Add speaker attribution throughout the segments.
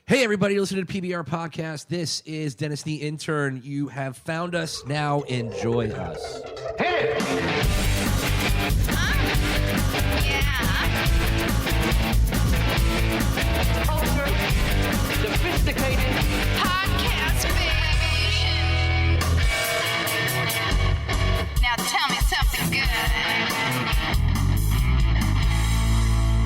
Speaker 1: Hey, everybody, listen to the PBR podcast. This is Dennis the Intern. You have found us. Now enjoy us.
Speaker 2: Hey! Culture, sophisticated
Speaker 3: Podcast, baby. Now tell me something good.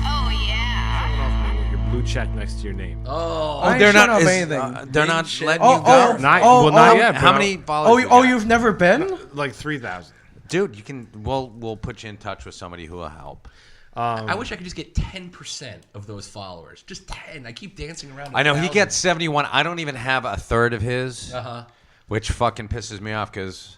Speaker 3: Oh, yeah.
Speaker 4: Your blue check next to your name.
Speaker 1: Oh,
Speaker 5: they're not.
Speaker 6: anything.
Speaker 5: They're not
Speaker 1: shit.
Speaker 5: letting you go.
Speaker 4: Not yet.
Speaker 5: How
Speaker 4: bro.
Speaker 5: many followers?
Speaker 6: Oh, you've never been?
Speaker 4: Like 3,000.
Speaker 5: Dude, you can. We'll put you in touch with somebody who will help.
Speaker 1: I wish I could just get 10% of those followers. Just 10. I keep dancing around.
Speaker 5: I know he gets 71. I don't even have a third of his,
Speaker 1: Uh-huh.
Speaker 5: which fucking pisses me off because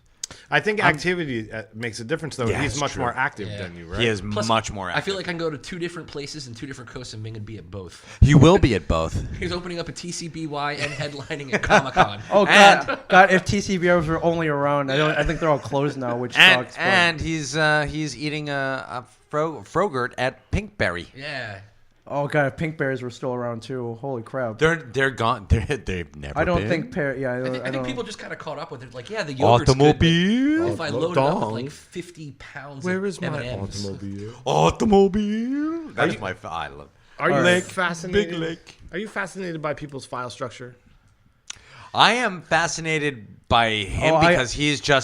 Speaker 4: I think activity makes a difference, though.
Speaker 5: Yeah,
Speaker 4: He's
Speaker 5: it's
Speaker 4: much
Speaker 5: true.
Speaker 4: more active
Speaker 1: Yeah.
Speaker 4: than you, right?
Speaker 5: he is
Speaker 1: Plus,
Speaker 5: much more active.
Speaker 1: I feel like I can go to two different places and two different coasts, and Ming would be at both.
Speaker 5: he will be at both.
Speaker 1: He's opening up a TCBY and headlining at Comic-Con.
Speaker 6: Oh, God, if TCBRs were only around, I think they're all closed now, which sucks. but-
Speaker 5: And he's eating a Frogurt at Pinkberry.
Speaker 1: Yeah.
Speaker 6: Oh, God, if pink bears were still around, too. Holy crap.
Speaker 5: They're gone. They've never.
Speaker 6: I don't
Speaker 5: been.
Speaker 6: think
Speaker 1: I think people just kind of caught up with it. Like, yeah, the yogurt's good,
Speaker 5: Automobile.
Speaker 1: but if I loaded up with like 50 pounds
Speaker 4: Where
Speaker 1: of
Speaker 4: is my
Speaker 1: M&Ms.
Speaker 5: Automobile. That is my. I love.
Speaker 4: Are you
Speaker 6: Alright.
Speaker 4: fascinated?
Speaker 5: Big lake.
Speaker 4: Are you fascinated by people's file structure?
Speaker 5: I am fascinated by him
Speaker 6: Oh,
Speaker 5: because he's
Speaker 6: no-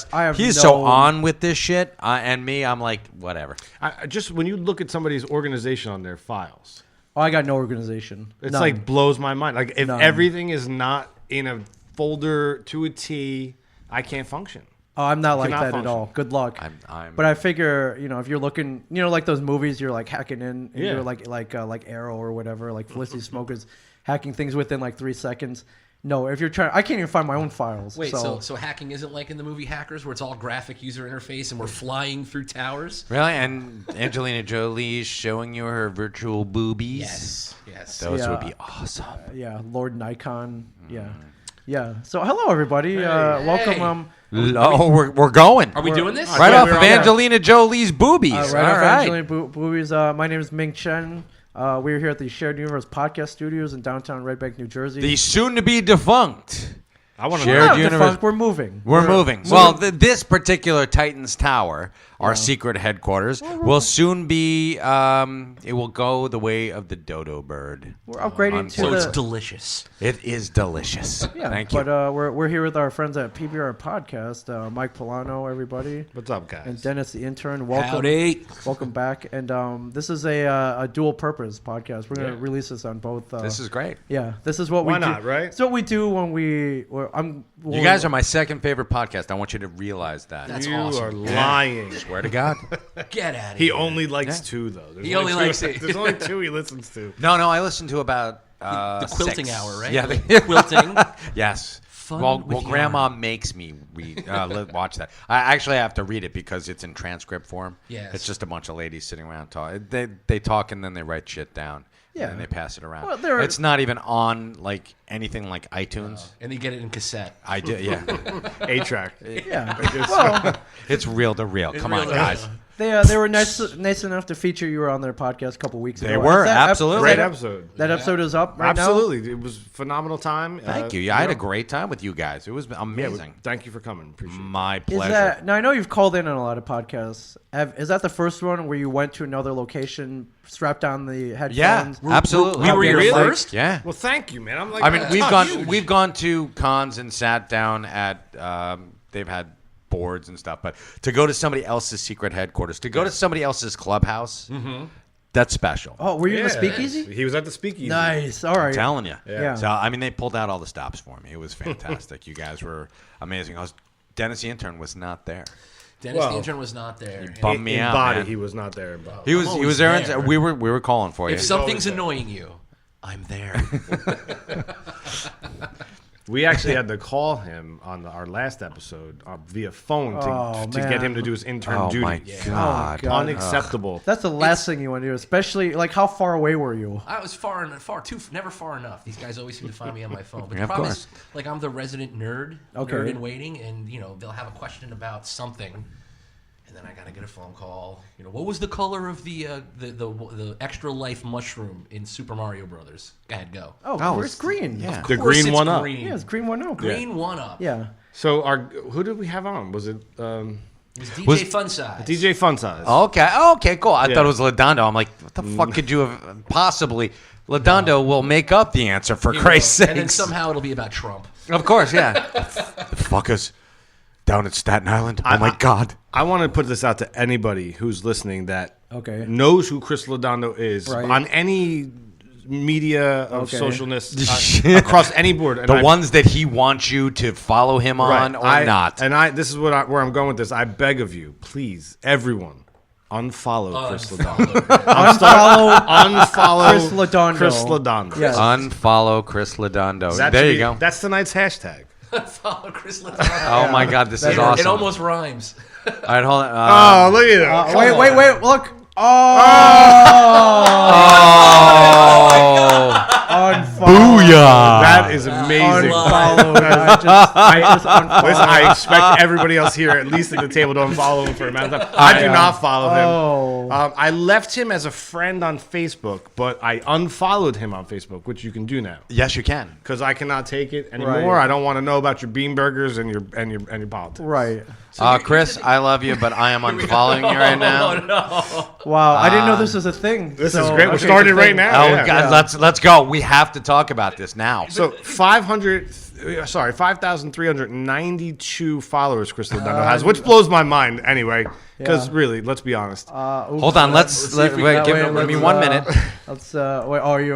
Speaker 5: so on with this shit, and me, I'm like whatever.
Speaker 4: I just when you look at somebody's organization on their files,
Speaker 6: Oh, I got no organization.
Speaker 4: it's
Speaker 6: None.
Speaker 4: like blows my mind. Like if
Speaker 6: None.
Speaker 4: everything is not in a folder to a T, I can't function.
Speaker 6: Oh, I'm not like
Speaker 4: cannot
Speaker 6: that
Speaker 4: function.
Speaker 6: at all. Good luck.
Speaker 5: I'm
Speaker 6: But I figure, if you're looking, like those movies, you're like hacking in, and
Speaker 4: Yeah.
Speaker 6: you're like Arrow or whatever, like Felicity Smoker's hacking things within like 3 seconds. No, if you're trying, I can't even find my own files.
Speaker 1: Wait, so hacking isn't like in the movie Hackers, where it's all graphic user interface and we're flying through towers?
Speaker 5: really, and Angelina Jolie showing you her virtual boobies.
Speaker 1: Yes.
Speaker 5: Those
Speaker 6: Yeah.
Speaker 5: would be awesome.
Speaker 6: yeah, Lord Nikon, yeah. So hello everybody, welcome.
Speaker 5: Oh, we're going
Speaker 1: Are we doing this?
Speaker 5: right
Speaker 6: Yeah,
Speaker 5: off
Speaker 6: we're
Speaker 5: of
Speaker 6: on there.
Speaker 5: Angelina Jolie's boobies.
Speaker 6: Right
Speaker 5: All
Speaker 6: off
Speaker 5: right.
Speaker 6: Angelina Boobies. My name is Ming Chen. We're here at the Shared Universe Podcast Studios in downtown Red Bank, New Jersey.
Speaker 5: The soon-to-be defunct.
Speaker 4: I want
Speaker 5: Shared
Speaker 6: We're not
Speaker 5: universe.
Speaker 6: defunct, we're moving.
Speaker 5: We're moving. Well, this particular Titans Tower, our secret headquarters, will soon be. It will go the way of the dodo bird.
Speaker 6: We're upgrading to
Speaker 1: So it's
Speaker 6: the.
Speaker 1: delicious.
Speaker 5: It is delicious.
Speaker 6: Yeah,
Speaker 5: Thank you.
Speaker 6: but we're here with our friends at PBR Podcast, Mike Polano, everybody,
Speaker 4: What's up, guys?
Speaker 6: and Dennis the intern. Welcome,
Speaker 1: Howdy.
Speaker 6: welcome back. And this is a dual purpose podcast. We're gonna release this on both.
Speaker 5: This is great.
Speaker 6: yeah. This is what we
Speaker 4: Why
Speaker 6: do.
Speaker 4: not, right?
Speaker 6: It's what we do when
Speaker 5: You guys are my second favorite podcast. I want you to realize that.
Speaker 1: That's
Speaker 4: you
Speaker 1: awesome.
Speaker 4: are lying.
Speaker 5: Swear to God.
Speaker 1: Get out of
Speaker 4: He
Speaker 1: here.
Speaker 4: only likes two, though. There's
Speaker 1: He only
Speaker 4: two-
Speaker 1: likes it.
Speaker 4: There's only two he listens to.
Speaker 5: No, I listen to about
Speaker 1: the quilting
Speaker 5: 6.
Speaker 1: hour, right?
Speaker 5: Yeah.
Speaker 1: Quilting.
Speaker 5: Yes.
Speaker 1: Fun
Speaker 5: Well,
Speaker 1: with
Speaker 5: Grandma makes me read, watch that. I actually have to read it because it's in transcript form.
Speaker 1: Yes.
Speaker 5: It's just a bunch of ladies sitting around talking. They talk and then they write shit down.
Speaker 6: Yeah.
Speaker 5: And they pass it around.
Speaker 6: Well, there are-
Speaker 5: It's not even on like anything like iTunes.
Speaker 1: And they get it in cassette.
Speaker 5: I do, yeah.
Speaker 4: A-track.
Speaker 6: Yeah. Well,
Speaker 5: It's reel to reel. Come
Speaker 1: real
Speaker 5: on,
Speaker 1: to
Speaker 5: guys.
Speaker 6: they were nice enough to feature you on their podcast a couple weeks ago.
Speaker 5: They were,
Speaker 6: Is that
Speaker 5: absolutely.
Speaker 4: Great episode.
Speaker 6: That episode is up right now.
Speaker 4: Absolutely. It was a phenomenal time.
Speaker 5: Thank you. Yeah, I had a great time with you guys. It was amazing.
Speaker 4: Thank you for coming. Appreciate it.
Speaker 5: My
Speaker 6: Is
Speaker 5: pleasure.
Speaker 6: that now? I know you've called in on a lot of podcasts. Is that the first one where you went to another location, strapped on the headphones?
Speaker 5: yeah, absolutely.
Speaker 1: We were your
Speaker 6: Really?
Speaker 1: first?
Speaker 5: Yeah.
Speaker 4: Well, thank you, man. I'm like,
Speaker 5: I mean,
Speaker 4: that's huge.
Speaker 5: we've gone to cons and sat down at they've had boards and stuff, but to go to somebody else's secret headquarters, to go to somebody else's clubhouse, that's special.
Speaker 6: Oh, were you in the
Speaker 4: Yeah.
Speaker 6: speakeasy?
Speaker 4: He was at the speakeasy.
Speaker 6: Nice. All right.
Speaker 5: I'm telling you.
Speaker 6: Yeah.
Speaker 5: So I mean, they pulled out all the stops for me. It was fantastic. You guys were amazing. Dennis the intern was not there.
Speaker 1: Dennis
Speaker 4: Well,
Speaker 1: the intern was not there.
Speaker 5: bummed me
Speaker 4: in
Speaker 5: out,
Speaker 4: body,
Speaker 5: man.
Speaker 4: he was not there. But
Speaker 5: He was
Speaker 1: always
Speaker 5: there.
Speaker 1: there.
Speaker 5: We were calling for you.
Speaker 1: If something's
Speaker 4: always there.
Speaker 1: annoying you, I'm there.
Speaker 4: we actually had to call him on our last episode via phone to
Speaker 6: man.
Speaker 4: get him to do his intern
Speaker 5: Oh
Speaker 4: duty.
Speaker 5: my God.
Speaker 6: God.
Speaker 4: Unacceptable.
Speaker 6: That's the last thing you want to do, especially like how far away were you?
Speaker 1: I was never far enough. These guys always seem to find me on my phone. But
Speaker 5: Yeah,
Speaker 1: the
Speaker 5: of
Speaker 1: problem
Speaker 5: course.
Speaker 1: is, like, I'm the resident nerd,
Speaker 6: Okay.
Speaker 1: nerd in waiting, and they'll have a question about something, and then I gotta get a phone call. You know, what was the color of the extra life mushroom in Super Mario Brothers? Go ahead, go.
Speaker 6: Oh, it's green.
Speaker 5: Yeah.
Speaker 4: The
Speaker 1: Of course
Speaker 4: green
Speaker 1: it's
Speaker 4: one up.
Speaker 1: green.
Speaker 6: Yeah, it's green 1-0.
Speaker 1: Green one up.
Speaker 6: Yeah.
Speaker 4: So who did we have on? Was it
Speaker 1: It was DJ
Speaker 5: Was-
Speaker 1: Funsize.
Speaker 4: DJ Funsize?
Speaker 5: Okay, cool. I thought it was Lodondo. I'm like, what the fuck could you have possibly? Lodondo will make up the answer for
Speaker 1: You
Speaker 5: Christ's
Speaker 1: know,
Speaker 5: sake.
Speaker 1: and then somehow it'll be about Trump.
Speaker 5: Of course, yeah. The fuckers down at Staten Island. Oh my God.
Speaker 4: I want to put this out to anybody who's listening that
Speaker 6: Okay.
Speaker 4: knows who Chris Lodondo is
Speaker 6: Right.
Speaker 4: on any media of
Speaker 6: Okay.
Speaker 4: socialness across any board. And
Speaker 5: The
Speaker 4: I-
Speaker 5: ones that he wants you to follow him on or not.
Speaker 4: And this is where I'm going with this. I beg of you, please, everyone, unfollow Chris Lodondo. Unfollow
Speaker 6: Chris Lodondo.
Speaker 4: Chris Lodondo.
Speaker 6: Yes.
Speaker 5: Unfollow Chris Lodondo.
Speaker 4: That
Speaker 5: There
Speaker 4: should
Speaker 5: you
Speaker 4: be-
Speaker 5: go.
Speaker 4: That's tonight's hashtag.
Speaker 1: Follow Chris Lodondo.
Speaker 5: Oh my God, this is awesome.
Speaker 1: It almost rhymes.
Speaker 5: All right, hold on.
Speaker 4: Oh, look at that.
Speaker 6: Wait, look. Oh! Unfollow.
Speaker 4: That is amazing.
Speaker 6: Unfollowed. I just unfollowed.
Speaker 4: Listen, I expect everybody else here, at least at the table, to unfollow him for a amount of time. I do not follow him.
Speaker 6: Oh.
Speaker 4: I left him as a friend on Facebook, but I unfollowed him on Facebook, which you can do now
Speaker 5: Yes, you can.
Speaker 4: because I cannot take it anymore.
Speaker 6: Right.
Speaker 4: I don't want to know about your bean burgers and your politics.
Speaker 6: Right.
Speaker 5: Chris, I love you, but I am unfollowing you right now.
Speaker 6: Wow. I didn't know this was a thing.
Speaker 4: This is great. We're starting right now.
Speaker 5: Oh
Speaker 4: Yeah.
Speaker 5: God, let's go. We have to talk about this now.
Speaker 4: So 5,392 followers Chris Lodondo has, which blows my mind anyway. Because
Speaker 6: Yeah.
Speaker 4: really, let's be honest.
Speaker 5: Hold on, give me 1 minute.
Speaker 6: Let's wait. Oh, you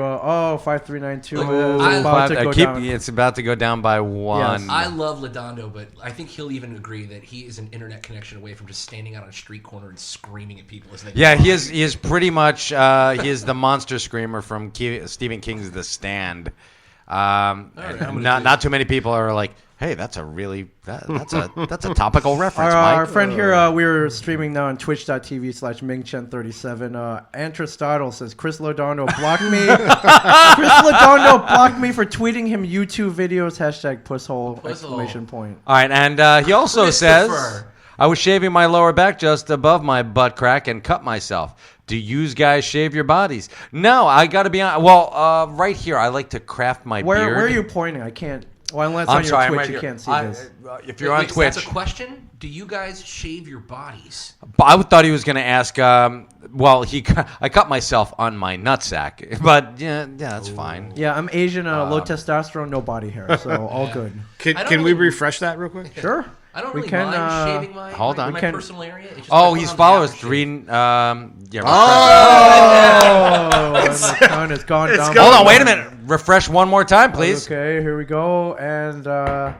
Speaker 6: 5392.
Speaker 5: It's about to go down by one.
Speaker 6: Yes.
Speaker 1: I love Lodondo, but I think he'll even agree that he is an internet connection away from just standing out on a street corner and screaming at people as they
Speaker 5: Yeah,
Speaker 1: go
Speaker 5: he
Speaker 1: by.
Speaker 5: is pretty much he is the monster screamer from Stephen King's The Stand. Not too many people are like, hey, that's a really that's a topical reference,
Speaker 6: Our
Speaker 5: Mike.
Speaker 6: friend here, we're streaming now on twitch.tv/MingChen37. Antristotle says, Chris Lodondo blocked me. Chris Lodondo blocked me for tweeting him YouTube videos. #pusshole! Exclamation point.
Speaker 5: All right, and he also says,
Speaker 1: Christopher.
Speaker 5: I was shaving my lower back just above my butt crack and cut myself. Do you guys shave your bodies? No, I got to be honest. Well, right here, I like to craft my beard.
Speaker 6: Where are you pointing? I can't. Well, unless
Speaker 5: I'm
Speaker 6: on your
Speaker 5: sorry, I'm
Speaker 6: Twitch
Speaker 5: right
Speaker 6: you
Speaker 5: here.
Speaker 6: can't see this.
Speaker 5: If you're on
Speaker 1: Wait,
Speaker 5: Twitch,
Speaker 1: that's a question. Do you guys shave your bodies?
Speaker 5: I thought he was going to ask. Well, I cut myself on my nutsack, but yeah, that's fine.
Speaker 6: Yeah, I'm Asian, low testosterone, no body hair, so all good.
Speaker 1: I don't
Speaker 4: Can we
Speaker 1: really-
Speaker 4: refresh that real quick?
Speaker 6: Sure.
Speaker 1: I don't
Speaker 6: We
Speaker 1: really
Speaker 6: can,
Speaker 1: mind shaving my,
Speaker 5: hold on.
Speaker 1: my
Speaker 6: We can-
Speaker 1: personal area. It's just
Speaker 5: Oh,
Speaker 1: I
Speaker 5: he's
Speaker 1: put on the
Speaker 5: followers
Speaker 1: aftershave.
Speaker 5: 3. Yeah.
Speaker 6: Oh, it's gone down.
Speaker 5: Hold on, wait a minute. Refresh one more time, please.
Speaker 6: Okay, here we go, and
Speaker 4: I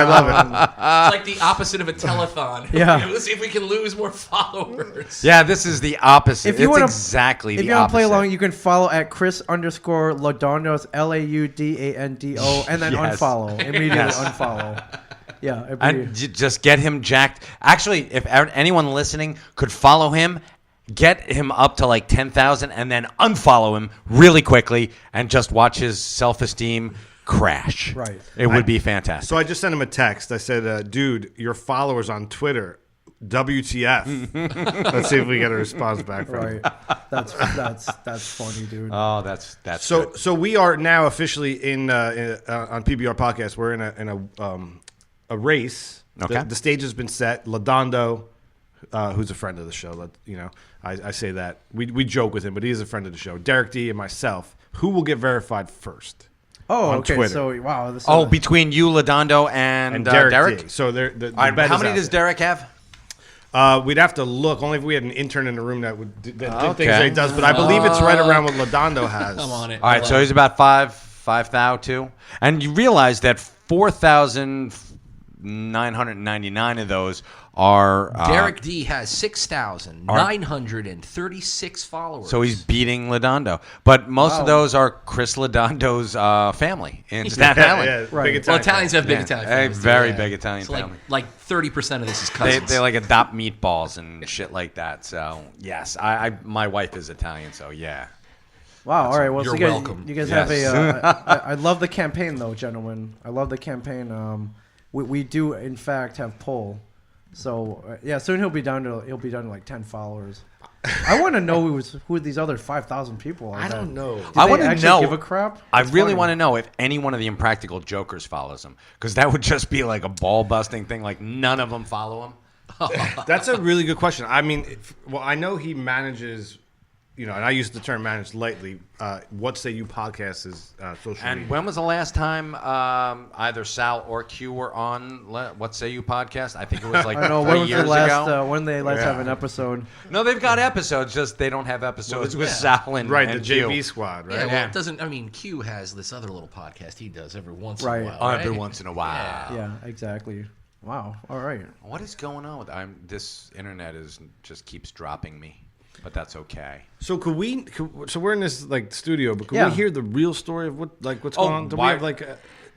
Speaker 4: love it.
Speaker 1: It's like the opposite of a telethon.
Speaker 6: Yeah.
Speaker 1: Let's see if we can lose more followers.
Speaker 5: Yeah, this is the opposite.
Speaker 6: If you
Speaker 5: it's
Speaker 6: wanna-
Speaker 5: exactly
Speaker 6: If
Speaker 5: the
Speaker 6: you want to
Speaker 5: opposite.
Speaker 6: play along, you can follow at Chris_Lodondo, Laudando, and then
Speaker 5: Yes.
Speaker 6: unfollow. Immediately
Speaker 5: Yes.
Speaker 6: unfollow. Yeah. it'd be-
Speaker 5: And just get him jacked. Actually, if anyone listening could follow him, get him up to like 10,000 and then unfollow him really quickly and just watch his self-esteem crash.
Speaker 6: Right.
Speaker 5: It would be fantastic.
Speaker 4: So I just sent him a text. I said, dude, your followers on Twitter, WTF. Let's see if we get a response back from him.
Speaker 6: right. That's funny, dude.
Speaker 5: Oh, that's
Speaker 4: So we are now officially on PBR Podcast. We're in a race.
Speaker 5: Okay.
Speaker 4: The stage has been set. Lodondo, who's a friend of the show, I say that. We joke with him, but he is a friend of the show. Derek D and myself. Who will get verified first? on
Speaker 6: okay.
Speaker 4: Twitter.
Speaker 6: So wow. This
Speaker 5: Oh, between you, Lodondo, and
Speaker 4: Derek.
Speaker 5: Derek?
Speaker 4: D. So the
Speaker 5: All right,
Speaker 4: bet
Speaker 5: how
Speaker 4: is
Speaker 5: many
Speaker 4: out
Speaker 5: does
Speaker 4: there.
Speaker 5: Derek have?
Speaker 4: We'd have to look. Only if we had an intern in the room that would did things
Speaker 5: Okay.
Speaker 4: that he does. But I believe it's right around what Lodondo has.
Speaker 1: I'm on it.
Speaker 5: All right, so he's about 5,000 too. And you realize that 4,999 of those are
Speaker 1: Derek D has 6,936 followers.
Speaker 5: So he's beating Lodondo. But most of those are Chris Lodondo's family in Staten Island.
Speaker 4: Yeah,
Speaker 6: Right.
Speaker 4: big
Speaker 1: well,
Speaker 4: Italian.
Speaker 1: Italians have big
Speaker 5: Yeah,
Speaker 1: Italian
Speaker 5: a
Speaker 1: families. too,
Speaker 5: very
Speaker 1: yeah.
Speaker 5: big Italian
Speaker 1: So
Speaker 5: family.
Speaker 1: like 30% of this is
Speaker 5: They,
Speaker 1: cousins.
Speaker 5: they like adopt meatballs and shit like that. So yes, my wife is Italian. So yeah.
Speaker 6: Wow. All right. Well,
Speaker 1: You're
Speaker 6: so
Speaker 1: welcome.
Speaker 6: you guys
Speaker 5: Yes.
Speaker 6: have a. I love the campaign, though, gentlemen. I love the campaign. We do, in fact, have poll. So soon he'll be down to like 10 followers. I want to know who these other 5,000 people are.
Speaker 4: I don't know.
Speaker 5: I want to know.
Speaker 6: Give a crap.
Speaker 5: I
Speaker 6: It's
Speaker 5: really
Speaker 6: funny.
Speaker 5: want to know if any one of the Impractical Jokers follows him, because that would just be like a ball busting thing. Like none of them follow him.
Speaker 4: That's a really good question. I mean, I know he manages, and I use the term manage lightly. What Say You podcast is social
Speaker 5: And
Speaker 4: media.
Speaker 5: when was the last time either Sal or Q were on What Say You podcast? I think it was like
Speaker 6: I know
Speaker 5: 3
Speaker 6: when was
Speaker 5: years
Speaker 6: the last
Speaker 5: ago.
Speaker 6: when they last
Speaker 4: Yeah.
Speaker 6: have an episode.
Speaker 5: No, they've got episodes, just they don't have episodes with
Speaker 1: yeah.
Speaker 5: Sal and
Speaker 4: Right,
Speaker 5: and
Speaker 4: the
Speaker 5: Q.
Speaker 4: JV squad, right?
Speaker 1: Yeah, well,
Speaker 5: Yeah.
Speaker 1: it doesn't. I mean, Q has this other little podcast he does every once in
Speaker 6: Right.
Speaker 1: a while.
Speaker 5: Every
Speaker 1: right?
Speaker 5: once in a while.
Speaker 6: Yeah, exactly. Wow. All right.
Speaker 5: What is going on with this internet just keeps dropping me, but that's okay.
Speaker 4: So so we're in this like studio, but can
Speaker 6: Yeah.
Speaker 4: we hear the real story of what's
Speaker 5: Oh,
Speaker 4: going on? Do
Speaker 5: why-
Speaker 4: we have like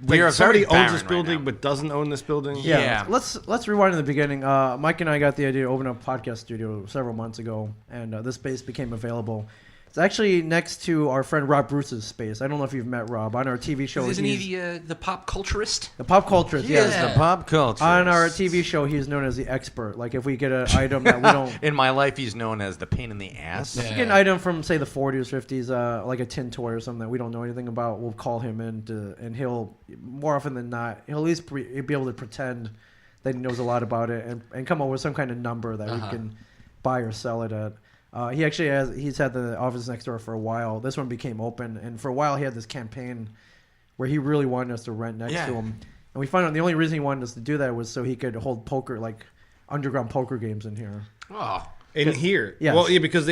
Speaker 5: we are
Speaker 4: somebody
Speaker 5: very
Speaker 4: owns
Speaker 5: barren
Speaker 4: this
Speaker 5: right
Speaker 4: building
Speaker 5: now.
Speaker 4: but doesn't own this building?
Speaker 5: Yeah.
Speaker 6: Let's rewind to the beginning. Mike and I got the idea to open up a podcast studio several months ago, and this space became available. It's actually next to our friend Rob Bruce's space. I don't know if you've met Rob on our TV show.
Speaker 1: Isn't
Speaker 6: he's
Speaker 1: he the pop culturist?
Speaker 6: the pop culture?
Speaker 5: He
Speaker 6: Yes.
Speaker 5: is the pop culture.
Speaker 6: On our TV show, he's known as the expert. Like if we get an item that we don't.
Speaker 5: In my life, he's known as the pain in the ass.
Speaker 1: Yeah.
Speaker 6: If we get an item from, say, the 40s or 50s, like a tin toy or something that we don't know anything about, we'll call him in, and he'll, more often than not, he'll at least be able to pretend that he knows a lot about it and come up with some kind of number that we can buy or sell it at. He's had the office next door for a while. This one became open, and for a while he had this campaign where he really wanted us to rent next to him. And we found out the only reason he wanted us to do that was so he could hold poker, like underground poker games in here.
Speaker 1: Oh,
Speaker 4: In here?
Speaker 6: Yes.
Speaker 4: Well, yeah, because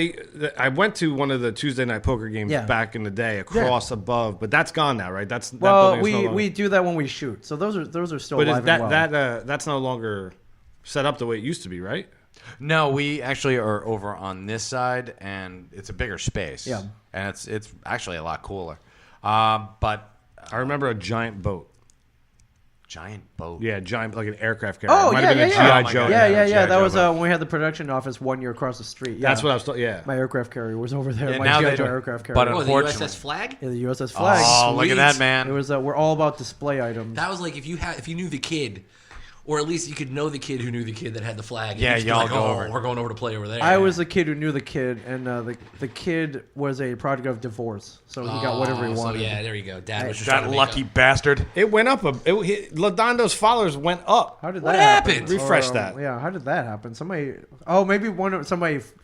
Speaker 4: I went to one of the Tuesday night poker games
Speaker 6: Yeah.
Speaker 4: back in the day across above, but that's gone now, right? That
Speaker 6: Well,
Speaker 4: building is no longer-
Speaker 6: we do that when we shoot, so those are still
Speaker 4: But
Speaker 6: alive
Speaker 4: is
Speaker 6: and well.
Speaker 4: that's no longer set up the way it used to be, right?
Speaker 5: No, we actually are over on this side, and it's a bigger space.
Speaker 6: Yeah.
Speaker 5: And it's actually a lot cooler. But
Speaker 4: I remember a giant boat.
Speaker 5: giant boat.
Speaker 4: Yeah, giant, like an aircraft carrier.
Speaker 6: Oh,
Speaker 4: It might
Speaker 6: yeah,
Speaker 4: have been
Speaker 6: yeah,
Speaker 4: a
Speaker 6: yeah.
Speaker 4: G.I.
Speaker 5: Oh, my
Speaker 4: Joe.
Speaker 5: God.
Speaker 6: Yeah.
Speaker 5: G.I.
Speaker 6: That was
Speaker 5: Joe,
Speaker 6: when we had the production office 1 year across the street. Yeah.
Speaker 4: That's what I was. Yeah.
Speaker 6: My aircraft carrier was over there.
Speaker 5: Yeah,
Speaker 6: my
Speaker 5: now
Speaker 6: G.I.
Speaker 5: they
Speaker 6: Joe
Speaker 5: don't-
Speaker 6: aircraft
Speaker 5: but
Speaker 6: carrier.
Speaker 1: oh, the
Speaker 5: Unfortunately.
Speaker 1: USS Flag.
Speaker 6: Yeah, the USS flag.
Speaker 5: Oh, look at that,
Speaker 1: Sweet.
Speaker 5: man.
Speaker 6: It was. We're all about display items.
Speaker 1: That was like if you knew the kid, or at least you could know the kid who knew the kid that had the flag.
Speaker 5: Yeah,
Speaker 1: you'd just be
Speaker 5: y'all
Speaker 1: like,
Speaker 5: go
Speaker 1: oh,
Speaker 5: over.
Speaker 1: We're going over to play over there.
Speaker 6: I was the kid who knew the kid, and the kid was a product of divorce, so he got whatever he
Speaker 1: Oh,
Speaker 6: wanted.
Speaker 1: So yeah, there you go. Dad was just trying
Speaker 5: That
Speaker 1: to make
Speaker 5: lucky
Speaker 1: up.
Speaker 5: bastard.
Speaker 4: It went up. Ladondo's followers went up.
Speaker 6: How did
Speaker 1: What
Speaker 6: that happen?
Speaker 1: happened?
Speaker 4: Refresh
Speaker 6: Or,
Speaker 4: that.
Speaker 6: Yeah, how did that happen? Somebody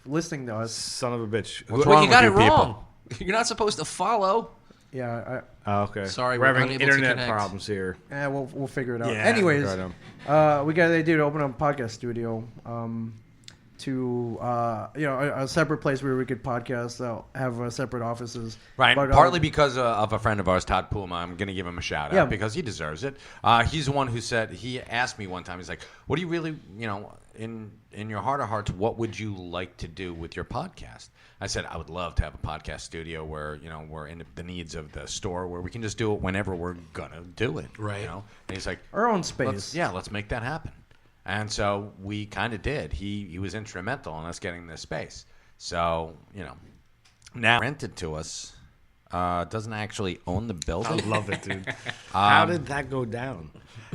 Speaker 6: listening to us.
Speaker 4: Son of a bitch.
Speaker 5: What's
Speaker 1: Well,
Speaker 5: wrong
Speaker 1: you got it
Speaker 5: with you people?
Speaker 1: wrong. You're not supposed to follow.
Speaker 6: Yeah,
Speaker 4: Oh, okay.
Speaker 1: Sorry,
Speaker 4: we're
Speaker 1: we're
Speaker 4: having
Speaker 1: unable to
Speaker 4: internet
Speaker 1: connect.
Speaker 4: problems here.
Speaker 6: we'll figure it out.
Speaker 5: Yeah,
Speaker 6: Anyways,
Speaker 4: right on.
Speaker 6: we got the idea to open up a podcast studio, to a separate place where we could podcast, have separate offices.
Speaker 5: Right,
Speaker 6: But,
Speaker 5: partly because of a friend of ours, Todd Puma. I'm going to give him a shout out
Speaker 6: Yeah.
Speaker 5: because he deserves it. He's the one who said, he asked me one time, he's like, what do you really, in your heart of hearts, what would you like to do with your podcast? I said, I would love to have a podcast studio where, we're in the needs of the store where we can just do it whenever we're going to do it.
Speaker 1: Right.
Speaker 5: And he's like,
Speaker 6: our own space.
Speaker 5: let's make that happen. And so we kind of did. He was instrumental in us getting this space. So, now rented to us, doesn't actually own the building.
Speaker 4: I love it, dude. How did that go down?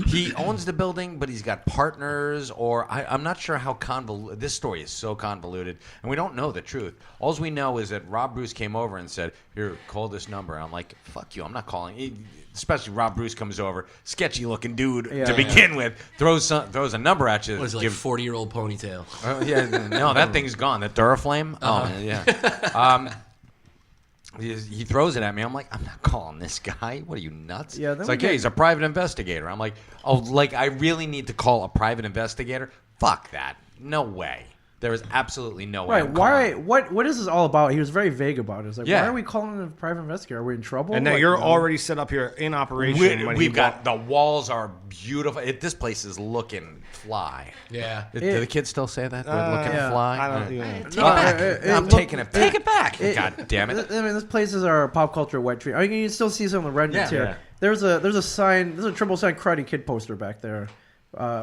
Speaker 5: He owns the building, but he's got partners, or I'm not sure how convoluted. This story is so convoluted, and we don't know the truth. All we know is that Rob Bruce came over and said, "Here, call this number." And I'm like, "Fuck you! I'm not calling." Especially Rob Bruce comes over, sketchy-looking dude
Speaker 6: Yeah.
Speaker 5: to begin with, throws a number at you.
Speaker 1: What is it, like 40-year-old ponytail?
Speaker 5: No, that thing's gone. The Duraflame. Oh yeah. He throws it at me. I'm like, I'm not calling this guy. What are you, nuts?
Speaker 6: Yeah, then
Speaker 5: it's
Speaker 6: we
Speaker 5: like,
Speaker 6: get-
Speaker 5: hey, he's a private investigator. I'm like, oh, like I really need to call a private investigator? Fuck that. No way. There is absolutely no way.
Speaker 6: Right?
Speaker 5: I'm
Speaker 6: Why?
Speaker 5: calling.
Speaker 6: What is this all about? He was very vague about it. It's like,
Speaker 5: Yeah.
Speaker 6: why are we calling a private investigator? Are we in trouble?
Speaker 4: And now
Speaker 6: Like,
Speaker 4: you're
Speaker 6: no.
Speaker 4: already set up here in operation. when he
Speaker 5: We've got the walls are beautiful. This place is looking fly.
Speaker 1: Yeah.
Speaker 5: Do the kids still say that? We're looking
Speaker 6: yeah.
Speaker 5: fly.
Speaker 4: I don't.
Speaker 5: Right.
Speaker 4: Yeah.
Speaker 1: Take it back.
Speaker 5: I'm taking it back.
Speaker 1: Take it back.
Speaker 5: God damn it.
Speaker 6: I mean, this place is our pop culture wet tree. I mean, you still see some of the remnants
Speaker 1: Yeah.
Speaker 6: here.
Speaker 4: Yeah.
Speaker 6: There's a sign. There's a triple sign Karate Kid poster back there.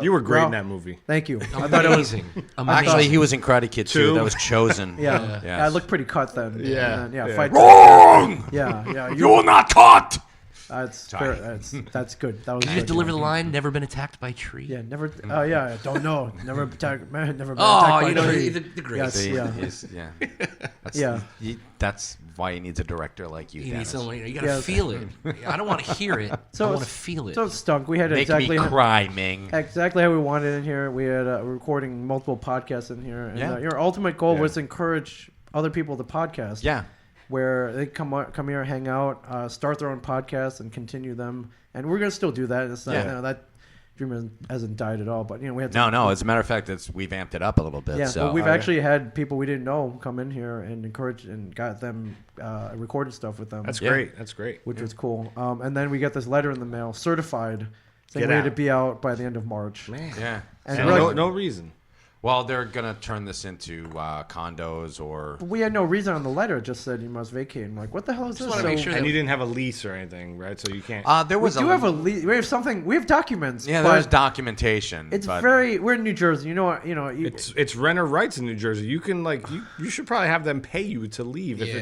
Speaker 4: You were great
Speaker 6: Well,
Speaker 4: in that movie.
Speaker 6: Thank you. I thought it was.
Speaker 1: Amazing.
Speaker 5: Actually, he was in Karate Kid 2.
Speaker 4: Two.
Speaker 5: That was chosen.
Speaker 6: Yeah,
Speaker 5: Yes.
Speaker 6: I looked pretty cut then.
Speaker 4: Yeah.
Speaker 6: And then,
Speaker 4: Yeah.
Speaker 6: Fight.
Speaker 5: Wrong!
Speaker 6: Yeah.
Speaker 5: You're not caught!
Speaker 6: That's fair. That's good. That was
Speaker 1: Did you
Speaker 6: good.
Speaker 1: just deliver the line? Never been attacked by a tree.
Speaker 6: Yeah, never. Oh yeah, don't know. Never attacked. Never been
Speaker 1: Oh,
Speaker 6: attacked by
Speaker 1: you know
Speaker 6: a tree.
Speaker 1: the grace.
Speaker 6: Yes,
Speaker 5: See,
Speaker 6: yeah.
Speaker 5: yeah. That's,
Speaker 6: Yeah.
Speaker 5: That's why he needs a director like you,
Speaker 1: You need
Speaker 5: Dennis.
Speaker 1: someone. You gotta
Speaker 6: Yes.
Speaker 1: feel it. I don't want to hear it.
Speaker 6: So
Speaker 1: I want to
Speaker 6: it's-
Speaker 1: feel it.
Speaker 6: So it stunk. We had
Speaker 5: Make
Speaker 6: exactly
Speaker 5: me cry, Ming.
Speaker 6: exactly how we wanted in here. We had recording multiple podcasts in here, and
Speaker 5: Yeah.
Speaker 6: your ultimate goal
Speaker 4: Yeah.
Speaker 6: was to encourage other people to podcast.
Speaker 5: Yeah.
Speaker 6: Where they come here, hang out, start their own podcasts, and continue them. And we're gonna still do that. It's not,
Speaker 5: Yeah.
Speaker 6: that dream hasn't died at all. But we had
Speaker 5: No. As a matter of fact, we've amped it up a little bit.
Speaker 6: Yeah,
Speaker 5: so
Speaker 6: but we've actually had people we didn't know come in here and encourage and got them recorded stuff with them.
Speaker 4: That's
Speaker 5: Yeah.
Speaker 4: great. That's great.
Speaker 6: which was cool. And then we get this letter in the mail, certified, saying
Speaker 4: Get
Speaker 6: we're
Speaker 4: out.
Speaker 6: to be out by the end of March.
Speaker 4: Man.
Speaker 5: Yeah.
Speaker 6: And
Speaker 4: And
Speaker 6: we're
Speaker 4: no,
Speaker 6: like-
Speaker 4: no reason.
Speaker 5: Well, they're gonna turn this into condos or.
Speaker 6: We had no reason on the letter; it just said you must vacate. I'm like, what the hell is this?
Speaker 1: wanna make
Speaker 6: So-
Speaker 1: sure
Speaker 4: And
Speaker 1: that-
Speaker 4: you didn't have a lease or anything, right? So you can't.
Speaker 5: There
Speaker 6: we
Speaker 5: was
Speaker 6: do have a we have something. We have documents.
Speaker 5: Yeah,
Speaker 6: but
Speaker 5: there's documentation.
Speaker 6: It's
Speaker 5: but
Speaker 6: very. We're in New Jersey. You know what?
Speaker 4: it's renter rights in New Jersey. You can you should probably have them pay you to leave. If you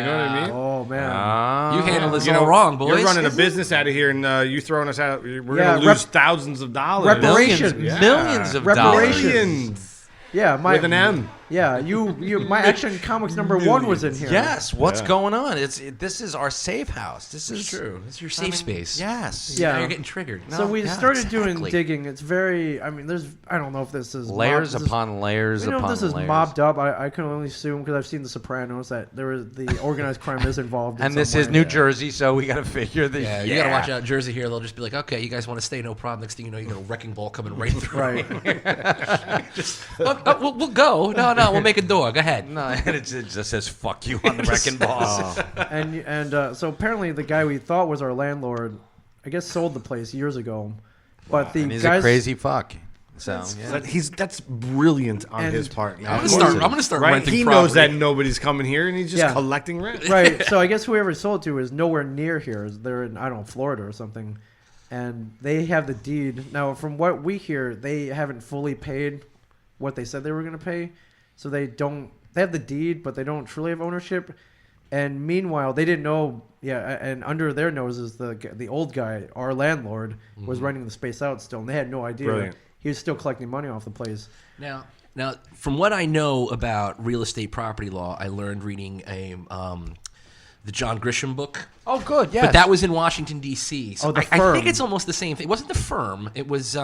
Speaker 4: know what I mean?
Speaker 6: Oh man.
Speaker 1: you handled this
Speaker 4: You
Speaker 1: all
Speaker 4: know,
Speaker 1: wrong, boys.
Speaker 4: You're running a business out of here, and you throwing us out. We're
Speaker 6: Yeah,
Speaker 4: gonna lose thousands of dollars.
Speaker 6: Reparations.
Speaker 5: millions,
Speaker 6: Yeah.
Speaker 5: millions of
Speaker 6: Reparations.
Speaker 5: dollars.
Speaker 4: Millions.
Speaker 6: Yeah,
Speaker 4: With an M.
Speaker 6: Yeah, my Action Comics #1 was in here.
Speaker 5: Yes, what's
Speaker 4: Yeah.
Speaker 5: going on? This is our safe house. This is
Speaker 1: It's true. It's your safe space.
Speaker 5: Yes.
Speaker 6: Yeah.
Speaker 1: Now you're getting triggered.
Speaker 6: So we
Speaker 5: yeah,
Speaker 6: started doing
Speaker 5: exactly.
Speaker 6: digging. It's very. I mean, there's. I don't know if this is
Speaker 5: Layers
Speaker 6: mob,
Speaker 5: upon layers
Speaker 6: We know if
Speaker 5: upon
Speaker 6: this is
Speaker 5: layers.
Speaker 6: mobbed up. I can only assume because I've seen The Sopranos that the organized crime is involved. In
Speaker 5: And this
Speaker 6: some
Speaker 5: is
Speaker 6: way.
Speaker 5: New Jersey, so we got to figure this.
Speaker 1: Yeah, you gotta watch out. Jersey here, they'll just be like, "Okay, you guys want to stay? No problem." Next thing you know, you got a wrecking ball coming right through.
Speaker 6: Right.
Speaker 1: Just, we'll go. No, we'll make a door. Go ahead.
Speaker 5: No, and it just says "fuck you" on the wrecking ball.
Speaker 6: and so apparently the guy we thought was our landlord, I guess, sold the place years ago. But the
Speaker 5: And he's
Speaker 6: guys,
Speaker 5: a crazy fuck. So yeah.
Speaker 4: That's brilliant on
Speaker 6: And
Speaker 4: his part. Man.
Speaker 1: I'm gonna start
Speaker 4: Right?
Speaker 1: renting
Speaker 4: He
Speaker 1: property.
Speaker 4: knows that nobody's coming here, and he's just
Speaker 6: Yeah.
Speaker 4: collecting rent.
Speaker 6: Right. So I guess whoever he sold to is nowhere near here. They're in, I don't know, Florida or something. And they have the deed. Now, from what we hear, they haven't fully paid what they said they were going to pay. So they have the deed, but they don't truly have ownership. And meanwhile, they didn't know. Yeah, and under their noses, the old guy, our landlord, was renting the space out still, and they had no idea.
Speaker 4: Brilliant.
Speaker 6: He was still collecting money off the place.
Speaker 1: Now, from what I know about real estate property law, I learned reading the John Grisham book.
Speaker 5: Oh, good. Yes.
Speaker 1: But that was in Washington D.C. So
Speaker 6: Oh, the
Speaker 1: I
Speaker 6: firm.
Speaker 1: think it's almost the same thing. It wasn't the firm. It was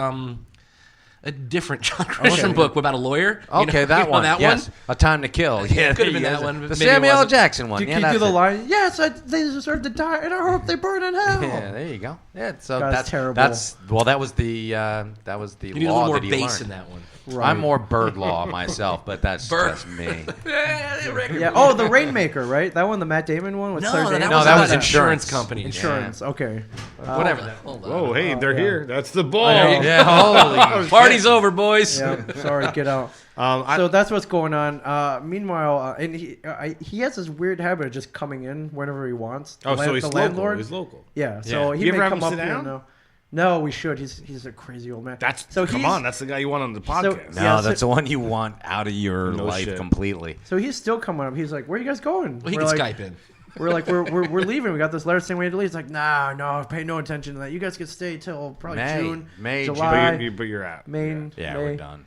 Speaker 1: a different John Grisham book about a lawyer.
Speaker 5: Okay, that one.
Speaker 1: That
Speaker 5: yes.
Speaker 1: one.
Speaker 5: A Time to Kill. Yeah,
Speaker 1: could have been
Speaker 5: there
Speaker 1: that
Speaker 5: you
Speaker 1: one,
Speaker 5: go.
Speaker 1: but
Speaker 5: The
Speaker 1: maybe it
Speaker 5: Samuel L.
Speaker 1: wasn't.
Speaker 5: Jackson one.
Speaker 6: Can
Speaker 5: Yeah,
Speaker 6: you do
Speaker 5: that's
Speaker 6: the
Speaker 5: it.
Speaker 6: line? Yes, they deserve to die, and I hope they burn in hell.
Speaker 5: Yeah, there you go. Yeah, so
Speaker 6: God,
Speaker 5: that's
Speaker 6: terrible.
Speaker 5: that was the
Speaker 1: You need a
Speaker 5: law
Speaker 1: little more
Speaker 5: that he
Speaker 1: bass
Speaker 5: learned.
Speaker 1: in that one.
Speaker 6: Right.
Speaker 5: I'm more bird law myself, but that's
Speaker 1: Bird.
Speaker 5: just me.
Speaker 6: Yeah. Oh, the Rainmaker, right? That one, the Matt Damon one with
Speaker 1: No,
Speaker 6: Claire
Speaker 1: that
Speaker 6: Danes?
Speaker 1: was
Speaker 5: that
Speaker 1: about
Speaker 5: was
Speaker 1: insurance
Speaker 5: insurance.
Speaker 1: companies.
Speaker 6: Insurance. Okay.
Speaker 1: Whatever. Hold on.
Speaker 4: Oh, hey, they're
Speaker 6: yeah.
Speaker 4: here. That's the ball.
Speaker 5: Yeah, holy.
Speaker 1: Party's over, boys.
Speaker 6: Yeah. Sorry. Get out. So that's what's going on. Meanwhile, and he has this weird habit of just coming in whenever he wants.
Speaker 4: Oh, so he's
Speaker 6: the
Speaker 4: local.
Speaker 6: landlord.
Speaker 4: He's local.
Speaker 6: Yeah. So
Speaker 5: Yeah.
Speaker 6: he
Speaker 4: You
Speaker 6: may
Speaker 4: ever have
Speaker 6: come
Speaker 4: him
Speaker 6: up
Speaker 4: sit
Speaker 6: here
Speaker 4: down?
Speaker 6: now. No, we should. He's a crazy old man.
Speaker 4: That's
Speaker 6: so
Speaker 4: come
Speaker 6: he's-
Speaker 4: on. That's the guy you want on the podcast.
Speaker 5: No,
Speaker 6: Yeah,
Speaker 5: that's the one you want out of your
Speaker 4: No
Speaker 5: life
Speaker 4: shit.
Speaker 5: completely.
Speaker 6: So he's still coming up. He's like, "Where are you guys going?"
Speaker 1: Well, he
Speaker 6: We're
Speaker 1: can
Speaker 6: like,
Speaker 1: Skype in.
Speaker 6: We're like, we're leaving. We got this letter saying we had to leave. He's like, no, pay no attention to that. You guys can stay till probably June,
Speaker 5: May,
Speaker 6: July,
Speaker 4: but you're out.
Speaker 6: May.
Speaker 5: Yeah,
Speaker 6: May.
Speaker 5: we're done.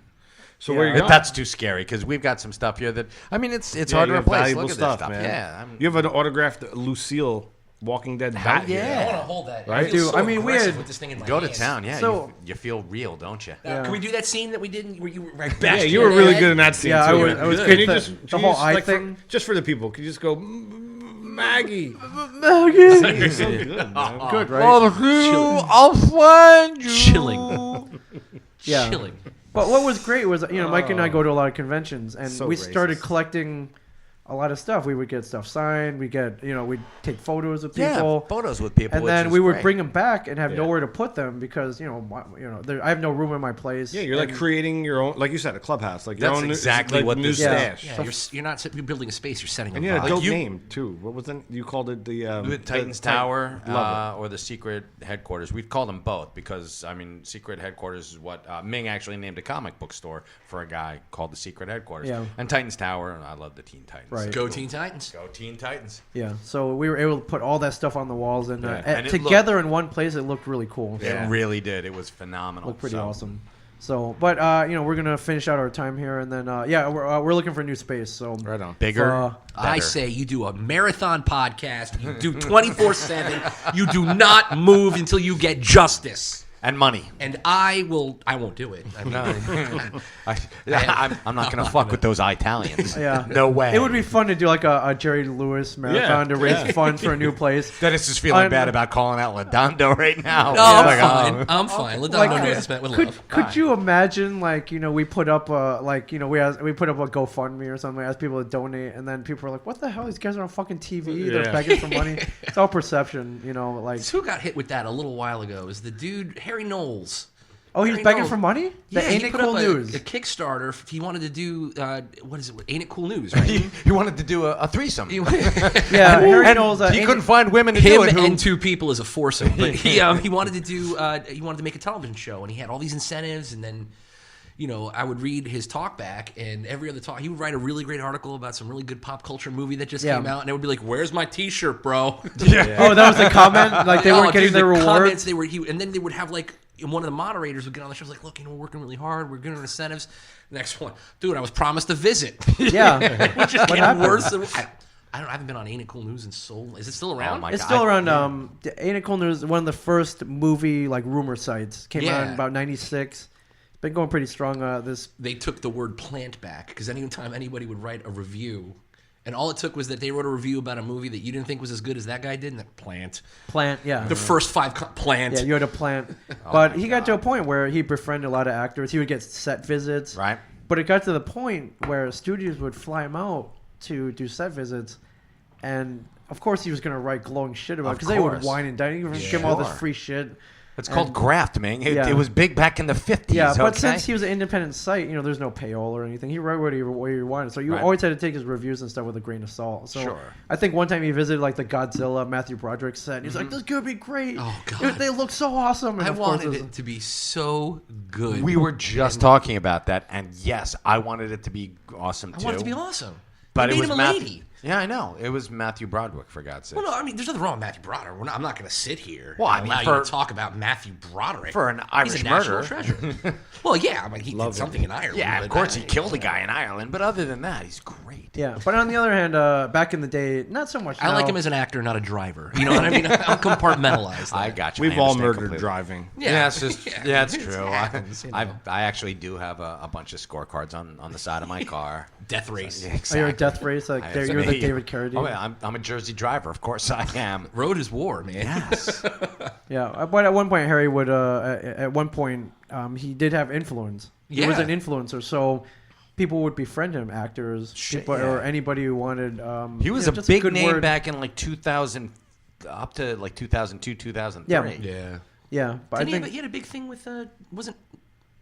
Speaker 4: So
Speaker 6: Yeah.
Speaker 4: where you
Speaker 5: But
Speaker 4: going?
Speaker 5: that's too scary because we've got some stuff here that it's
Speaker 4: Yeah,
Speaker 5: hard
Speaker 4: you
Speaker 5: to
Speaker 4: have
Speaker 5: replace.
Speaker 4: valuable
Speaker 5: Look at
Speaker 4: stuff,
Speaker 5: this stuff.
Speaker 4: man.
Speaker 5: Yeah,
Speaker 4: You have an autographed Lucille Walking Dead bat. here.
Speaker 5: yeah.
Speaker 1: I want to hold that.
Speaker 4: Right?
Speaker 1: I feel
Speaker 6: Dude,
Speaker 1: so
Speaker 6: I mean, we
Speaker 1: aggressive
Speaker 6: had-
Speaker 1: with this thing in my
Speaker 5: Go to
Speaker 1: hands.
Speaker 5: town, yeah.
Speaker 6: So-
Speaker 5: you feel real, don't you?
Speaker 1: Now,
Speaker 6: Yeah.
Speaker 1: Can we do that scene that we did where you were
Speaker 4: Yeah, you were really good in that scene.
Speaker 6: Yeah,
Speaker 4: too.
Speaker 6: I was
Speaker 4: Can
Speaker 6: good.
Speaker 4: you
Speaker 6: The-
Speaker 4: just
Speaker 6: the
Speaker 4: can you
Speaker 6: whole
Speaker 4: just,
Speaker 6: eye
Speaker 4: like,
Speaker 6: thing?
Speaker 4: just for the people, can you just go Maggie?
Speaker 6: Maggie.
Speaker 4: You're so good, man.
Speaker 6: Good, right?
Speaker 5: I'll find you.
Speaker 1: Chilling.
Speaker 6: Yeah.
Speaker 1: Chilling.
Speaker 6: But what was great was, Mike and I go to a lot of conventions, and
Speaker 4: So
Speaker 6: we started
Speaker 4: racist.
Speaker 6: collecting a lot of stuff. We would get stuff signed. We get, we'd take photos of
Speaker 5: Yeah,
Speaker 6: people.
Speaker 5: photos with people.
Speaker 6: And
Speaker 5: which
Speaker 6: then
Speaker 5: is
Speaker 6: we would
Speaker 5: great.
Speaker 6: bring them back and have
Speaker 4: Yeah.
Speaker 6: nowhere to put them because I have no room in my place.
Speaker 4: Yeah, you're like
Speaker 6: And-
Speaker 4: creating your own, like you said, a clubhouse, like your
Speaker 5: That's
Speaker 4: own
Speaker 5: exactly
Speaker 4: like
Speaker 5: what
Speaker 4: new
Speaker 5: this is.
Speaker 4: stash.
Speaker 1: Yeah, you're not you're building a space. You're setting a
Speaker 4: And you had a
Speaker 1: vibe.
Speaker 4: dope
Speaker 5: you-
Speaker 4: name too. What was it? You called it the
Speaker 5: Titans
Speaker 4: the-
Speaker 5: Tower
Speaker 4: Love
Speaker 5: or the Secret Headquarters. We've called them both because, Secret Headquarters is what Ming actually named a comic book store for a guy called the Secret Headquarters.
Speaker 6: Yeah.
Speaker 5: And Titans Tower, and I love the Teen Titans.
Speaker 6: Right.
Speaker 1: Go Teen Titans.
Speaker 5: Go Teen Titans.
Speaker 6: Yeah, so we were able to put all that stuff on the walls and,
Speaker 5: And it
Speaker 6: together in one place. It looked really cool.
Speaker 5: It really did. It was phenomenal.
Speaker 6: Looked pretty awesome. So, but we're gonna finish out our time here, and then we're looking for a new space. So
Speaker 4: Right on.
Speaker 5: Bigger.
Speaker 1: I
Speaker 5: better.
Speaker 1: say you do a marathon podcast. You do 24/7. You do not move until you get justice.
Speaker 5: And money.
Speaker 1: And I won't do it. I mean,
Speaker 5: I'm not going to fuck with those Italians.
Speaker 6: Yeah.
Speaker 5: No way.
Speaker 6: It would be fun to do like a Jerry Lewis marathon to raise funds for a new place.
Speaker 5: Dennis is feeling bad about calling out Ladondo right now.
Speaker 1: No, I'm fine. I'm fine. Let
Speaker 6: Like,
Speaker 1: Dono know it's meant with love.
Speaker 6: Could you imagine, like, we put up we put up a GoFundMe or something, ask people to donate, and then people are like, "What the hell? These guys are on fucking TV. They're begging for money." It's all perception, like.
Speaker 1: Who got hit with that a little while ago? Is the dude Harry Knowles?
Speaker 6: Oh, he's
Speaker 1: Harry
Speaker 6: begging
Speaker 1: Knowles.
Speaker 6: for money?
Speaker 1: Yeah,
Speaker 6: Ain't
Speaker 1: he
Speaker 6: It
Speaker 1: put
Speaker 6: Cool
Speaker 1: up
Speaker 6: News?
Speaker 1: a Kickstarter. He wanted to do what is it? Ain't It Cool News? Right?
Speaker 5: He wanted to do a threesome.
Speaker 6: Yeah, Harry Knowles.
Speaker 5: he couldn't find women to
Speaker 1: Him
Speaker 5: do it.
Speaker 1: and two people is a foursome. But he wanted to do he wanted to make a television show, and he had all these incentives. And then, I would read his talk back, and every other talk, he would write a really great article about some really good pop culture movie that just came out, and it would be like, "Where's my T-shirt, bro?"
Speaker 6: Oh, that was the comment. Like they weren't getting their
Speaker 1: the
Speaker 6: rewards.
Speaker 1: comments, and then they would have like one of the moderators would get on the show, like, "Look, we're working really hard. We're getting our incentives." Next one, dude, I was promised a visit.
Speaker 6: Yeah,
Speaker 1: Which is
Speaker 6: What
Speaker 1: getting
Speaker 6: happened?
Speaker 1: worse. I haven't been on Ain't It Cool News in so long. Is it still around?
Speaker 5: Oh my
Speaker 6: it's
Speaker 5: God.
Speaker 6: still around. Ain't It Cool News? One of the first movie rumor sites came out in about '96. Been going pretty strong.
Speaker 1: They took the word plant back because anytime anybody would write a review, and all it took was that they wrote a review about a movie that you didn't think was as good as that guy did, and that plant.
Speaker 6: yeah.
Speaker 1: The first five plant.
Speaker 6: Yeah, you had a plant. But he got to a point where he befriended a lot of actors. He would get set visits.
Speaker 5: Right.
Speaker 6: But it got to the point where studios would fly him out to do set visits. And, of course, he was going to write glowing shit about it because they would
Speaker 5: course.
Speaker 6: wine and dine. He would give him all this free shit.
Speaker 5: It's called graft, man.
Speaker 6: Yeah.
Speaker 5: It was big back in the 50s.
Speaker 6: Yeah, but
Speaker 5: okay?
Speaker 6: since he was an independent site, there's no paywall or anything. He wrote what he wanted. So you
Speaker 5: Right.
Speaker 6: always had to take his reviews and stuff with a grain of salt. So
Speaker 5: Sure.
Speaker 6: I think one time he visited the Godzilla Matthew Broderick set. And he's like, "This could be great.
Speaker 1: Oh, God.
Speaker 6: They look so awesome." And
Speaker 1: I
Speaker 6: of course
Speaker 1: wanted
Speaker 6: was-
Speaker 1: it to be so good.
Speaker 5: we were just talking about that, and yes, I wanted it to be awesome,
Speaker 1: I
Speaker 5: too.
Speaker 1: wanted it to be awesome.
Speaker 5: But
Speaker 1: They
Speaker 5: it
Speaker 1: made
Speaker 5: was
Speaker 1: him a
Speaker 5: Matthew.
Speaker 1: lady.
Speaker 5: Yeah, I know. It was Matthew Broderick, for God's sake.
Speaker 1: Well, no, I mean, there's nothing wrong with Matthew Broderick. I'm not going to sit here
Speaker 5: Well, I
Speaker 1: and
Speaker 5: mean,
Speaker 1: allow you
Speaker 5: for-
Speaker 1: to talk about Matthew Broderick.
Speaker 5: for an
Speaker 1: He's
Speaker 5: Irish
Speaker 1: a national
Speaker 5: murderer.
Speaker 1: treasure. Well, yeah, I mean, he did something in Ireland.
Speaker 5: Yeah,
Speaker 1: but
Speaker 5: of course he
Speaker 1: I-
Speaker 5: killed a guy in Ireland, but other than that, he's great.
Speaker 6: Yeah, but on the other hand, back in the day, not so much.
Speaker 1: I like
Speaker 6: now.
Speaker 1: him as an actor, not a driver. You know what I mean? I'll compartmentalize that.
Speaker 5: I got you.
Speaker 4: We've
Speaker 5: I
Speaker 4: all
Speaker 5: understand
Speaker 4: murdered
Speaker 5: completely.
Speaker 4: driving.
Speaker 5: Yeah, it's just, yeah, it's
Speaker 1: it
Speaker 5: true.
Speaker 1: happens,
Speaker 5: I actually do have a bunch of scorecards on the side of my car.
Speaker 1: Death race.
Speaker 5: Yeah,
Speaker 6: Oh, you're a
Speaker 5: exactly.
Speaker 6: death race.
Speaker 5: I have
Speaker 6: You're
Speaker 5: some-
Speaker 6: the David Carradine.
Speaker 5: Oh, yeah, I'm a Jersey driver. Of course I am.
Speaker 1: Road is war, man.
Speaker 5: Yes.
Speaker 6: Yeah, but at one point, Harry would. At one point, he did have influence. He was
Speaker 1: Yeah.
Speaker 6: an influencer, so people would befriend him, actors, people, or anybody who wanted.
Speaker 5: He was a
Speaker 6: just
Speaker 5: big
Speaker 6: good
Speaker 5: name
Speaker 6: word.
Speaker 5: back in 2000, up to 2002, 2003.
Speaker 6: Yeah.
Speaker 1: Yeah.
Speaker 6: Yeah, but I think
Speaker 1: He had a big thing with wasn't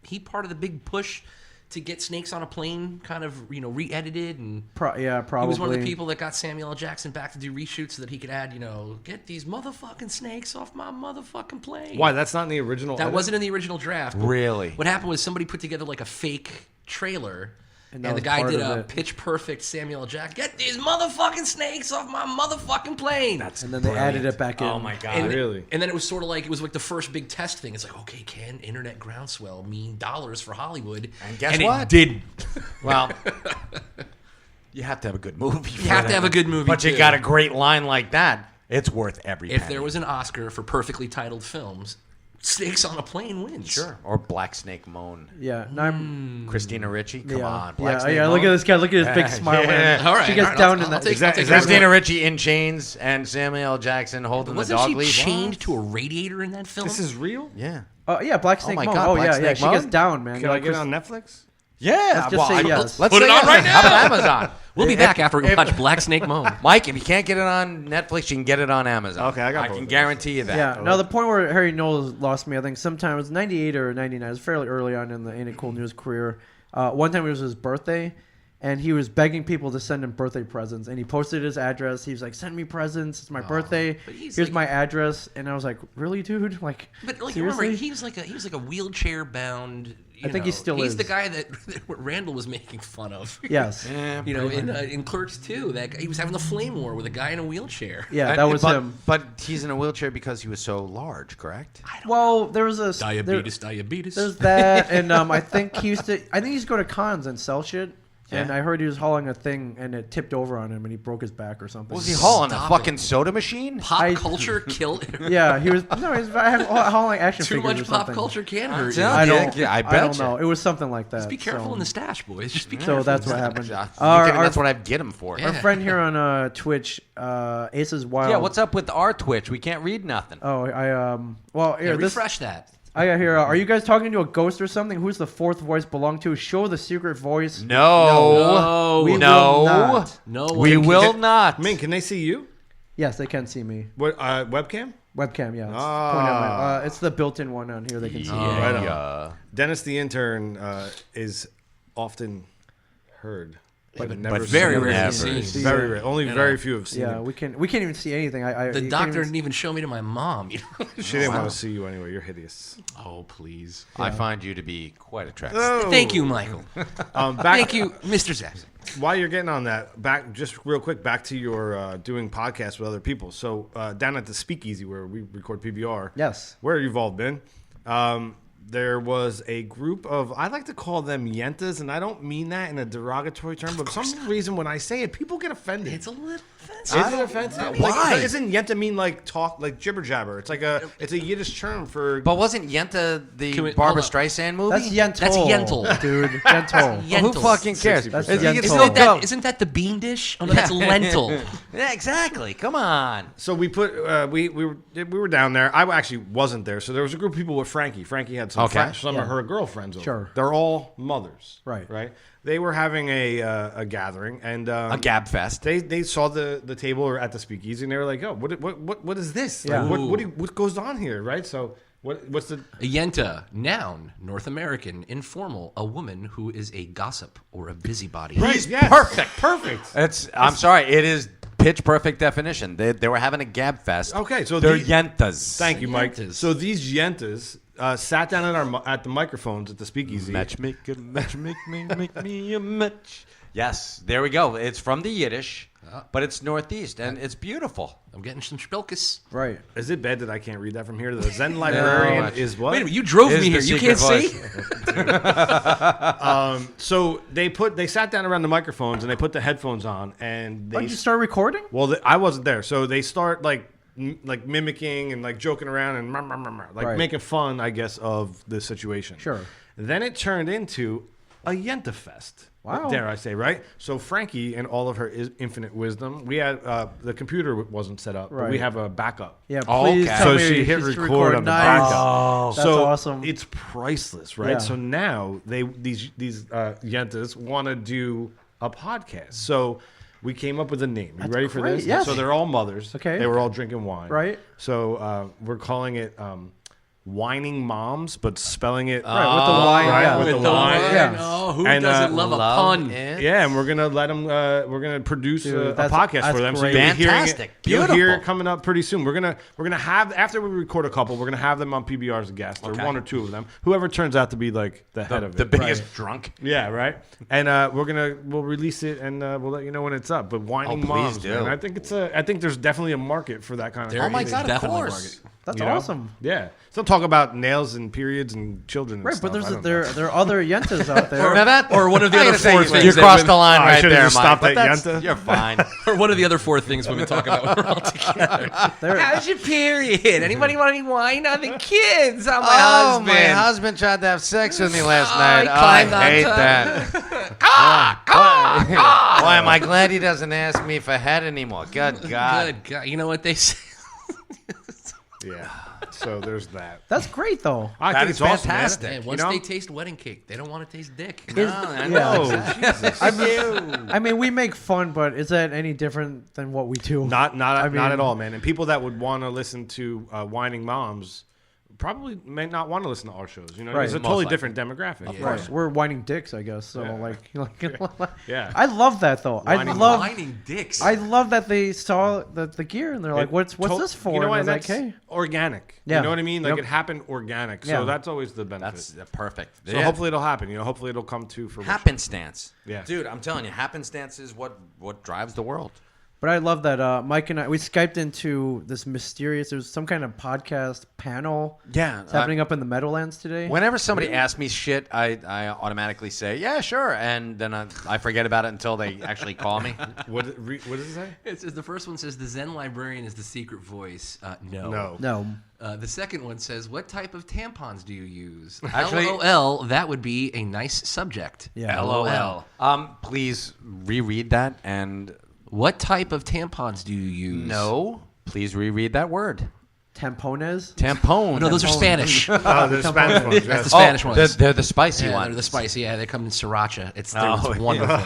Speaker 1: he part of the big push to get Snakes on a Plane kind of re-edited and
Speaker 6: probably.
Speaker 1: he was one of the people that got Samuel L. Jackson back to do reshoots so that he could add get these motherfucking snakes off my motherfucking plane.
Speaker 4: Why? That's not in the original.
Speaker 1: That
Speaker 4: edit?
Speaker 1: wasn't in the original draft. but
Speaker 5: Really?
Speaker 1: What happened was somebody put together a fake trailer.
Speaker 6: And
Speaker 1: And,
Speaker 6: that
Speaker 1: the
Speaker 6: was
Speaker 1: guy
Speaker 6: part
Speaker 1: did
Speaker 6: of
Speaker 1: a
Speaker 6: it.
Speaker 1: pitch perfect Samuel L. Jackson. Get these motherfucking snakes off my motherfucking plane.
Speaker 6: and then they added it back in.
Speaker 5: Oh my god.
Speaker 1: And,
Speaker 4: Really?
Speaker 1: And then it was sort of like it was like the first big test thing. It's like, okay, can internet groundswell mean dollars for Hollywood?
Speaker 5: And guess
Speaker 1: it
Speaker 5: what?
Speaker 1: did.
Speaker 5: Well, you have to have a good movie.
Speaker 1: You have to have a good movie,
Speaker 5: But you
Speaker 1: too.
Speaker 5: got a great line like that. It's worth every
Speaker 1: If
Speaker 5: penny.
Speaker 1: there was an Oscar for perfectly titled films, Snakes on a Plane wins.
Speaker 5: Sure. Or Black Snake Moan.
Speaker 6: Yeah, no, I'm,
Speaker 5: Christina Ricci. Come
Speaker 6: yeah,
Speaker 5: on. Black
Speaker 6: yeah,
Speaker 5: Snake
Speaker 6: yeah.
Speaker 5: Moan.
Speaker 6: Look at this guy. Look at his big
Speaker 5: Yeah,
Speaker 6: smile.
Speaker 5: yeah.
Speaker 6: man.
Speaker 1: All right,
Speaker 6: She gets
Speaker 1: all right,
Speaker 6: down
Speaker 1: I'll
Speaker 6: in that.
Speaker 1: take- I'll take
Speaker 5: Christina Ricci in chains and Samuel L. Jackson holding
Speaker 1: Wasn't
Speaker 5: the dog
Speaker 1: she
Speaker 5: lead.
Speaker 1: chained
Speaker 5: What?
Speaker 1: to a radiator in that film?
Speaker 4: This is real.
Speaker 5: Yeah.
Speaker 6: Yeah, Black Snake
Speaker 5: my
Speaker 6: Moan.
Speaker 5: God,
Speaker 6: Oh
Speaker 5: Black
Speaker 6: yeah, yeah.
Speaker 5: Snake
Speaker 6: She gets
Speaker 5: Moan?
Speaker 6: down, man.
Speaker 4: Can
Speaker 6: You're
Speaker 4: I
Speaker 6: like,
Speaker 4: get it on Netflix?
Speaker 5: Yeah.
Speaker 6: Let's just say yes.
Speaker 5: Let's
Speaker 1: Put
Speaker 5: say
Speaker 1: it on
Speaker 5: yes.
Speaker 1: right
Speaker 5: How
Speaker 1: now.
Speaker 5: about Amazon?
Speaker 1: We'll be back after we
Speaker 5: if-
Speaker 1: watch Black Snake Moan.
Speaker 5: Mike, if you can't get it on Netflix, you can get it on Amazon.
Speaker 4: Okay, I got both
Speaker 5: can
Speaker 4: of those.
Speaker 5: guarantee you that.
Speaker 6: Yeah. Now the point where Harry Knowles lost me, I think sometime it was 98 or 99. It was fairly early on in the Ain't It Cool News career. One time it was his birthday, and he was begging people to send him birthday presents. And he posted his address. He was like, "Send me presents. It's my birthday.
Speaker 1: but he's
Speaker 6: Here's
Speaker 1: like-
Speaker 6: my address." And I was like, "Really, dude? Like,
Speaker 1: But like,
Speaker 6: seriously?"
Speaker 1: remember, he was like a wheelchair bound, you
Speaker 6: I think
Speaker 1: know,
Speaker 6: he still
Speaker 1: he's
Speaker 6: is.
Speaker 1: the guy that Randall was making fun of.
Speaker 6: Yes.
Speaker 5: Yeah,
Speaker 1: You know, in Clerks 2, that guy, he was having the flame war with a guy in a wheelchair.
Speaker 6: Yeah, that was him.
Speaker 5: But he's in a wheelchair because he was so large, correct?
Speaker 6: Well, there was a
Speaker 1: Diabetes.
Speaker 6: There's that, and I think he used to go to cons and sell shit.
Speaker 5: Yeah.
Speaker 6: And I heard he was hauling a thing, and it tipped over on him, and he broke his back or something.
Speaker 5: Was he hauling
Speaker 1: Stop
Speaker 5: a fucking soda machine?
Speaker 1: Pop culture killed.
Speaker 6: Yeah, he was. No, he was hauling action
Speaker 1: Too
Speaker 6: figures
Speaker 1: much
Speaker 6: or
Speaker 1: pop
Speaker 6: something.
Speaker 1: culture can hurt you.
Speaker 5: Yeah,
Speaker 6: I don't.
Speaker 5: yeah, I
Speaker 6: I
Speaker 5: bet
Speaker 6: don't
Speaker 5: you.
Speaker 6: know. It was something like that.
Speaker 1: Just be careful
Speaker 6: so.
Speaker 1: in the stash, boys. Just be careful.
Speaker 6: So that's what happened.
Speaker 5: That's what I'd get him for.
Speaker 1: Yeah.
Speaker 6: Our friend here on Twitch, Aces Wild.
Speaker 5: Yeah, what's up with our Twitch? We can't read nothing.
Speaker 6: Oh, well,
Speaker 1: Yeah,
Speaker 6: here, this.
Speaker 1: refresh that.
Speaker 6: I got here. Are you guys talking to a ghost or something? Who's the fourth voice belong to? Show the secret voice.
Speaker 5: No.
Speaker 6: We
Speaker 5: no.
Speaker 6: will not.
Speaker 1: No,
Speaker 5: We will not.
Speaker 4: Ming, can they see you?
Speaker 6: Yes, they can see me.
Speaker 4: What webcam?
Speaker 6: Webcam, yeah. It's,
Speaker 4: Ah.
Speaker 6: pointing at it's the built-in one on here. They can see.
Speaker 5: Yeah.
Speaker 4: Right on. Dennis the intern is often heard, but never
Speaker 1: but very
Speaker 4: seen.
Speaker 1: rarely
Speaker 5: Never.
Speaker 1: seen.
Speaker 4: Very rare. Only
Speaker 1: You
Speaker 4: very
Speaker 1: know.
Speaker 4: few have seen
Speaker 6: Yeah,
Speaker 4: him.
Speaker 6: we can't even see anything.
Speaker 1: The
Speaker 6: you
Speaker 1: doctor
Speaker 6: can't
Speaker 1: didn't even show me to my mom. You know?
Speaker 4: She didn't want to see you anyway. You're hideous.
Speaker 1: Oh, please.
Speaker 5: I find you to be quite attractive.
Speaker 1: Thank you, Michael.
Speaker 4: Back,
Speaker 1: Thank you, Mr. Jackson.
Speaker 4: While you're getting on that, back just real quick, back to your doing podcasts with other people. So down at the Speakeasy where we record PBR,
Speaker 6: Yes.
Speaker 4: where you've all been, there was a group of, I like to call them yentas, and I don't mean that in a derogatory term, but for some reason when I say it, people get offended.
Speaker 1: It's a little offensive.
Speaker 4: Is it offensive?
Speaker 5: Why?
Speaker 4: Like, isn't yenta mean like talk, like jibber jabber? It's like it's a Yiddish term for.
Speaker 5: But wasn't Yenta the
Speaker 1: Can we-
Speaker 5: Barbara
Speaker 1: hold on.
Speaker 5: Streisand movie?
Speaker 6: That's Yentl.
Speaker 1: That's Yentl.
Speaker 6: dude. Yentl.
Speaker 1: Yentl.
Speaker 5: Well, who fucking cares?
Speaker 4: 60%.
Speaker 6: That's
Speaker 5: If you
Speaker 6: Yentl.
Speaker 5: can still
Speaker 1: Isn't that
Speaker 5: go.
Speaker 1: the bean dish? Oh, no, that's lentil.
Speaker 5: Yeah, exactly. Come on.
Speaker 4: So we put we were down there. I actually wasn't there. So there was a group of people with Frankie. Frankie had some
Speaker 5: Okay.
Speaker 4: some of her girlfriends over.
Speaker 6: Sure.
Speaker 4: They're all mothers.
Speaker 6: Right.
Speaker 4: Right. They were having a gathering and
Speaker 5: A Gab Fest.
Speaker 4: They saw the table or at the Speakeasy and they were like, oh, what is this?
Speaker 6: Yeah.
Speaker 4: Like, what goes on here? Right. So what's the
Speaker 1: A yenta, noun, North American, informal, a woman who is a gossip or a busybody.
Speaker 4: right? Yes. Perfect.
Speaker 5: I'm sorry. It is pitch perfect definition. They were having a Gab Fest.
Speaker 4: Okay, so
Speaker 5: they're
Speaker 4: the-
Speaker 5: Yentas.
Speaker 4: Thank you, Mike.
Speaker 1: Yentas.
Speaker 4: So these yentas sat down at the microphones at the Speakeasy.
Speaker 5: Matchmaker, make me a match. Yes, there we go. It's from the Yiddish, but it's Northeast, and it's beautiful.
Speaker 1: I'm getting some spilkus.
Speaker 6: Right.
Speaker 4: Is it bad that I can't read that from here? The Zen librarian is what?
Speaker 1: Wait a minute, you drove
Speaker 5: Is
Speaker 1: me
Speaker 5: the
Speaker 1: here. You
Speaker 5: secret
Speaker 1: can't see?
Speaker 4: So they sat down around the microphones and they put the headphones on and
Speaker 6: Why did you start recording?
Speaker 4: well, I wasn't there, so they start like mimicking and like joking around and like
Speaker 6: Right.
Speaker 4: making fun, I guess, of the situation.
Speaker 6: Sure.
Speaker 4: Then it turned into a Yenta Fest.
Speaker 6: Wow.
Speaker 4: Dare I say, right? So Frankie and all of her infinite wisdom, we had the computer wasn't set up, but we
Speaker 6: Right.
Speaker 4: have a backup.
Speaker 6: Yeah,
Speaker 5: Oh,
Speaker 6: please
Speaker 5: okay.
Speaker 6: tell
Speaker 4: So
Speaker 6: me
Speaker 4: she hit
Speaker 6: she's
Speaker 4: record on the
Speaker 6: Nice.
Speaker 4: backup.
Speaker 5: Oh.
Speaker 6: That's
Speaker 4: so
Speaker 6: awesome.
Speaker 4: It's priceless, right?
Speaker 6: Yeah.
Speaker 4: So now these yentas want to do a podcast. So we came up with a name. You
Speaker 6: That's
Speaker 4: ready for
Speaker 6: great.
Speaker 4: this?
Speaker 6: Yes.
Speaker 4: So they're all mothers.
Speaker 6: Okay.
Speaker 4: They were all drinking wine.
Speaker 6: Right.
Speaker 4: So we're calling it Whining Moms, but spelling it
Speaker 6: Right, with the wine.
Speaker 4: right,
Speaker 6: Yeah.
Speaker 4: with the
Speaker 1: With the
Speaker 4: wine.
Speaker 1: wine.
Speaker 6: Yeah.
Speaker 1: Oh, who
Speaker 4: And,
Speaker 1: doesn't love a pun?
Speaker 4: Yeah, and we're gonna let them. We're gonna produce
Speaker 6: Dude,
Speaker 4: a
Speaker 6: that's-
Speaker 4: podcast
Speaker 6: that's
Speaker 4: for them. So
Speaker 6: great.
Speaker 4: you'll be hearing
Speaker 5: Fantastic.
Speaker 4: it. You'll hear
Speaker 5: Beautiful.
Speaker 4: it coming up pretty soon. We're gonna have after we record a couple. We're gonna have them on PBR as a guest, or
Speaker 5: Okay.
Speaker 4: one or two of them. Whoever turns out to be like the head of
Speaker 5: The
Speaker 4: it.
Speaker 5: biggest drunk.
Speaker 4: Yeah, right. And we'll release it and we'll let you know when it's up. But Whining
Speaker 5: Oh, please
Speaker 4: Moms,
Speaker 5: do.
Speaker 4: man, I think I think there's definitely a market for that kind of.
Speaker 1: There
Speaker 5: Oh my
Speaker 1: is
Speaker 5: God, of
Speaker 1: definitely
Speaker 5: course.
Speaker 6: That's
Speaker 4: you know?
Speaker 6: awesome.
Speaker 4: Yeah. So talk about nails and periods and children. And
Speaker 6: Right,
Speaker 4: stuff.
Speaker 6: but
Speaker 4: I don't
Speaker 6: there
Speaker 4: know.
Speaker 6: are other yentas out there.
Speaker 5: Now that,
Speaker 1: Or one of the
Speaker 5: I
Speaker 1: other
Speaker 5: gotta say,
Speaker 1: four
Speaker 5: you-
Speaker 1: things
Speaker 5: You
Speaker 1: that
Speaker 5: crossed
Speaker 1: women-
Speaker 5: the line
Speaker 4: Oh, I
Speaker 5: right
Speaker 4: should've
Speaker 5: there,
Speaker 4: just
Speaker 5: Mike.
Speaker 4: stopped
Speaker 5: But
Speaker 4: at
Speaker 5: that's-
Speaker 4: Yenta.
Speaker 5: You're fine.
Speaker 1: Or one of the other four things women talk about when we're all together.
Speaker 6: There-
Speaker 1: How's your period? Anybody want any wine on the kids? On my
Speaker 5: Oh,
Speaker 1: husband.
Speaker 5: my husband tried to have sex with me last
Speaker 1: Oh,
Speaker 5: night.
Speaker 1: he
Speaker 5: Oh,
Speaker 1: climbed
Speaker 5: I
Speaker 1: on
Speaker 5: hate
Speaker 1: top.
Speaker 5: that. Why am I glad he doesn't ask me for head anymore? Good God.
Speaker 1: Good God. You know what they say?
Speaker 4: Yeah. So there's that.
Speaker 6: That's great, though.
Speaker 4: I
Speaker 5: That
Speaker 4: think
Speaker 5: is
Speaker 4: it's awesome, man.
Speaker 5: fantastic.
Speaker 1: Man, once
Speaker 4: You know?
Speaker 1: they taste wedding cake, they don't want to taste dick.
Speaker 5: No,
Speaker 6: Is-
Speaker 5: I
Speaker 6: yeah.
Speaker 5: know.
Speaker 4: Oh, Jesus.
Speaker 6: I mean, we make fun, but is that any different than what we do?
Speaker 4: Not
Speaker 6: I mean-
Speaker 4: at all, man. And people that would want to listen to Whining Moms probably may not want to listen to our shows. You know,
Speaker 6: Right.
Speaker 4: it's a
Speaker 5: Most
Speaker 4: totally
Speaker 5: likely.
Speaker 4: different demographic.
Speaker 5: Of
Speaker 4: Yeah.
Speaker 5: course.
Speaker 6: We're whining dicks, I guess. So
Speaker 4: Yeah.
Speaker 6: yeah.
Speaker 4: Yeah.
Speaker 6: I love that though. I
Speaker 4: Whining-
Speaker 6: love.
Speaker 1: Whining dicks.
Speaker 6: I love that they saw the gear and they're like, "What's this for?"
Speaker 4: You know what?
Speaker 6: And I was
Speaker 4: That's
Speaker 6: like, "Hey,
Speaker 4: organic.
Speaker 6: Yeah.
Speaker 4: You know what I mean? Like
Speaker 6: Yep.
Speaker 4: it happened organic. So
Speaker 6: Yeah.
Speaker 4: that's always the benefit.
Speaker 5: That's perfect.
Speaker 4: so hopefully it'll happen. You know, hopefully it'll come to fruition.
Speaker 5: happenstance.
Speaker 4: Yeah.
Speaker 5: Dude, I'm telling you, happenstance is what drives the world.
Speaker 6: But I love that Mike and I we Skyped into this mysterious. There's some kind of podcast panel.
Speaker 5: Yeah,
Speaker 6: it's happening up in the Meadowlands today.
Speaker 5: Whenever somebody asks me shit, I automatically say, yeah, sure. And then I forget about it until they actually call me.
Speaker 4: What does it say?
Speaker 1: It says the first one says the Zen librarian is the secret voice.
Speaker 4: No.
Speaker 6: No,
Speaker 1: The second one says, what type of tampons do you use?
Speaker 5: Actually-
Speaker 1: LOL, that would be a nice subject.
Speaker 6: Yeah.
Speaker 1: LOL.
Speaker 5: Please reread that and
Speaker 1: What type of tampons do you use?
Speaker 5: no, please reread that word.
Speaker 6: tampones.
Speaker 5: Tampon.
Speaker 1: No, those are Spanish.
Speaker 4: Oh, the Spanish ones.
Speaker 1: That's
Speaker 4: Yes.
Speaker 1: the Spanish ones.
Speaker 5: They're the spicy
Speaker 1: Yeah,
Speaker 5: ones.
Speaker 1: they're the spicy. Yeah, they come in sriracha. It's
Speaker 5: Oh,
Speaker 1: wonderful.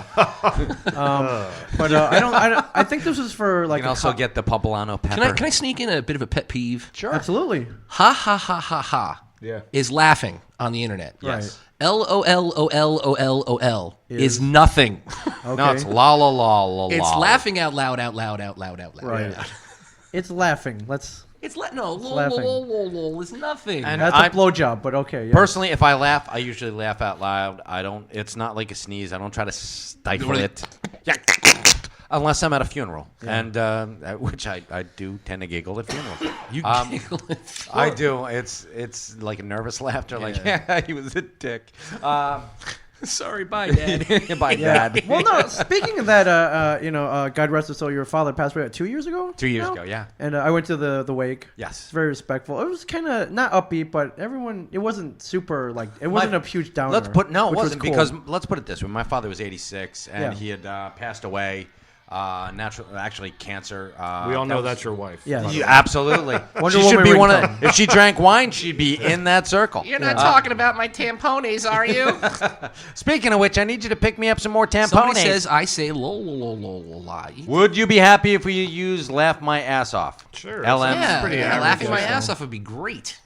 Speaker 6: But I think this is for
Speaker 5: You
Speaker 6: like
Speaker 5: can also get the poblano pepper.
Speaker 1: Can I sneak in a bit of a pet peeve?
Speaker 5: Sure.
Speaker 6: absolutely
Speaker 1: Ha ha ha ha ha.
Speaker 4: Yeah.
Speaker 1: Is laughing on the internet.
Speaker 5: Yes.
Speaker 1: LOLOLOLOL is nothing.
Speaker 6: okay.
Speaker 5: No, it's la la la la la.
Speaker 1: It's laughing out loud, out loud, out loud, out loud.
Speaker 6: Right. It's laughing. Let's.
Speaker 1: It's lol,
Speaker 6: laughing.
Speaker 1: lol, lol, lol is nothing.
Speaker 5: And
Speaker 6: That's
Speaker 5: I-
Speaker 6: a blowjob, but okay. Yeah.
Speaker 5: Personally, if I laugh, I usually laugh out loud. I don't. It's not like a sneeze. I don't try to stifle
Speaker 1: Really?
Speaker 5: it. Yeah. Unless I'm at a funeral, and which I do tend to giggle at funerals.
Speaker 1: you giggle it.
Speaker 5: I do. It's like a nervous laughter. Like he was a dick.
Speaker 1: Sorry, bye, Dad.
Speaker 5: By
Speaker 6: Yeah.
Speaker 5: dad.
Speaker 6: Well, no. Speaking of that, God rest his soul. Your father passed away 2 years ago.
Speaker 5: 2 years
Speaker 6: now?
Speaker 5: ago, yeah.
Speaker 6: And I went to the wake.
Speaker 5: Yes.
Speaker 6: It's very respectful. It was kind of not upbeat, but everyone. It wasn't super like. It wasn't a huge downer.
Speaker 5: Let's put no, it
Speaker 6: which was
Speaker 5: wasn't
Speaker 6: cool.
Speaker 5: because let's put it this way. My father was 86, and
Speaker 6: Yeah.
Speaker 5: he had passed away. Actually, cancer.
Speaker 4: We all know
Speaker 5: was-
Speaker 4: that's your wife.
Speaker 6: Yeah.
Speaker 4: by the
Speaker 5: You,
Speaker 4: way.
Speaker 5: absolutely.
Speaker 6: Wonder
Speaker 5: She should
Speaker 6: Woman
Speaker 5: be one
Speaker 6: ringtone.
Speaker 5: of. If she drank wine, she'd be in that circle.
Speaker 1: You're not talking about my tampones, are you?
Speaker 5: Speaking of which, I need you to pick me up some more tampones.
Speaker 1: Somebody says I say lol, lol, lol, lol, lol.
Speaker 5: Would you be happy if we used "laugh my ass off"?
Speaker 4: Sure.
Speaker 5: LM.
Speaker 1: Yeah,
Speaker 4: pretty
Speaker 1: yeah,
Speaker 4: average,
Speaker 1: laughing my
Speaker 4: yeah.
Speaker 1: ass off would be great.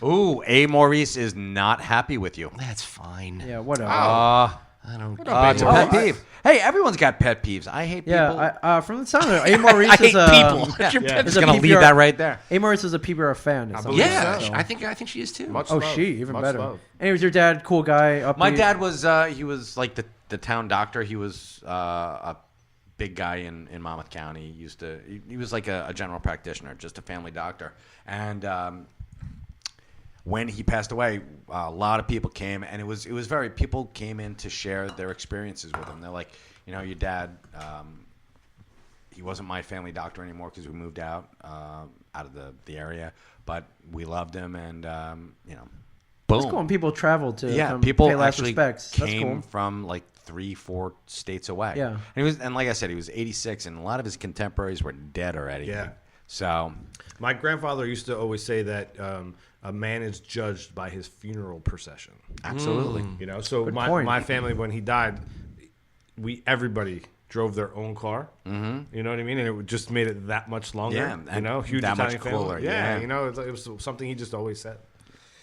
Speaker 5: Ooh, A. Maurice is not happy with you.
Speaker 1: That's fine.
Speaker 6: Yeah. Whatever.
Speaker 1: I don't.
Speaker 5: It's a pet peeve. Hey, everyone's got pet peeves. I hate people.
Speaker 6: Yeah. From the sound of it, A. Maurice
Speaker 1: I hate
Speaker 6: is a
Speaker 1: people.
Speaker 5: Yeah.
Speaker 1: Your
Speaker 4: Yeah.
Speaker 1: pet-
Speaker 5: Just
Speaker 6: a
Speaker 5: gonna leave
Speaker 6: PBR
Speaker 5: that right there.
Speaker 6: A. Maurice is a PBR fan. it sounds
Speaker 4: believe
Speaker 6: like,
Speaker 1: Yeah,
Speaker 4: so.
Speaker 1: I think she is too.
Speaker 4: Much
Speaker 6: Oh,
Speaker 4: love.
Speaker 6: she even
Speaker 4: Much
Speaker 6: better.
Speaker 4: love.
Speaker 6: Anyways, your dad, cool guy. Upbeat.
Speaker 5: My dad was he was like the town doctor. He was a big guy in Monmouth County. He was like a general practitioner, just a family doctor. And when he passed away, a lot of people came, and it was very people came in to share their experiences with him. They're like, your dad. He wasn't my family doctor anymore because we moved out of the area, but we loved him, and boom.
Speaker 6: That's cool. And people travel to come
Speaker 5: people
Speaker 6: pay last
Speaker 5: actually
Speaker 6: respects. That's
Speaker 5: came
Speaker 6: cool.
Speaker 5: from like 3-4 states away.
Speaker 6: Yeah.
Speaker 5: And like I said, he was 86, and a lot of his contemporaries were dead already.
Speaker 4: Yeah.
Speaker 5: So
Speaker 4: My grandfather used to always say that a man is judged by his funeral procession.
Speaker 5: absolutely.
Speaker 4: You know, so
Speaker 6: Good
Speaker 4: my
Speaker 6: point.
Speaker 4: my family when he died, everybody drove their own car. Mm-hmm. You know what I mean? And it just made it that much longer.
Speaker 5: Yeah,
Speaker 4: you
Speaker 5: and
Speaker 4: know, huge
Speaker 5: that much
Speaker 4: Italian family.
Speaker 5: cooler,
Speaker 4: Yeah,
Speaker 5: yeah.
Speaker 4: you know, it was something he just always said.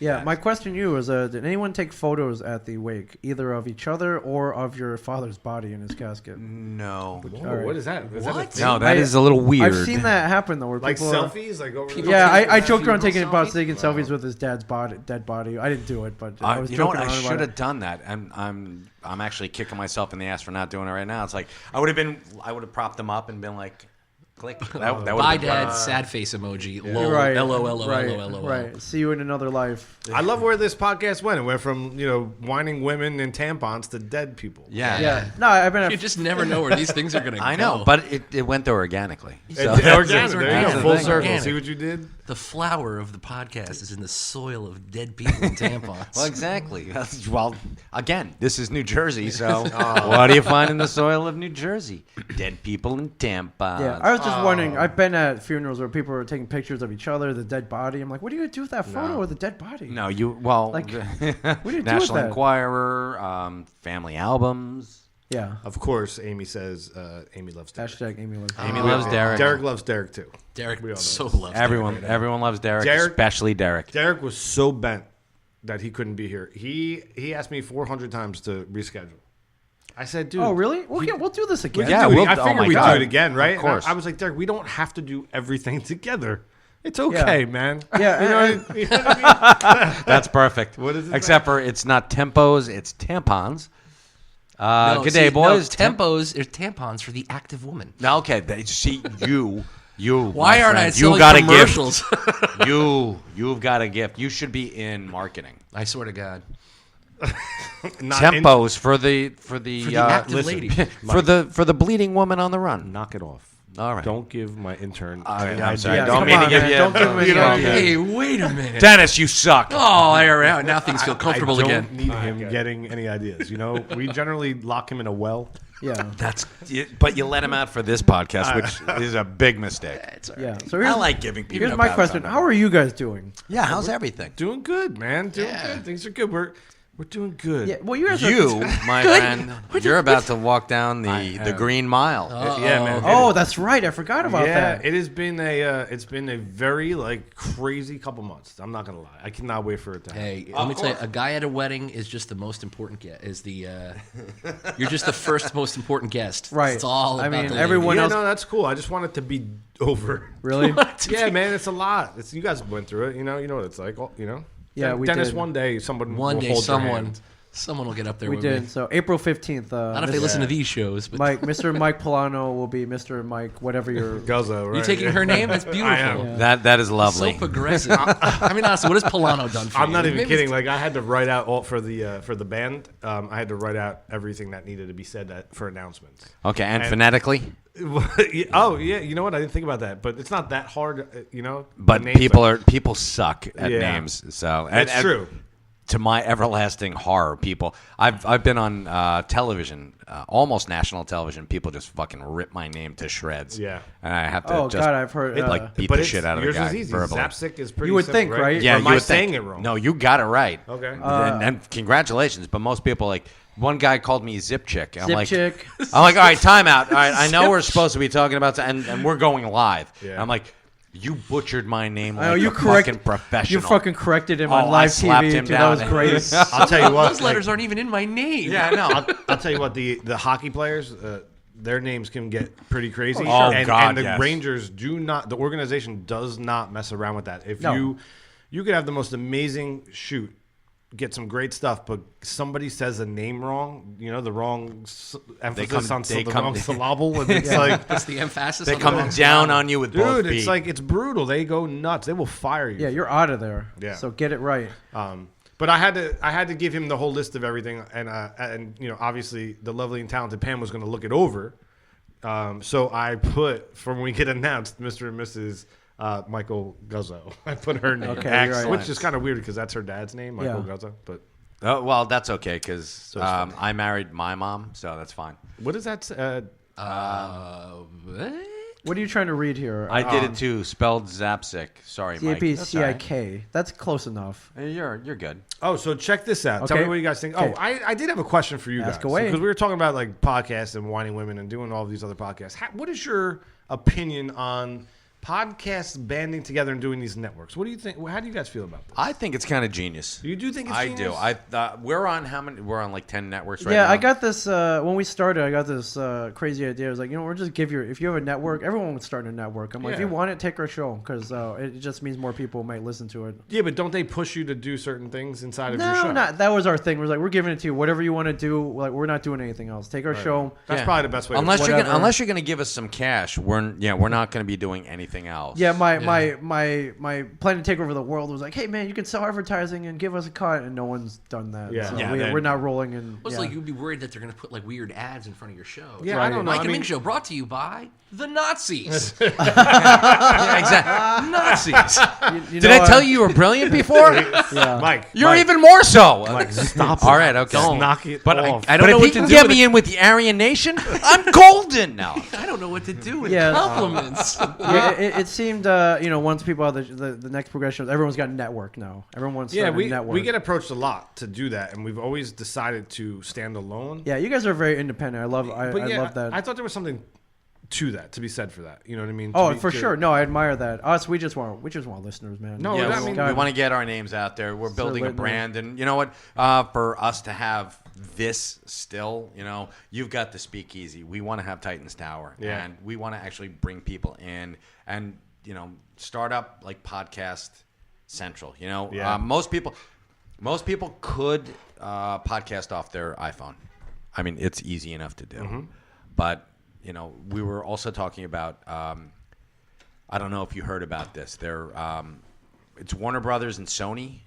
Speaker 6: Yeah, my question to you is: did anyone take photos at the wake, either of each other or of your father's body in his casket?
Speaker 5: No.
Speaker 4: Whoa,
Speaker 6: All right.
Speaker 4: what is that? Is that a
Speaker 1: What?
Speaker 4: thing?
Speaker 5: No, that
Speaker 6: I-
Speaker 5: is a little weird.
Speaker 6: I've seen that happen though, where
Speaker 4: Like
Speaker 6: people are-
Speaker 4: selfies, like over.
Speaker 6: Yeah, I joked around
Speaker 1: funeral
Speaker 6: taking
Speaker 1: selfies?
Speaker 6: selfies with his dad's dead body. I didn't do it, but I was
Speaker 5: you know
Speaker 6: joking
Speaker 5: what? I
Speaker 6: around
Speaker 5: should
Speaker 6: about
Speaker 5: have
Speaker 6: it.
Speaker 5: done that. I'm actually kicking myself in the ass for not doing it right now. It's like I would have propped them up and been like, click. That would
Speaker 1: Bye,
Speaker 5: have been
Speaker 1: Dad. Sad face emoji. Lol.
Speaker 6: Right,
Speaker 1: LOL.
Speaker 6: right,
Speaker 1: LOL.
Speaker 6: right. See you in another life.
Speaker 4: I love where this podcast went. It went from whining women and tampons to dead people.
Speaker 5: Yeah.
Speaker 6: Yeah, no, I've been.
Speaker 1: You just never know where these things are going to go.
Speaker 5: I know, but it went there organically.
Speaker 4: It's
Speaker 5: So
Speaker 4: organic. There you
Speaker 5: that's
Speaker 4: go.
Speaker 5: the
Speaker 4: Full
Speaker 5: thing.
Speaker 4: circle.
Speaker 1: Organic.
Speaker 4: See what you did?
Speaker 1: the flower of the podcast is in the soil of dead people and tampons.
Speaker 5: Well, exactly. Well, again, this is New Jersey, so what do you find in the soil of New Jersey? Dead people and tampons.
Speaker 6: Yeah, I was just wondering. I've been at funerals where people are taking pictures of each other, the dead body. I'm like, what are you gonna do with that photo of the dead body?
Speaker 5: No, what do you do
Speaker 6: with
Speaker 5: National
Speaker 6: that?
Speaker 5: Enquirer, family albums.
Speaker 6: Yeah.
Speaker 4: Of course, Amy says Amy loves Derek.
Speaker 6: Hashtag Amy loves.
Speaker 5: Amy loves Derek.
Speaker 4: Derek loves Derek too.
Speaker 1: Derek
Speaker 4: We all know
Speaker 1: so
Speaker 4: this.
Speaker 1: loves
Speaker 5: Everyone,
Speaker 1: Derek.
Speaker 5: everyone loves Derek,
Speaker 4: Derek-
Speaker 5: especially Derek.
Speaker 4: Derek was so bent that he couldn't be here. He asked me 400 times to reschedule. I said, dude.
Speaker 6: Oh, really? We'll do this again.
Speaker 5: Yeah,
Speaker 4: Dude,
Speaker 5: we'll-
Speaker 4: I
Speaker 5: oh
Speaker 4: figured
Speaker 5: my
Speaker 4: we'd
Speaker 5: God.
Speaker 4: do it again, right?
Speaker 5: Of course.
Speaker 4: And I was like, Derek, we don't have to do everything together. It's okay, man.
Speaker 6: Yeah,
Speaker 4: You know what I mean?
Speaker 5: That's perfect.
Speaker 4: What is it
Speaker 5: Except for it's not tempos, it's tampons.
Speaker 1: No,
Speaker 5: Good day,
Speaker 1: see,
Speaker 5: boys.
Speaker 1: No, tempos are tampons for the active woman.
Speaker 5: No, okay. See, you.
Speaker 1: Why
Speaker 5: my
Speaker 1: aren't I
Speaker 5: friend,
Speaker 1: selling
Speaker 5: you got
Speaker 1: commercials?
Speaker 5: A gift. You've got a gift. You should be in marketing.
Speaker 1: I swear to God.
Speaker 4: Not in-
Speaker 5: Tempos for the
Speaker 1: For the active
Speaker 4: listen.
Speaker 1: lady.
Speaker 5: for the bleeding woman on the run.
Speaker 4: knock it off.
Speaker 5: All right.
Speaker 4: Don't give my intern.
Speaker 5: I'm sorry.
Speaker 6: Yeah,
Speaker 5: Don't
Speaker 6: come
Speaker 5: mean to
Speaker 6: on,
Speaker 5: give
Speaker 6: man.
Speaker 5: you.
Speaker 6: Don't give him any
Speaker 4: You know,
Speaker 6: ideas.
Speaker 1: Hey, wait a minute.
Speaker 5: Dennis, you suck.
Speaker 1: Oh, now things feel comfortable
Speaker 4: I
Speaker 1: again.
Speaker 4: don't need him getting any ideas. You know, we generally lock him in a well.
Speaker 6: Yeah.
Speaker 5: But you let him out for this podcast, which is a big mistake.
Speaker 1: It's all
Speaker 6: Yeah.
Speaker 1: right.
Speaker 6: So
Speaker 5: I like giving people.
Speaker 6: here's my
Speaker 5: outs
Speaker 6: question:
Speaker 5: on
Speaker 6: how are you guys doing?
Speaker 5: Yeah, how's everything?
Speaker 4: Doing good, man. Doing
Speaker 1: Yeah.
Speaker 4: good. Things are good. We're doing good.
Speaker 6: Yeah. Well, you guys.
Speaker 5: You,
Speaker 6: Are,
Speaker 5: my friend, you're about to walk down the
Speaker 4: am.
Speaker 5: Green Mile.
Speaker 4: Yeah, man.
Speaker 6: oh, that's right. I forgot about
Speaker 4: Yeah,
Speaker 6: that.
Speaker 4: it has been a very like crazy couple months. I'm not gonna lie. I cannot wait for it to happen.
Speaker 1: Hey, let me tell you, a guy at a wedding is just the most important guest. You're just the first most important guest.
Speaker 6: Right.
Speaker 1: It's all
Speaker 6: I
Speaker 1: about
Speaker 6: mean,
Speaker 1: the lady.
Speaker 6: everyone
Speaker 4: Yeah,
Speaker 6: else.
Speaker 4: no, that's cool. I just want it to be over.
Speaker 6: Really?
Speaker 4: Yeah, man, it's a lot. You guys went through it. You know what it's like. You know.
Speaker 6: Yeah, we
Speaker 4: Dennis.
Speaker 6: did.
Speaker 4: One day, someone
Speaker 1: One
Speaker 4: will
Speaker 1: day,
Speaker 4: hold your hand.
Speaker 1: someone will get up there
Speaker 6: We
Speaker 1: with
Speaker 6: did.
Speaker 1: me.
Speaker 6: So April 15th.
Speaker 1: I don't know if they listen to these shows, but
Speaker 6: Mr. Mike Polano will be Mr. Mike, whatever your.
Speaker 4: Guzzo, right?
Speaker 1: you taking her name? That's beautiful.
Speaker 4: I am.
Speaker 5: That is lovely.
Speaker 1: So progressive. I mean, honestly, what has Polano done for you?
Speaker 4: I'm not even
Speaker 1: Maybe
Speaker 4: kidding.
Speaker 1: it's-
Speaker 4: Like I had to write out all for the band. I had to write out everything that needed to be said for announcements.
Speaker 5: Okay, and
Speaker 4: And-
Speaker 5: phonetically,
Speaker 4: Oh yeah, you know what? I didn't think about that, but it's not that hard. You know,
Speaker 5: but
Speaker 4: The names
Speaker 5: people suck at
Speaker 4: Yeah.
Speaker 5: names. So
Speaker 4: That's true.
Speaker 5: To my everlasting horror, people, I've been on television, almost national television. People just fucking rip my name to shreds.
Speaker 4: Yeah.
Speaker 5: and I have to.
Speaker 6: Oh,
Speaker 5: just,
Speaker 6: God, I've heard,
Speaker 5: like beat
Speaker 4: But
Speaker 5: the
Speaker 4: it's-
Speaker 5: shit out of the
Speaker 4: yours
Speaker 5: guy
Speaker 4: is easy.
Speaker 5: verbally.
Speaker 4: Zapsic is pretty.
Speaker 6: You would
Speaker 4: simple,
Speaker 6: think,
Speaker 4: right?
Speaker 6: right?
Speaker 5: Yeah,
Speaker 4: Or am
Speaker 5: you
Speaker 4: I
Speaker 5: would
Speaker 4: saying
Speaker 5: think.
Speaker 4: it wrong?
Speaker 5: No, you got it right.
Speaker 4: Okay.
Speaker 5: And congratulations. But most people like one guy called me Zip Chick. I'm
Speaker 6: Zip
Speaker 5: like,
Speaker 6: Chick.
Speaker 5: I'm like, all right, time out. All right, I know we're supposed to be talking about, and we're going live.
Speaker 4: Yeah.
Speaker 5: I'm like, you butchered my name
Speaker 6: I know
Speaker 5: like
Speaker 6: you
Speaker 5: a
Speaker 6: correct.
Speaker 5: fucking professional.
Speaker 6: You fucking corrected him
Speaker 5: Oh,
Speaker 6: on
Speaker 5: I
Speaker 6: live
Speaker 5: slapped
Speaker 6: TV.
Speaker 5: him
Speaker 6: Dude, that
Speaker 5: down.
Speaker 6: was great.
Speaker 4: I'll tell you what.
Speaker 1: Those letters aren't even in my name.
Speaker 5: Yeah, I know.
Speaker 4: I'll tell you what. The hockey players, their names can get pretty crazy.
Speaker 5: Oh,
Speaker 4: and,
Speaker 5: God,
Speaker 4: and the
Speaker 5: yes.
Speaker 4: Rangers do not. The organization does not mess around with that. If
Speaker 6: No.
Speaker 4: you could have the most amazing shoot, get some great stuff, but somebody says a name wrong. You know, the wrong emphasis on the wrong syllable, and it's like.
Speaker 1: That's the emphasis.
Speaker 5: They
Speaker 1: on
Speaker 5: come
Speaker 1: the wrong
Speaker 5: down
Speaker 1: syllable.
Speaker 5: on you with both
Speaker 4: Dude,
Speaker 5: feet.
Speaker 4: it's like it's brutal. They go nuts. They will fire you.
Speaker 6: Yeah, you're out of there.
Speaker 4: Yeah.
Speaker 6: So get it right.
Speaker 4: But I had to give him the whole list of everything, and you know, obviously the lovely and talented Pam was going to look it over. So I put, from when we get announced, Mr. and Mrs. Michael Guzzo. I put her name,
Speaker 6: Okay, you're right.
Speaker 4: which is kind of weird because that's her dad's name, Michael
Speaker 6: Yeah.
Speaker 4: Guzzo. But
Speaker 5: oh, well, that's okay because
Speaker 4: it's funny.
Speaker 5: I married my mom, so that's fine.
Speaker 4: what is that?
Speaker 1: What?
Speaker 6: What are you trying to read here?
Speaker 5: I did it too, spelled Zapsic. Sorry, Mike.
Speaker 6: CAPCIK. That's close enough.
Speaker 5: You're good.
Speaker 4: Oh, so check this out. Tell
Speaker 6: Okay.
Speaker 4: me what you guys think.
Speaker 6: Okay.
Speaker 4: Oh, I did have a question for you
Speaker 6: Ask
Speaker 4: guys.
Speaker 6: away.
Speaker 4: Because we were talking about like podcasts and whining women and doing all these other podcasts. What is your opinion on podcasts banding together and doing these networks? What do you think? How do you guys feel about this?
Speaker 5: I think it's kind of genius.
Speaker 4: You do think it's
Speaker 5: I
Speaker 4: genius?
Speaker 5: do. We're on how many? We're on like 10 networks right
Speaker 6: Yeah,
Speaker 5: now.
Speaker 6: I got this when we started. I got this crazy idea. I was like, we're just if you have a network, everyone would start a network. I'm like, if
Speaker 4: Yeah.
Speaker 6: you want it, take our show because it just means more people might listen to it.
Speaker 4: Yeah, but don't they push you to do certain things inside of your show?
Speaker 6: No, not that was our thing. We're like, we're giving it to you. Whatever you want to do, like we're not doing anything else. Take our show.
Speaker 4: That's
Speaker 5: Yeah.
Speaker 4: probably the best way.
Speaker 5: Unless
Speaker 4: to
Speaker 5: you're
Speaker 6: Whatever.
Speaker 5: unless you're gonna give us some cash, we're not gonna be doing anything else.
Speaker 6: Yeah, my plan to take over the world was like, hey man, you can sell advertising and give us a cut, and no one's done that.
Speaker 4: Yeah.
Speaker 6: So
Speaker 5: Yeah,
Speaker 6: we're not rolling in.
Speaker 1: It's
Speaker 6: yeah.
Speaker 1: like you'd be worried that they're going to put like weird ads in front of your show.
Speaker 4: Yeah,
Speaker 6: Right.
Speaker 4: I don't know.
Speaker 1: Mike
Speaker 4: I
Speaker 1: and
Speaker 4: mean,
Speaker 1: Ming Show brought to you by the Nazis.
Speaker 5: Yeah, exactly.
Speaker 1: Nazis.
Speaker 6: You
Speaker 5: Did
Speaker 6: know,
Speaker 5: I tell you were brilliant before?
Speaker 6: Yeah.
Speaker 4: Mike,
Speaker 5: You're
Speaker 4: Mike,
Speaker 5: even more so.
Speaker 4: Mike, stop.
Speaker 5: All right, okay.
Speaker 4: Just knock it
Speaker 5: But
Speaker 4: off.
Speaker 1: I don't
Speaker 5: but
Speaker 1: know
Speaker 5: if
Speaker 1: what
Speaker 5: he
Speaker 1: to
Speaker 5: can
Speaker 1: do
Speaker 5: get
Speaker 1: with
Speaker 5: me
Speaker 1: it.
Speaker 5: in with the Aryan Nation, I'm golden now.
Speaker 1: I don't know what to do with
Speaker 6: Yeah.
Speaker 1: compliments.
Speaker 6: Yeah, it seemed, once people have the next progression, everyone's got a network now. Everyone's
Speaker 4: Yeah,
Speaker 6: starting a network.
Speaker 4: we get approached a lot to do that, and we've always decided to stand alone.
Speaker 6: Yeah, you guys are very independent. I love that.
Speaker 4: I thought there was something to that, to be said for that. You know what I mean?
Speaker 6: Sure. No, I admire that. Us, we just want listeners, man.
Speaker 4: No,
Speaker 5: Yeah,
Speaker 4: I
Speaker 5: we
Speaker 4: mean,
Speaker 5: want to get our names out there. We're building a
Speaker 6: lit, man.
Speaker 5: brand, and you know what? For us to have this still, you've got the speakeasy. We want to have Titans Tower, and we want to actually bring people in and start up like podcast central. Most people could podcast off their iPhone. I mean, it's easy enough to do, but we were also talking about. I don't know if you heard about this. It's Warner Brothers and Sony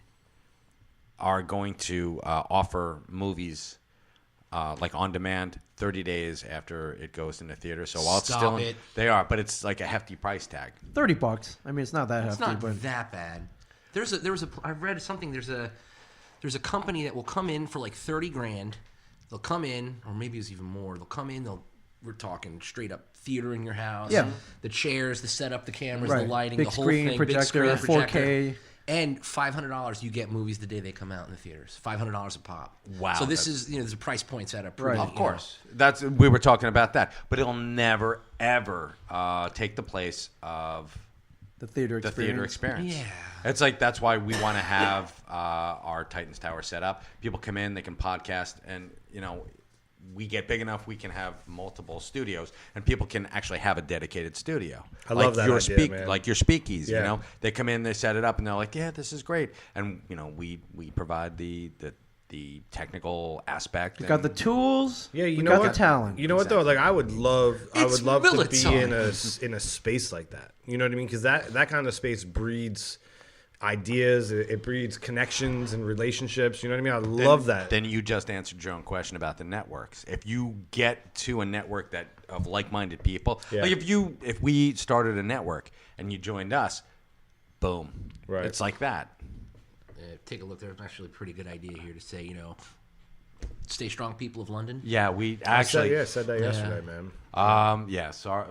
Speaker 5: are going to offer movies like on demand 30 days after it goes into theater. So while
Speaker 1: Stop
Speaker 5: it's
Speaker 1: it.
Speaker 5: they are, but it's like a hefty price tag.
Speaker 6: $30. I mean, it's not that
Speaker 1: It's
Speaker 6: hefty,
Speaker 1: not
Speaker 6: but
Speaker 1: that bad. I read something. There's a company that will come in for like 30 grand. They'll come in, or maybe it's even more. They'll come in. We're talking straight up theater in your house.
Speaker 6: Yeah.
Speaker 1: The chairs, the setup, the cameras,
Speaker 6: Right.
Speaker 1: the lighting,
Speaker 6: Big
Speaker 1: the whole
Speaker 6: screen,
Speaker 1: thing.
Speaker 6: projector,
Speaker 1: big screen, projector.
Speaker 6: 4K.
Speaker 1: And $500, you get movies the day they come out in the theaters. $500 a pop.
Speaker 5: Wow,
Speaker 1: So this is, there's a price point set up.
Speaker 6: Right.
Speaker 5: Of course, we were talking about that, but it'll never ever take the place of
Speaker 6: the theater
Speaker 5: the
Speaker 6: experience.
Speaker 5: theater experience.
Speaker 1: Yeah.
Speaker 5: It's like that's why we want to have our Titans Tower set up. People come in, they can podcast, and we get big enough, we can have multiple studios, and people can actually have a dedicated studio.
Speaker 4: I love that idea, man.
Speaker 5: Like your speakeasy,
Speaker 4: Yeah.
Speaker 5: They come in, they set it up, and they're like, "Yeah, this is great." And we provide the technical aspect.
Speaker 6: We got the tools.
Speaker 4: Yeah, you
Speaker 6: we
Speaker 4: know
Speaker 6: got
Speaker 4: what?
Speaker 6: the talent.
Speaker 4: You know what though? Like I would love
Speaker 1: It's
Speaker 4: to be
Speaker 1: Militone.
Speaker 4: in a space like that. You know what I mean? Because that kind of space breeds ideas. It breeds connections and relationships. You know what I mean? I love that.
Speaker 5: Then you just answered your own question about the networks. If you get to a network of like-minded people,
Speaker 4: Yeah.
Speaker 5: like if we started a network and you joined us, boom,
Speaker 4: Right.
Speaker 5: It's like that.
Speaker 1: Take a look. There's actually a pretty good idea here to say, stay strong, people of London.
Speaker 5: Yeah, we
Speaker 4: I
Speaker 5: actually.
Speaker 4: said that yesterday, man.
Speaker 5: Sorry.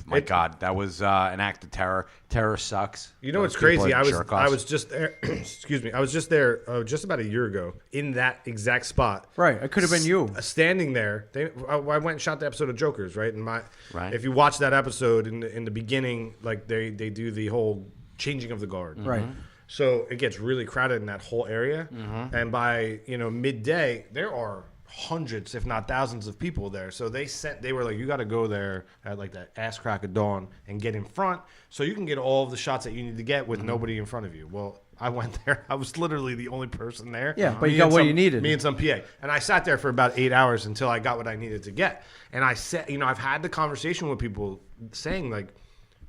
Speaker 5: My God, that was an act of terror. Terror sucks.
Speaker 4: You know
Speaker 5: Those
Speaker 4: what's crazy?
Speaker 5: people are
Speaker 4: I
Speaker 5: jerk-offs.
Speaker 4: was just there. Excuse me. I was just there just about a year ago in that exact spot.
Speaker 6: Right. It could have been you.
Speaker 4: Standing there. I went and shot the episode of Jokers, right? And
Speaker 5: Right.
Speaker 4: if you watch that episode in the beginning, like they do the whole changing of the guard.
Speaker 6: Right.
Speaker 4: So it gets really crowded in that whole area, and by midday there are hundreds, if not thousands, of people there. So they were like, you got to go there at like that ass crack of dawn and get in front, so you can get all of the shots that you need to get with nobody in front of you. Well, I went there. I was literally the only person there.
Speaker 6: Yeah, but you
Speaker 4: Me
Speaker 6: got
Speaker 4: and
Speaker 6: what
Speaker 4: some-
Speaker 6: you needed.
Speaker 4: Me and some PA, and I sat there for about 8 hours until I got what I needed to get. And I said, I've had the conversation with people saying like,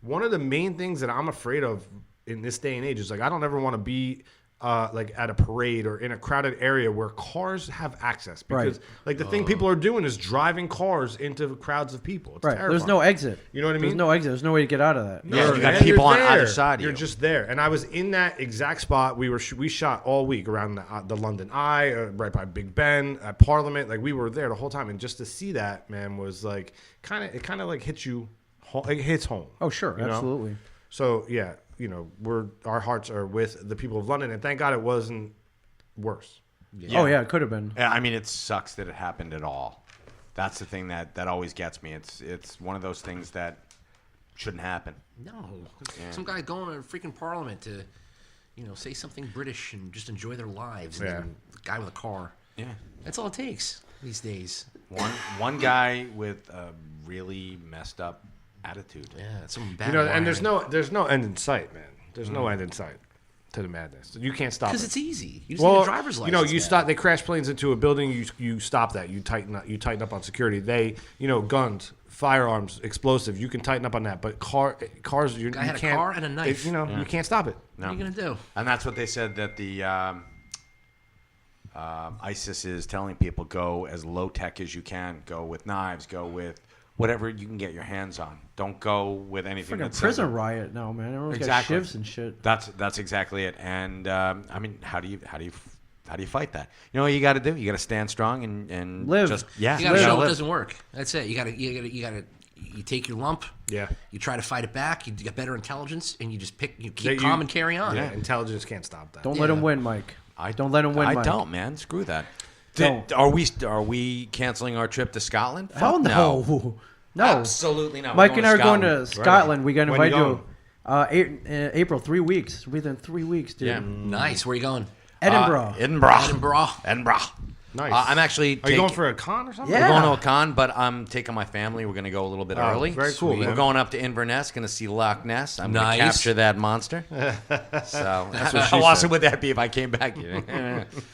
Speaker 4: one of the main things that I'm afraid of in this day and age is like I don't ever want to be like at a parade or in a crowded area where cars have access, because
Speaker 6: Right.
Speaker 4: like the thing people are doing is driving cars into crowds of people. It's
Speaker 6: Right.
Speaker 4: terrifying.
Speaker 6: There's no exit.
Speaker 4: You know what I
Speaker 6: There's
Speaker 4: mean?
Speaker 6: no exit. There's no way to get out of that.
Speaker 5: Yeah, you got
Speaker 4: and
Speaker 5: people
Speaker 4: you're
Speaker 5: on either
Speaker 4: there.
Speaker 5: side of
Speaker 4: You're
Speaker 5: you.
Speaker 4: just there, and I was in that exact spot. We shot all week around the London Eye, right by Big Ben, at Parliament. Like we were there the whole time, and just to see that, man, was like it kind of like hits you. It hits home.
Speaker 6: Oh, sure.
Speaker 4: you know?
Speaker 6: Absolutely.
Speaker 4: So yeah, our hearts are with the people of London, and thank God it wasn't worse.
Speaker 6: Oh, yeah. It could have been.
Speaker 5: Yeah, I mean, it sucks that it happened at all. That's the thing that always gets me. It's one of those things that shouldn't happen.
Speaker 1: No. Some guy going to freaking Parliament to, say something British and just enjoy their lives. And
Speaker 4: Yeah.
Speaker 1: then the guy with a car.
Speaker 5: Yeah.
Speaker 1: That's all it takes these days.
Speaker 5: One guy with a really messed up attitude.
Speaker 1: Yeah, some bad
Speaker 4: And
Speaker 1: wiring.
Speaker 4: there's no end in sight, man. There's no end in sight to the madness. You can't stop it.
Speaker 1: Because it's easy. You just need a driver's license.
Speaker 4: you
Speaker 1: now.
Speaker 4: stop. They crash planes into a building. You stop that. You tighten up on security. They, guns, firearms, explosive. You can tighten up on that. But cars, you
Speaker 1: Guy had a
Speaker 4: can't.
Speaker 1: car and a knife.
Speaker 4: You can't stop it.
Speaker 1: What are you going to do?
Speaker 5: And that's what they said that the ISIS is telling people: go as low tech as you can. Go with knives. Go with whatever you can get your hands on. Don't go with anything
Speaker 6: Freaking
Speaker 5: that's
Speaker 6: prison riot now, man. Everyone's
Speaker 5: Exactly.
Speaker 6: got shivs and shit.
Speaker 5: That's exactly it. And I mean, how do you fight that? You know what you got to do? You got to stand strong and
Speaker 6: Live.
Speaker 5: Just
Speaker 1: You got to
Speaker 5: gotta
Speaker 1: show it
Speaker 5: live.
Speaker 1: doesn't work. That's it. You got to You take your lump.
Speaker 4: Yeah.
Speaker 1: You try to fight it back. You get better intelligence, and you just keep
Speaker 4: That
Speaker 1: calm and carry on.
Speaker 4: Yeah, intelligence can't stop that.
Speaker 6: Don't let him win, Mike. Don't let him win,
Speaker 5: I
Speaker 6: Mike.
Speaker 5: don't, man. Screw that.
Speaker 6: Don't.
Speaker 5: Are we canceling our trip to Scotland?
Speaker 6: Hell
Speaker 5: Fuck
Speaker 6: no. No.
Speaker 5: Absolutely not.
Speaker 6: Mike
Speaker 5: We're
Speaker 6: and I are going
Speaker 5: Scotland.
Speaker 6: to Scotland. We got to
Speaker 4: When
Speaker 6: invite
Speaker 4: you
Speaker 6: you. April, 3 weeks. Within 3 weeks, dude.
Speaker 5: Yeah.
Speaker 1: Nice. Where are you going?
Speaker 6: Edinburgh.
Speaker 5: Edinburgh.
Speaker 4: Nice.
Speaker 5: I'm actually.
Speaker 4: Are you going for a con or something?
Speaker 6: Yeah.
Speaker 5: We're going to a con, but I'm taking my family. We're going to go a little bit early.
Speaker 4: very cool,
Speaker 5: We're
Speaker 4: man.
Speaker 5: going up to Inverness, going to see Loch Ness. I'm going
Speaker 1: Nice.
Speaker 5: to capture that monster. So
Speaker 4: what she
Speaker 5: how awesome
Speaker 4: said.
Speaker 5: would that be if I came back here?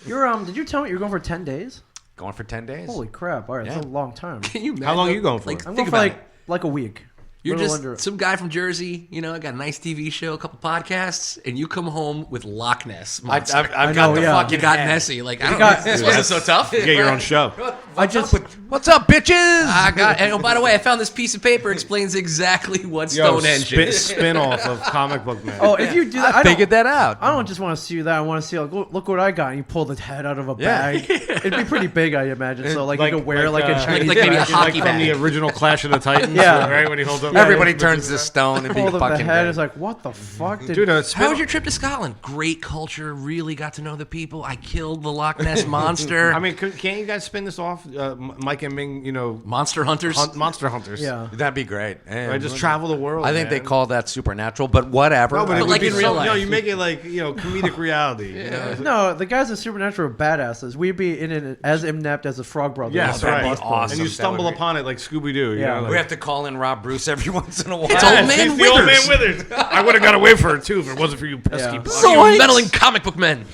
Speaker 6: Did you tell me you're going for 10 days?
Speaker 5: Going for 10 days.
Speaker 6: Holy crap. All right, that's a long time.
Speaker 1: Can you
Speaker 4: How long are you going for?
Speaker 1: Like,
Speaker 6: I'm
Speaker 1: think
Speaker 6: going for
Speaker 1: about it.
Speaker 6: like a week.
Speaker 1: You're
Speaker 6: Little
Speaker 1: just
Speaker 6: under-
Speaker 1: some guy from Jersey, got a nice TV show, a couple podcasts, and you come home with Loch Ness monster.
Speaker 5: I've got
Speaker 6: know,
Speaker 5: the
Speaker 6: yeah.
Speaker 5: fucking
Speaker 1: you got
Speaker 5: head.
Speaker 1: Nessie. Like, I don't
Speaker 6: got-
Speaker 1: this wasn't so tough.
Speaker 4: You get your own show.
Speaker 5: What's up, bitches?
Speaker 1: I got. And by the way, I found this piece of paper explains exactly what Stonehenge is.
Speaker 4: Spin off of Comic Book Man.
Speaker 6: Oh, if you do that, I
Speaker 5: Figured
Speaker 6: don't,
Speaker 5: that out.
Speaker 6: I don't just want to see that. I want to see, like, look what I got. And you pull the head out of a
Speaker 5: Yeah.
Speaker 6: bag. It'd be pretty big, I imagine. So, like, you could wear, like, a Chinese
Speaker 1: like maybe a
Speaker 6: badge.
Speaker 1: hockey
Speaker 4: like from the
Speaker 1: bag.
Speaker 4: original Clash of the Titans.
Speaker 6: Yeah.
Speaker 4: Right when he holds up.
Speaker 5: Everybody turns to stone and be
Speaker 6: Pull the
Speaker 5: fucking
Speaker 6: head.
Speaker 5: dead.
Speaker 6: It's like, what the fuck?
Speaker 4: Dude,
Speaker 1: How was your trip to Scotland? Great culture. Really got to know the people. I killed the Loch Ness monster.
Speaker 4: I mean, can't you guys spin this off? Mike and Ming,
Speaker 1: Monster Hunters.
Speaker 4: monster hunters.
Speaker 6: Yeah.
Speaker 5: That'd be great.
Speaker 4: Right, just travel the world.
Speaker 5: I think they
Speaker 4: man.
Speaker 5: call that supernatural, but whatever.
Speaker 4: No, but it
Speaker 1: But
Speaker 4: would
Speaker 1: like
Speaker 4: be
Speaker 1: in real life.
Speaker 4: No, you make it like comedic reality. Yeah.
Speaker 6: No, the guys in Supernatural are badasses. We'd be in it as inept as the Frog Brothers.
Speaker 4: Yes,
Speaker 5: that'd be
Speaker 4: right.
Speaker 5: awesome.
Speaker 4: And you
Speaker 5: That
Speaker 4: stumble
Speaker 5: would be-
Speaker 4: upon it like Scooby Doo.
Speaker 6: Yeah.
Speaker 5: we have to call in Rob Bruce every once in a while.
Speaker 1: It's Old Man
Speaker 4: He's the Old Man
Speaker 1: Withers.
Speaker 4: Withers. I would have got away for it too if it wasn't for you pesky.
Speaker 6: Yeah.
Speaker 4: bugs.
Speaker 1: So you meddling comic book men.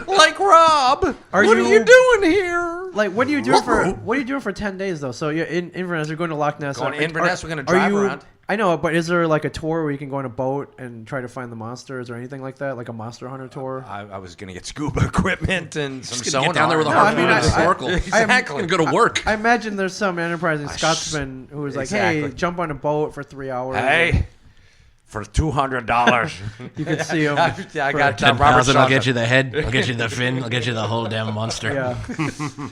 Speaker 5: like Rob. What are you doing here?
Speaker 6: Like, what are you doing for 10 days though? So you're in Inverness. You're going to Loch Ness.
Speaker 5: Going to Inverness, we're gonna drive around.
Speaker 6: I know, but is there like a tour where you can go on a boat and try to find the monsters or anything like that, like a Monster Hunter tour?
Speaker 5: I was gonna get scuba equipment and some
Speaker 1: Just gonna
Speaker 5: sonar.
Speaker 1: get down there with a
Speaker 6: No, I
Speaker 1: harpoon
Speaker 6: mean,
Speaker 1: and a snorkel.
Speaker 5: Exactly.
Speaker 1: Gonna go to work.
Speaker 6: I imagine there's some enterprising Scotsman who was like, "Hey,
Speaker 5: Exactly.
Speaker 6: jump on a boat for 3 hours."
Speaker 5: Hey, for $200.
Speaker 6: you could see him.
Speaker 5: I got Robert
Speaker 1: I'll get
Speaker 5: Shaw's-
Speaker 1: you the head. I'll get you the fin. I'll get you the whole damn monster.
Speaker 6: Yeah.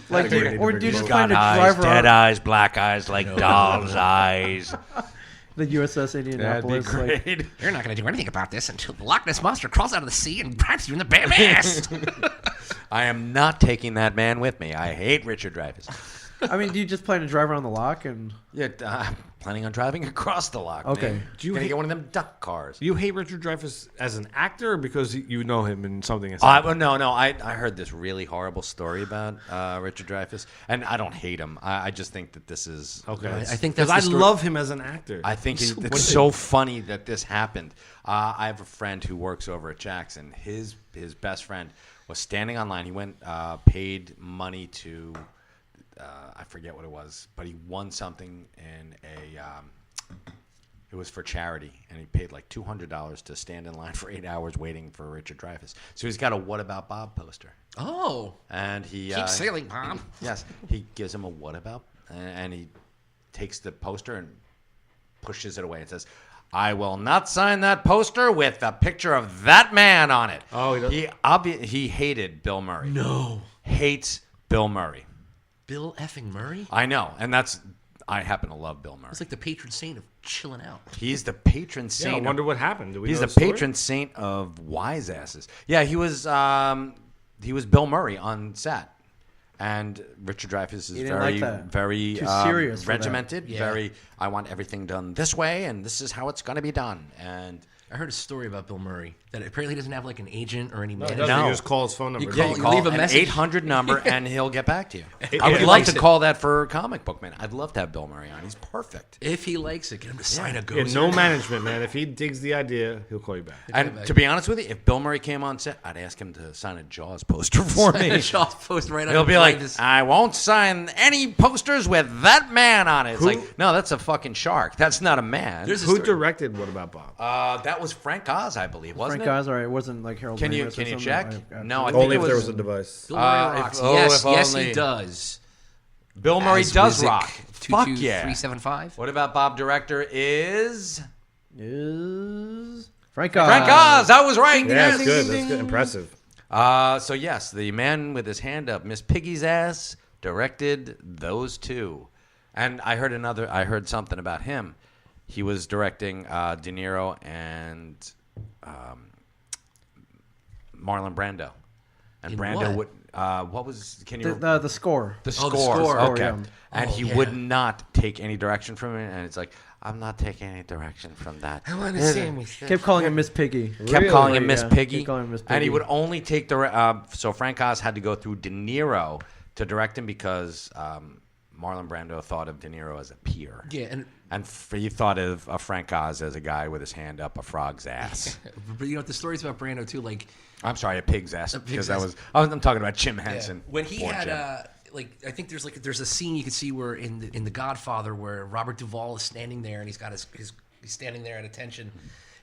Speaker 6: Like, or do you just plan
Speaker 5: Got
Speaker 6: to
Speaker 5: eyes,
Speaker 6: drive
Speaker 5: dead
Speaker 6: around
Speaker 5: eyes, black eyes, like doll's eyes.
Speaker 6: the USS
Speaker 5: That'd be
Speaker 6: Indianapolis? Like,
Speaker 5: great.
Speaker 1: You're not gonna do anything about this until the Loch Ness monster crawls out of the sea and bites you in the bare ass.
Speaker 5: I am not taking that man with me. I hate Richard Dreyfuss.
Speaker 6: I mean, do you just plan to drive around the loch and?
Speaker 5: Yeah, I'm planning on driving across the loch.
Speaker 6: Okay.
Speaker 5: Man.
Speaker 4: Do you
Speaker 5: Gonna
Speaker 4: hate-
Speaker 5: get one of them duck cars?
Speaker 4: You hate Richard Dreyfuss as an actor or because you know him in something?
Speaker 5: No. I heard this really horrible story about Richard Dreyfuss, and I don't hate him. I just think that this is
Speaker 4: Okay.
Speaker 1: I think that's
Speaker 4: because
Speaker 1: the
Speaker 4: I
Speaker 1: story.
Speaker 4: love him as an actor.
Speaker 5: I think it's so funny that this happened. I have a friend who works over at Jackson. His best friend was standing online. He went paid money to I forget what it was, but he won something in it was for charity, and he paid like $200 to stand in line for 8 hours waiting for Richard Dreyfuss. So he's got a "What About Bob" poster,
Speaker 1: Oh,
Speaker 5: and he
Speaker 1: keep sailing, Bob.
Speaker 5: Yes, he gives him a "What about," and he takes the poster and pushes it away and says, "I will not sign that poster with a picture of that man on it."
Speaker 4: Oh, he does?
Speaker 5: He hated Bill Murray.
Speaker 1: No,
Speaker 5: Hates Bill Murray.
Speaker 1: Bill effing Murray.
Speaker 5: I know, and I happen to love Bill Murray.
Speaker 1: It's like the patron saint of chilling out.
Speaker 5: He's the patron
Speaker 4: yeah,
Speaker 5: saint.
Speaker 4: I wonder what happened. Do we
Speaker 5: He's
Speaker 4: know
Speaker 5: the
Speaker 4: story?
Speaker 5: patron saint of wise asses. Yeah, he was Bill Murray on set. And Richard Dreyfuss is
Speaker 6: He didn't
Speaker 5: very,
Speaker 6: like that.
Speaker 5: very
Speaker 6: Too serious for that.
Speaker 5: regimented.
Speaker 1: Yeah.
Speaker 5: Very, I want everything done this way, and this is how it's going to be done. And
Speaker 1: I heard a story about Bill Murray that apparently he doesn't have like an agent or any
Speaker 4: He
Speaker 1: manager.
Speaker 4: doesn't.
Speaker 5: No.
Speaker 4: He just call his phone number.
Speaker 1: call-
Speaker 5: you
Speaker 1: you
Speaker 5: call
Speaker 1: leave a
Speaker 5: an
Speaker 1: message.
Speaker 5: 800 number, and he'll get back to you. I
Speaker 1: If
Speaker 5: would
Speaker 1: he
Speaker 5: love
Speaker 1: likes
Speaker 5: to
Speaker 1: it.
Speaker 5: call that for Comic Book Man. I'd love to have Bill Murray on. He's perfect.
Speaker 1: If he likes it, get him to sign a
Speaker 4: Yeah,
Speaker 1: ghost.
Speaker 4: no management, man. If he digs the idea, he'll call you back.
Speaker 5: And to be honest with you, if Bill Murray came on set, I'd ask him to sign a Jaws poster for me.
Speaker 1: Shaw's post right
Speaker 5: He'll
Speaker 1: under
Speaker 5: be like,
Speaker 1: behind his-
Speaker 5: I won't sign any posters with that man on it. It's like, no, that's a fucking shark. That's not a man.
Speaker 1: There's a
Speaker 4: Who
Speaker 1: story.
Speaker 4: directed What About Bob?
Speaker 5: That was Frank Oz, I believe, wasn't
Speaker 6: Frank
Speaker 5: it?
Speaker 6: Oz, all right, it wasn't like Harold.
Speaker 5: Can you
Speaker 6: Ramis or
Speaker 5: can you
Speaker 6: something?
Speaker 5: check?
Speaker 6: I-
Speaker 5: No, I
Speaker 6: absolutely.
Speaker 5: think
Speaker 4: Only
Speaker 5: it
Speaker 4: if there
Speaker 5: was
Speaker 4: was a device.
Speaker 1: Bill Murray
Speaker 5: if-
Speaker 1: rocks.
Speaker 5: oh,
Speaker 1: yes,
Speaker 5: if
Speaker 1: yes,
Speaker 5: only-
Speaker 1: he does.
Speaker 5: Bill Murray
Speaker 1: As
Speaker 5: does
Speaker 1: Wizik
Speaker 5: rock. Fuck yeah.
Speaker 1: 22375.
Speaker 5: What about Bob director is
Speaker 6: Is Frank Oz.
Speaker 5: Frank Oz? I was right.
Speaker 4: Yeah,
Speaker 5: Yes.
Speaker 4: that's good. That's good. Impressive.
Speaker 5: So yes, the man with his hand up, Miss Piggy's ass, directed those two. And I heard something about him. He was directing De Niro and Marlon Brando. And
Speaker 1: In
Speaker 5: Brando
Speaker 1: what?
Speaker 5: would what was can you
Speaker 6: The score.
Speaker 5: the
Speaker 1: Oh,
Speaker 5: score.
Speaker 1: the score.
Speaker 5: Okay.
Speaker 6: Yeah.
Speaker 5: And
Speaker 1: Oh,
Speaker 5: he
Speaker 1: yeah.
Speaker 5: would not take any direction from it, and it's like, I'm not taking any direction from that.
Speaker 1: I want a sandwich.
Speaker 6: Kept calling him Miss Piggy.
Speaker 5: Kept calling him Miss
Speaker 6: Yeah,
Speaker 5: Piggy.
Speaker 6: kept calling him Miss
Speaker 5: And he
Speaker 6: Piggy.
Speaker 5: would only take so Frank Oz had to go through De Niro to direct him because Marlon Brando thought of De Niro as a peer.
Speaker 1: Yeah, and
Speaker 5: He thought of Frank Oz as a guy with his hand up a frog's ass.
Speaker 1: but the stories about Brando too, like
Speaker 5: I'm sorry, a pig's ass.
Speaker 1: pig's
Speaker 5: Because
Speaker 1: ass.
Speaker 5: I'm talking about Jim Henson.
Speaker 1: when he
Speaker 5: Poor
Speaker 1: had
Speaker 5: Jim.
Speaker 1: I think there's a scene you can see where in the Godfather where Robert Duvall is standing there and he's got he's standing there at attention,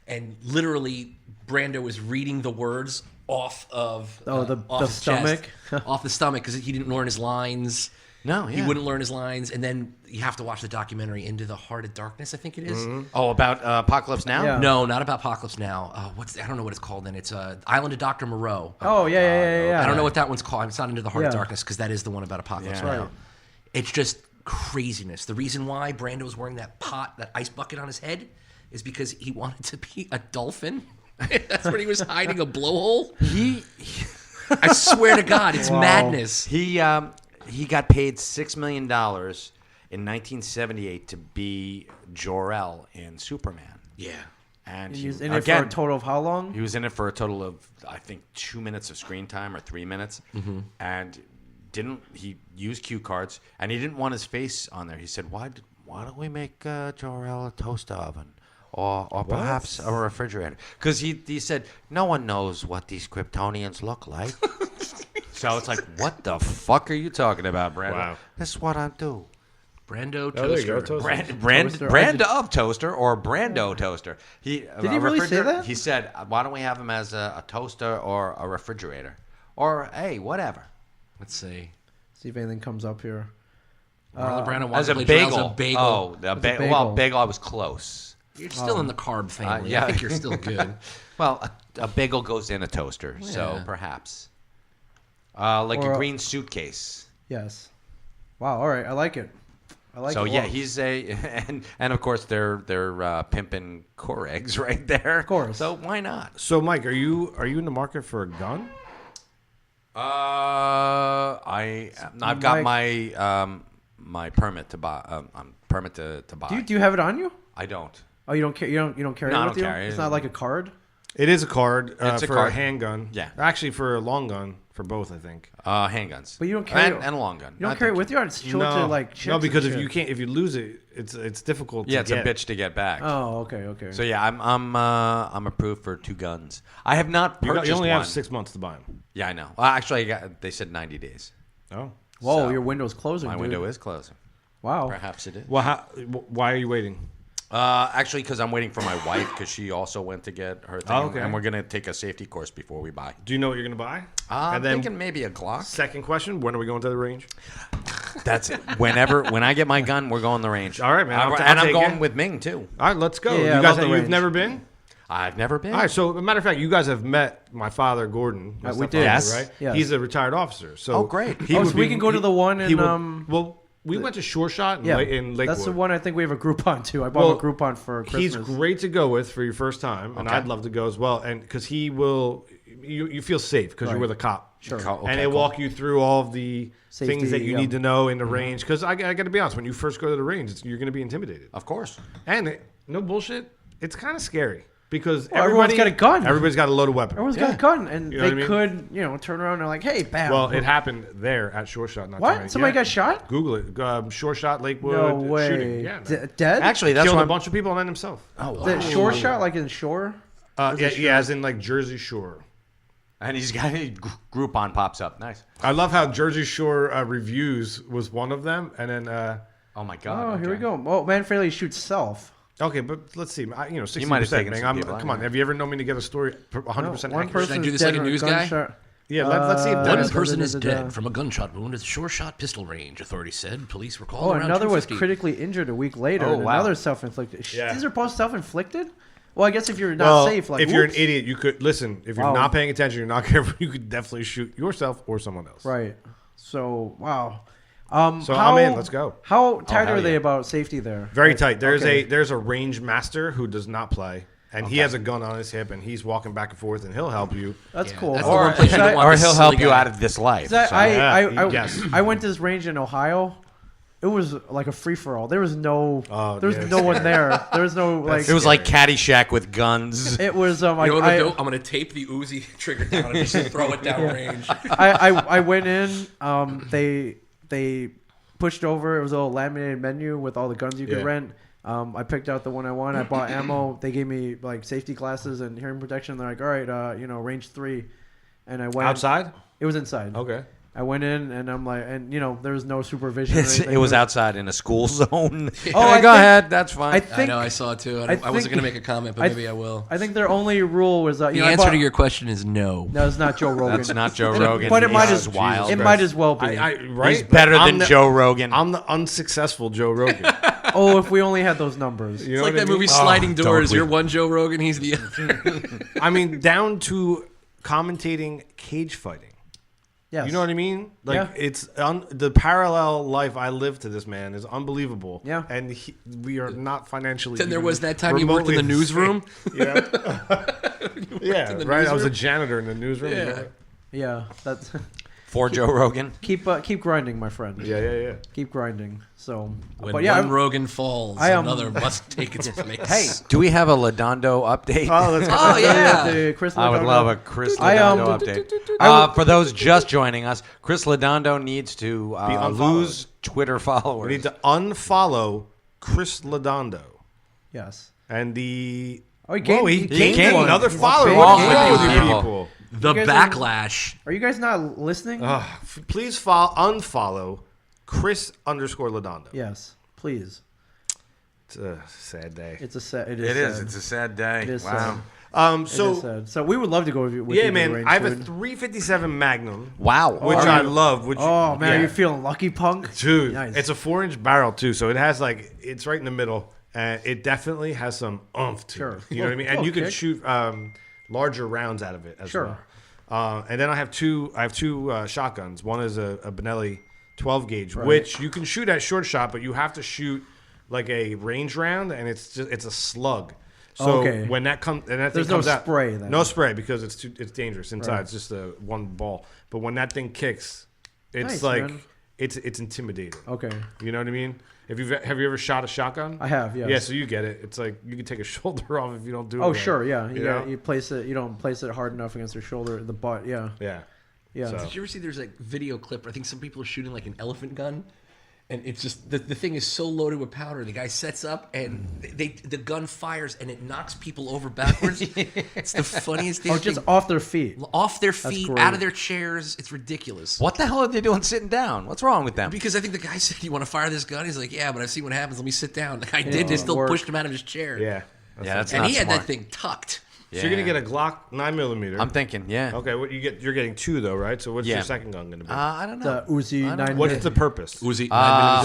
Speaker 1: and literally Brando is reading the words off of
Speaker 6: the
Speaker 1: his chest,
Speaker 6: stomach?
Speaker 1: off the stomach because he didn't learn his lines.
Speaker 5: No,
Speaker 1: He
Speaker 5: yeah.
Speaker 1: wouldn't learn his lines, and then you have to watch the documentary Into the Heart of Darkness, I think it is.
Speaker 5: Oh, about Apocalypse Now?
Speaker 6: Yeah.
Speaker 1: No, not about Apocalypse Now. I don't know what it's called. Then it's Island of Dr. Moreau.
Speaker 6: Oh yeah.
Speaker 1: I don't know what that one's called. It's not Into the Heart of
Speaker 6: Yeah.
Speaker 1: Darkness because that is the one about Apocalypse
Speaker 5: Yeah.
Speaker 1: Now.
Speaker 6: Right.
Speaker 1: It's just craziness. The reason why Brando was wearing that ice bucket on his head, is because he wanted to be a dolphin. That's where he was hiding a blowhole. I swear to God, it's
Speaker 6: Wow.
Speaker 1: madness.
Speaker 5: He got paid $6 million in 1978 to be Jor-El in Superman.
Speaker 1: Yeah.
Speaker 5: And
Speaker 6: He was
Speaker 5: he,
Speaker 6: in it
Speaker 5: again,
Speaker 6: for a total of how long?
Speaker 5: he was in it for a total of, I think, 2 minutes of screen time or 3 minutes. And he used cue cards, and he didn't want his face on there. He said, why don't we make Jor-El a toaster oven? Or perhaps a refrigerator. Because he said, no one knows what these Kryptonians look like. So it's like, what the fuck are you talking about, Brando?
Speaker 4: Wow.
Speaker 5: This is what I do.
Speaker 1: Brando
Speaker 4: Oh, there you go,
Speaker 1: toaster.
Speaker 4: toaster.
Speaker 5: Brand of toaster or Brando toaster. Did
Speaker 6: he really say that?
Speaker 5: He said, why don't we have him as a toaster or a refrigerator? Or, hey, whatever.
Speaker 1: Let's see.
Speaker 6: See if anything comes up here.
Speaker 1: Marlon Brando
Speaker 5: As
Speaker 1: wants
Speaker 5: a
Speaker 1: to play Jor-El as
Speaker 5: bagel.
Speaker 1: a bagel.
Speaker 5: Oh,
Speaker 6: bagel.
Speaker 5: Well, bagel, I was close.
Speaker 1: You're still in the carb family.
Speaker 5: yeah.
Speaker 1: I think you're still good.
Speaker 5: Well, a bagel goes in a toaster, so
Speaker 1: Yeah.
Speaker 5: perhaps. Like
Speaker 6: Or
Speaker 5: a
Speaker 6: a-
Speaker 5: green suitcase.
Speaker 6: Yes. Wow. All right. I like it. I like
Speaker 5: So
Speaker 6: it. a
Speaker 5: yeah,
Speaker 6: lot.
Speaker 5: he's and of course they're pimping core eggs right there. Of
Speaker 6: course.
Speaker 5: So why not?
Speaker 4: So, Mike, are you in the market for a gun?
Speaker 5: I've got my permit to buy. Permit to buy.
Speaker 6: Do you have it on you?
Speaker 5: I don't.
Speaker 6: Oh, you don't care. You don't carry
Speaker 5: No,
Speaker 6: it
Speaker 5: I
Speaker 6: with
Speaker 5: don't
Speaker 6: you.
Speaker 5: carry it.
Speaker 6: It's not like a card.
Speaker 4: It is a card
Speaker 5: It's a
Speaker 4: for
Speaker 5: card.
Speaker 4: a handgun.
Speaker 5: Yeah.
Speaker 4: Actually, for a long gun, for both, I think.
Speaker 5: Handguns.
Speaker 6: But you don't carry
Speaker 5: and a long gun.
Speaker 6: You don't carry it with you. It's show it to like chicks
Speaker 4: no, because
Speaker 6: and
Speaker 4: if
Speaker 6: shit.
Speaker 4: you can't, if you lose it, it's difficult.
Speaker 5: Yeah,
Speaker 4: to
Speaker 5: it's
Speaker 4: get.
Speaker 5: a bitch to get back.
Speaker 6: Oh, okay.
Speaker 5: So yeah, I'm approved for 2 guns. I have not purchased
Speaker 4: You only
Speaker 5: one.
Speaker 4: have 6 months to buy them.
Speaker 5: Yeah, I know. Well, actually, they said 90 days.
Speaker 4: Oh.
Speaker 6: Whoa,
Speaker 5: So,
Speaker 6: your window's closing.
Speaker 5: My
Speaker 6: dude.
Speaker 5: window is closing.
Speaker 6: Wow.
Speaker 5: Perhaps it is.
Speaker 4: Well, why are you waiting?
Speaker 5: Actually, because I'm waiting for my wife because she also went to get her thing,
Speaker 4: Oh, okay.
Speaker 5: and we're gonna take a safety course before we buy.
Speaker 4: Do you know what you're going to buy?
Speaker 5: I'm
Speaker 4: and then
Speaker 5: thinking maybe a Glock.
Speaker 4: second question: when are we going to the range?
Speaker 5: That's it. When I get my gun, we're going to the range.
Speaker 4: All right, man. I'll
Speaker 5: and I'm
Speaker 4: take
Speaker 5: going
Speaker 4: it.
Speaker 5: with Ming too.
Speaker 4: All right, let's go.
Speaker 6: Yeah, I
Speaker 4: you
Speaker 6: love
Speaker 4: guys,
Speaker 6: the
Speaker 4: you've
Speaker 6: range.
Speaker 4: never been?
Speaker 5: I've never been.
Speaker 4: All right. So, as a matter of fact, you guys have met my father, Gordon. My
Speaker 6: We
Speaker 4: stepfather,
Speaker 6: did.
Speaker 5: Yes.
Speaker 4: Right.
Speaker 6: Yes.
Speaker 4: He's a retired officer. So,
Speaker 5: Oh, great.
Speaker 4: he
Speaker 6: Oh,
Speaker 4: would
Speaker 6: so we
Speaker 4: be-
Speaker 6: can go to the one
Speaker 4: he
Speaker 6: in
Speaker 4: would- well, we went to Sure Shot in,
Speaker 6: Yeah,
Speaker 4: in Lakewood.
Speaker 6: that's the one I think we have a Groupon too. I bought a Groupon for Christmas.
Speaker 4: He's great to go with for your first time, and
Speaker 5: Okay.
Speaker 4: I'd love to go as well. And because he will, you feel safe because you're
Speaker 6: Right.
Speaker 4: with a cop.
Speaker 6: Sure.
Speaker 5: Okay,
Speaker 4: And they
Speaker 5: cool.
Speaker 4: walk you through all of the
Speaker 6: Safety,
Speaker 4: things that you
Speaker 6: yeah.
Speaker 4: need to know in the range. Because I got to be honest, when you first go to the range, you're going to be intimidated.
Speaker 5: Of course.
Speaker 4: And no bullshit, it's kind of scary because
Speaker 6: Well, everyone's got a gun.
Speaker 4: Everybody's got a loaded weapon.
Speaker 6: Everyone's got a gun, and
Speaker 4: You know
Speaker 6: they
Speaker 4: what I mean?
Speaker 6: could, turn around and like, hey, bam.
Speaker 4: Well, it happened there at Sure Shot. Not
Speaker 6: What?
Speaker 4: tonight.
Speaker 6: Somebody
Speaker 4: Yeah.
Speaker 6: got shot?
Speaker 4: Google it. Sure Shot Lakewood
Speaker 6: No way.
Speaker 4: shooting. Yeah, man.
Speaker 6: Dead?
Speaker 5: Actually, that's
Speaker 4: Killed
Speaker 5: what
Speaker 4: a
Speaker 5: I'm.
Speaker 4: bunch of people and then himself.
Speaker 5: Oh,
Speaker 6: The shore shot, like in shore.
Speaker 4: Yeah, as in like Jersey Shore.
Speaker 5: And he's got Groupon pops up. Nice.
Speaker 4: I love how Jersey Shore reviews was one of them, and then
Speaker 5: Oh my God.
Speaker 6: Oh, here we
Speaker 5: okay.
Speaker 6: go. Oh, Man Fairley shoots self.
Speaker 4: okay, but let's see. 60%.
Speaker 5: might have taken
Speaker 4: man.
Speaker 5: some people out,
Speaker 4: Come on,
Speaker 5: yeah.
Speaker 4: have you ever known me to get a story 100%
Speaker 6: One
Speaker 4: accurate?
Speaker 6: person
Speaker 1: do this like a news guy?
Speaker 4: Yeah, let's see if
Speaker 1: One
Speaker 4: Dennis.
Speaker 1: person is
Speaker 6: da-da-da-da-da.
Speaker 1: dead from a gunshot wound at the Sure Shot pistol range, authorities said. Police were called
Speaker 6: Oh,
Speaker 1: around
Speaker 6: another was
Speaker 1: 2:50.
Speaker 6: critically injured a week later.
Speaker 5: Oh,
Speaker 6: and
Speaker 5: wow.
Speaker 6: Another self-inflicted.
Speaker 4: Yeah.
Speaker 6: These are both self-inflicted? Well, I guess if you're not
Speaker 4: Well,
Speaker 6: safe, like
Speaker 4: if you're an
Speaker 6: whoops.
Speaker 4: idiot, you could listen. If you're
Speaker 6: Wow.
Speaker 4: not paying attention, you're not careful. You could definitely shoot yourself or someone else.
Speaker 6: Right. So, wow.
Speaker 4: So I'm in. Let's go.
Speaker 6: How tight
Speaker 5: hell
Speaker 6: are they
Speaker 5: yeah.
Speaker 6: about safety there?
Speaker 4: Very tight.
Speaker 6: Okay.
Speaker 4: There's a range master who does not play, and he has a gun on his hip, and he's walking back and forth, and he'll help you.
Speaker 6: That's cool.
Speaker 1: That's the one place you don't want
Speaker 5: Or
Speaker 1: this
Speaker 5: he'll
Speaker 1: silly
Speaker 5: help you
Speaker 1: guy.
Speaker 5: out of this life.
Speaker 6: That-
Speaker 5: so.
Speaker 4: Yes.
Speaker 6: I went to this range in Ohio. It was like a free for all. There was no one there. There was no like.
Speaker 5: It was like Caddyshack with guns.
Speaker 6: It was
Speaker 1: You
Speaker 6: like
Speaker 1: know what I'm gonna do? I'm gonna tape the Uzi trigger down and just throw it down range.
Speaker 6: I went in. They pushed over. It was a little laminated menu with all the guns you could
Speaker 4: Yeah.
Speaker 6: rent. I picked out the one I wanted. I bought ammo. They gave me like safety glasses and hearing protection. They're like, all right, range 3, and I went
Speaker 4: Outside?
Speaker 6: It was inside.
Speaker 4: Okay.
Speaker 6: I went in and I'm like, and there was no supervision. Or
Speaker 5: It
Speaker 6: anything.
Speaker 5: was outside in a school zone.
Speaker 6: Oh, I
Speaker 5: go
Speaker 6: think-
Speaker 5: ahead. That's fine.
Speaker 6: I
Speaker 1: I
Speaker 6: think
Speaker 1: know, I saw it too.
Speaker 6: I
Speaker 1: I wasn't
Speaker 6: think-
Speaker 1: gonna make a comment, but
Speaker 6: I-
Speaker 1: maybe I will.
Speaker 6: I think their only rule was
Speaker 1: The
Speaker 6: I
Speaker 1: answer
Speaker 6: bought-
Speaker 1: to your question is no.
Speaker 6: No, it's not Joe Rogan.
Speaker 5: That's not Joe Rogan.
Speaker 6: But it might
Speaker 5: He's
Speaker 6: as
Speaker 5: wild.
Speaker 6: It might as well be.
Speaker 4: Right?
Speaker 5: He's better
Speaker 4: I'm
Speaker 5: than
Speaker 4: the-
Speaker 5: Joe Rogan.
Speaker 4: I'm the unsuccessful Joe Rogan.
Speaker 6: Oh, if we only had those numbers.
Speaker 4: You
Speaker 1: It's
Speaker 4: know
Speaker 1: like
Speaker 4: what I
Speaker 1: that movie
Speaker 4: mean?
Speaker 1: Sliding
Speaker 5: don't
Speaker 1: Doors.
Speaker 5: we-
Speaker 1: You're one Joe Rogan, he's the other.
Speaker 4: I mean, down to commentating cage fighting.
Speaker 6: Yes.
Speaker 4: You know what I mean? Like
Speaker 6: Yeah.
Speaker 4: it's the parallel life I live to this man is unbelievable.
Speaker 6: Yeah.
Speaker 4: And we are not financially.
Speaker 1: Then there
Speaker 4: even
Speaker 1: was that time you worked in the
Speaker 4: remotely
Speaker 1: newsroom.
Speaker 4: Yeah. Yeah.
Speaker 1: in the
Speaker 4: Right. I was a
Speaker 1: newsroom?
Speaker 4: janitor in the newsroom. you know
Speaker 1: Yeah.
Speaker 4: that?
Speaker 6: Yeah, that's
Speaker 5: For Joe Rogan.
Speaker 6: keep grinding, my friend.
Speaker 4: Yeah.
Speaker 6: Keep grinding. So,
Speaker 1: When
Speaker 6: but yeah,
Speaker 1: one
Speaker 6: I'm-
Speaker 1: Rogan falls,
Speaker 6: I am-
Speaker 1: another must take its place.
Speaker 5: Hey, do we have a Lodondo update?
Speaker 4: Oh, let's go.
Speaker 1: Oh yeah.
Speaker 6: the Chris
Speaker 5: I would
Speaker 6: Lodondo-
Speaker 5: love a Chris
Speaker 6: I,
Speaker 5: Lodondo update. For those just joining us, Chris Lodondo needs to
Speaker 4: unfollowed.
Speaker 5: lose Twitter followers.
Speaker 4: We need to unfollow Chris Lodondo
Speaker 6: Yes.
Speaker 4: and the.
Speaker 6: Oh, he gained-
Speaker 4: Whoa,
Speaker 6: he
Speaker 4: he
Speaker 6: gained
Speaker 4: gained
Speaker 6: one.
Speaker 4: another
Speaker 6: He's
Speaker 4: follower.
Speaker 6: big.
Speaker 4: What's
Speaker 5: Wrong
Speaker 4: wrong
Speaker 5: with
Speaker 4: with
Speaker 5: you
Speaker 4: you
Speaker 5: people?
Speaker 4: people?
Speaker 1: The
Speaker 6: You guys are-
Speaker 1: backlash.
Speaker 6: Are you guys not listening?
Speaker 4: Please unfollow Chris _Lodondo.
Speaker 6: Yes, please.
Speaker 4: It's a sad day.
Speaker 6: It's a sad. It
Speaker 5: It
Speaker 6: is.
Speaker 5: is. It's a sad day.
Speaker 6: It is
Speaker 5: Wow.
Speaker 6: sad. It is
Speaker 4: So
Speaker 6: sad. So we would love to go with you.
Speaker 4: yeah,
Speaker 6: to the
Speaker 4: man,
Speaker 6: range,
Speaker 4: I have a
Speaker 6: dude.
Speaker 4: 357 Magnum,
Speaker 5: Wow.
Speaker 4: which
Speaker 6: are
Speaker 4: I
Speaker 6: you-
Speaker 4: love. Which
Speaker 6: Oh man,
Speaker 4: yeah.
Speaker 6: are you feeling lucky, punk?
Speaker 4: Dude,
Speaker 6: Nice.
Speaker 4: it's a 4-inch barrel too, so it has it's right in the middle, and it definitely has some oomph to
Speaker 6: Sure.
Speaker 4: it. You know what I mean? And
Speaker 6: Little
Speaker 4: you can
Speaker 6: kick.
Speaker 4: shoot larger rounds out of it as
Speaker 6: Sure.
Speaker 4: well. And then I have two shotguns. One is a Benelli 12 gauge,
Speaker 6: Right.
Speaker 4: which you can shoot at short shot, but you have to shoot like a range round, and it's a slug. So
Speaker 6: Okay.
Speaker 4: when that comes, and that
Speaker 6: There's
Speaker 4: thing
Speaker 6: no
Speaker 4: comes out,
Speaker 6: spray then.
Speaker 4: no spray because it's dangerous inside.
Speaker 6: Right.
Speaker 4: It's just a one ball. But when that thing kicks, it's
Speaker 6: Nice,
Speaker 4: like
Speaker 6: man.
Speaker 4: it's intimidating.
Speaker 6: Okay.
Speaker 4: You know what I mean? Have you ever shot a shotgun?
Speaker 6: I have, yes.
Speaker 4: Yeah, so you get it. It's like you can take a shoulder off if you don't do it.
Speaker 6: Oh
Speaker 4: right.
Speaker 6: sure, yeah.
Speaker 4: You know?
Speaker 6: You place it. You don't place it hard enough against your shoulder, the butt. Yeah.
Speaker 4: Yeah.
Speaker 6: Yeah.
Speaker 4: So-
Speaker 1: Did you ever see there's like video clip? I think some people are shooting like an elephant gun, and it's just the thing is so loaded with powder. The guy sets up and the gun fires and it knocks people over backwards. It's the funniest thing.
Speaker 6: Oh, just off their feet.
Speaker 1: off their feet,
Speaker 6: great.
Speaker 1: out of their chairs. It's ridiculous.
Speaker 5: What the hell are they doing sitting down? What's wrong with them?
Speaker 1: Because I think the guy said, "You want to fire this gun?" He's like, "Yeah, but I've seen what happens. Let me sit down." The guy did. They still
Speaker 6: work.
Speaker 1: pushed him out of his chair.
Speaker 4: Yeah.
Speaker 5: Yeah, that's
Speaker 1: and
Speaker 5: not
Speaker 1: he had
Speaker 5: smart.
Speaker 1: that thing tucked.
Speaker 4: So you're gonna get a Glock 9mm.
Speaker 5: I'm thinking, yeah.
Speaker 4: Okay, what you get? You're getting 2 though, right? So what's
Speaker 5: Yeah.
Speaker 4: your second gun gonna be?
Speaker 5: I don't know.
Speaker 6: The Uzi
Speaker 5: I don't-
Speaker 6: 9.
Speaker 4: What's the purpose?
Speaker 1: Uzi,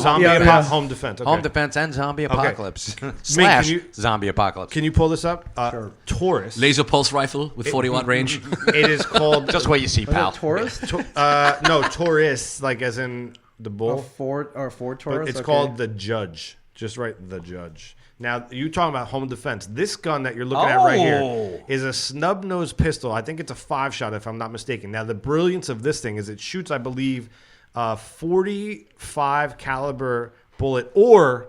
Speaker 4: Zombie
Speaker 6: Yeah, yeah.
Speaker 4: home defense. Okay.
Speaker 5: Home defense and zombie apocalypse.
Speaker 4: Can
Speaker 5: Slash
Speaker 4: you-
Speaker 5: zombie apocalypse.
Speaker 4: Can you pull this up?
Speaker 6: Sure.
Speaker 4: Taurus.
Speaker 1: laser pulse rifle with 40-watt range.
Speaker 4: It is called
Speaker 5: Just what you see,
Speaker 6: Was
Speaker 5: pal.
Speaker 6: it Taurus?
Speaker 4: no Taurus, like as in the bull.
Speaker 6: Ford
Speaker 4: But
Speaker 6: Taurus.
Speaker 4: it's
Speaker 6: Okay.
Speaker 4: called the Judge. Just write the Judge. Now you talking about home defense. This gun that you're looking at right here
Speaker 5: Oh.
Speaker 4: is a snub nose pistol. I think it's a 5-shot if I'm not mistaken. Now the brilliance of this thing is it shoots, I believe, a 45 caliber bullet or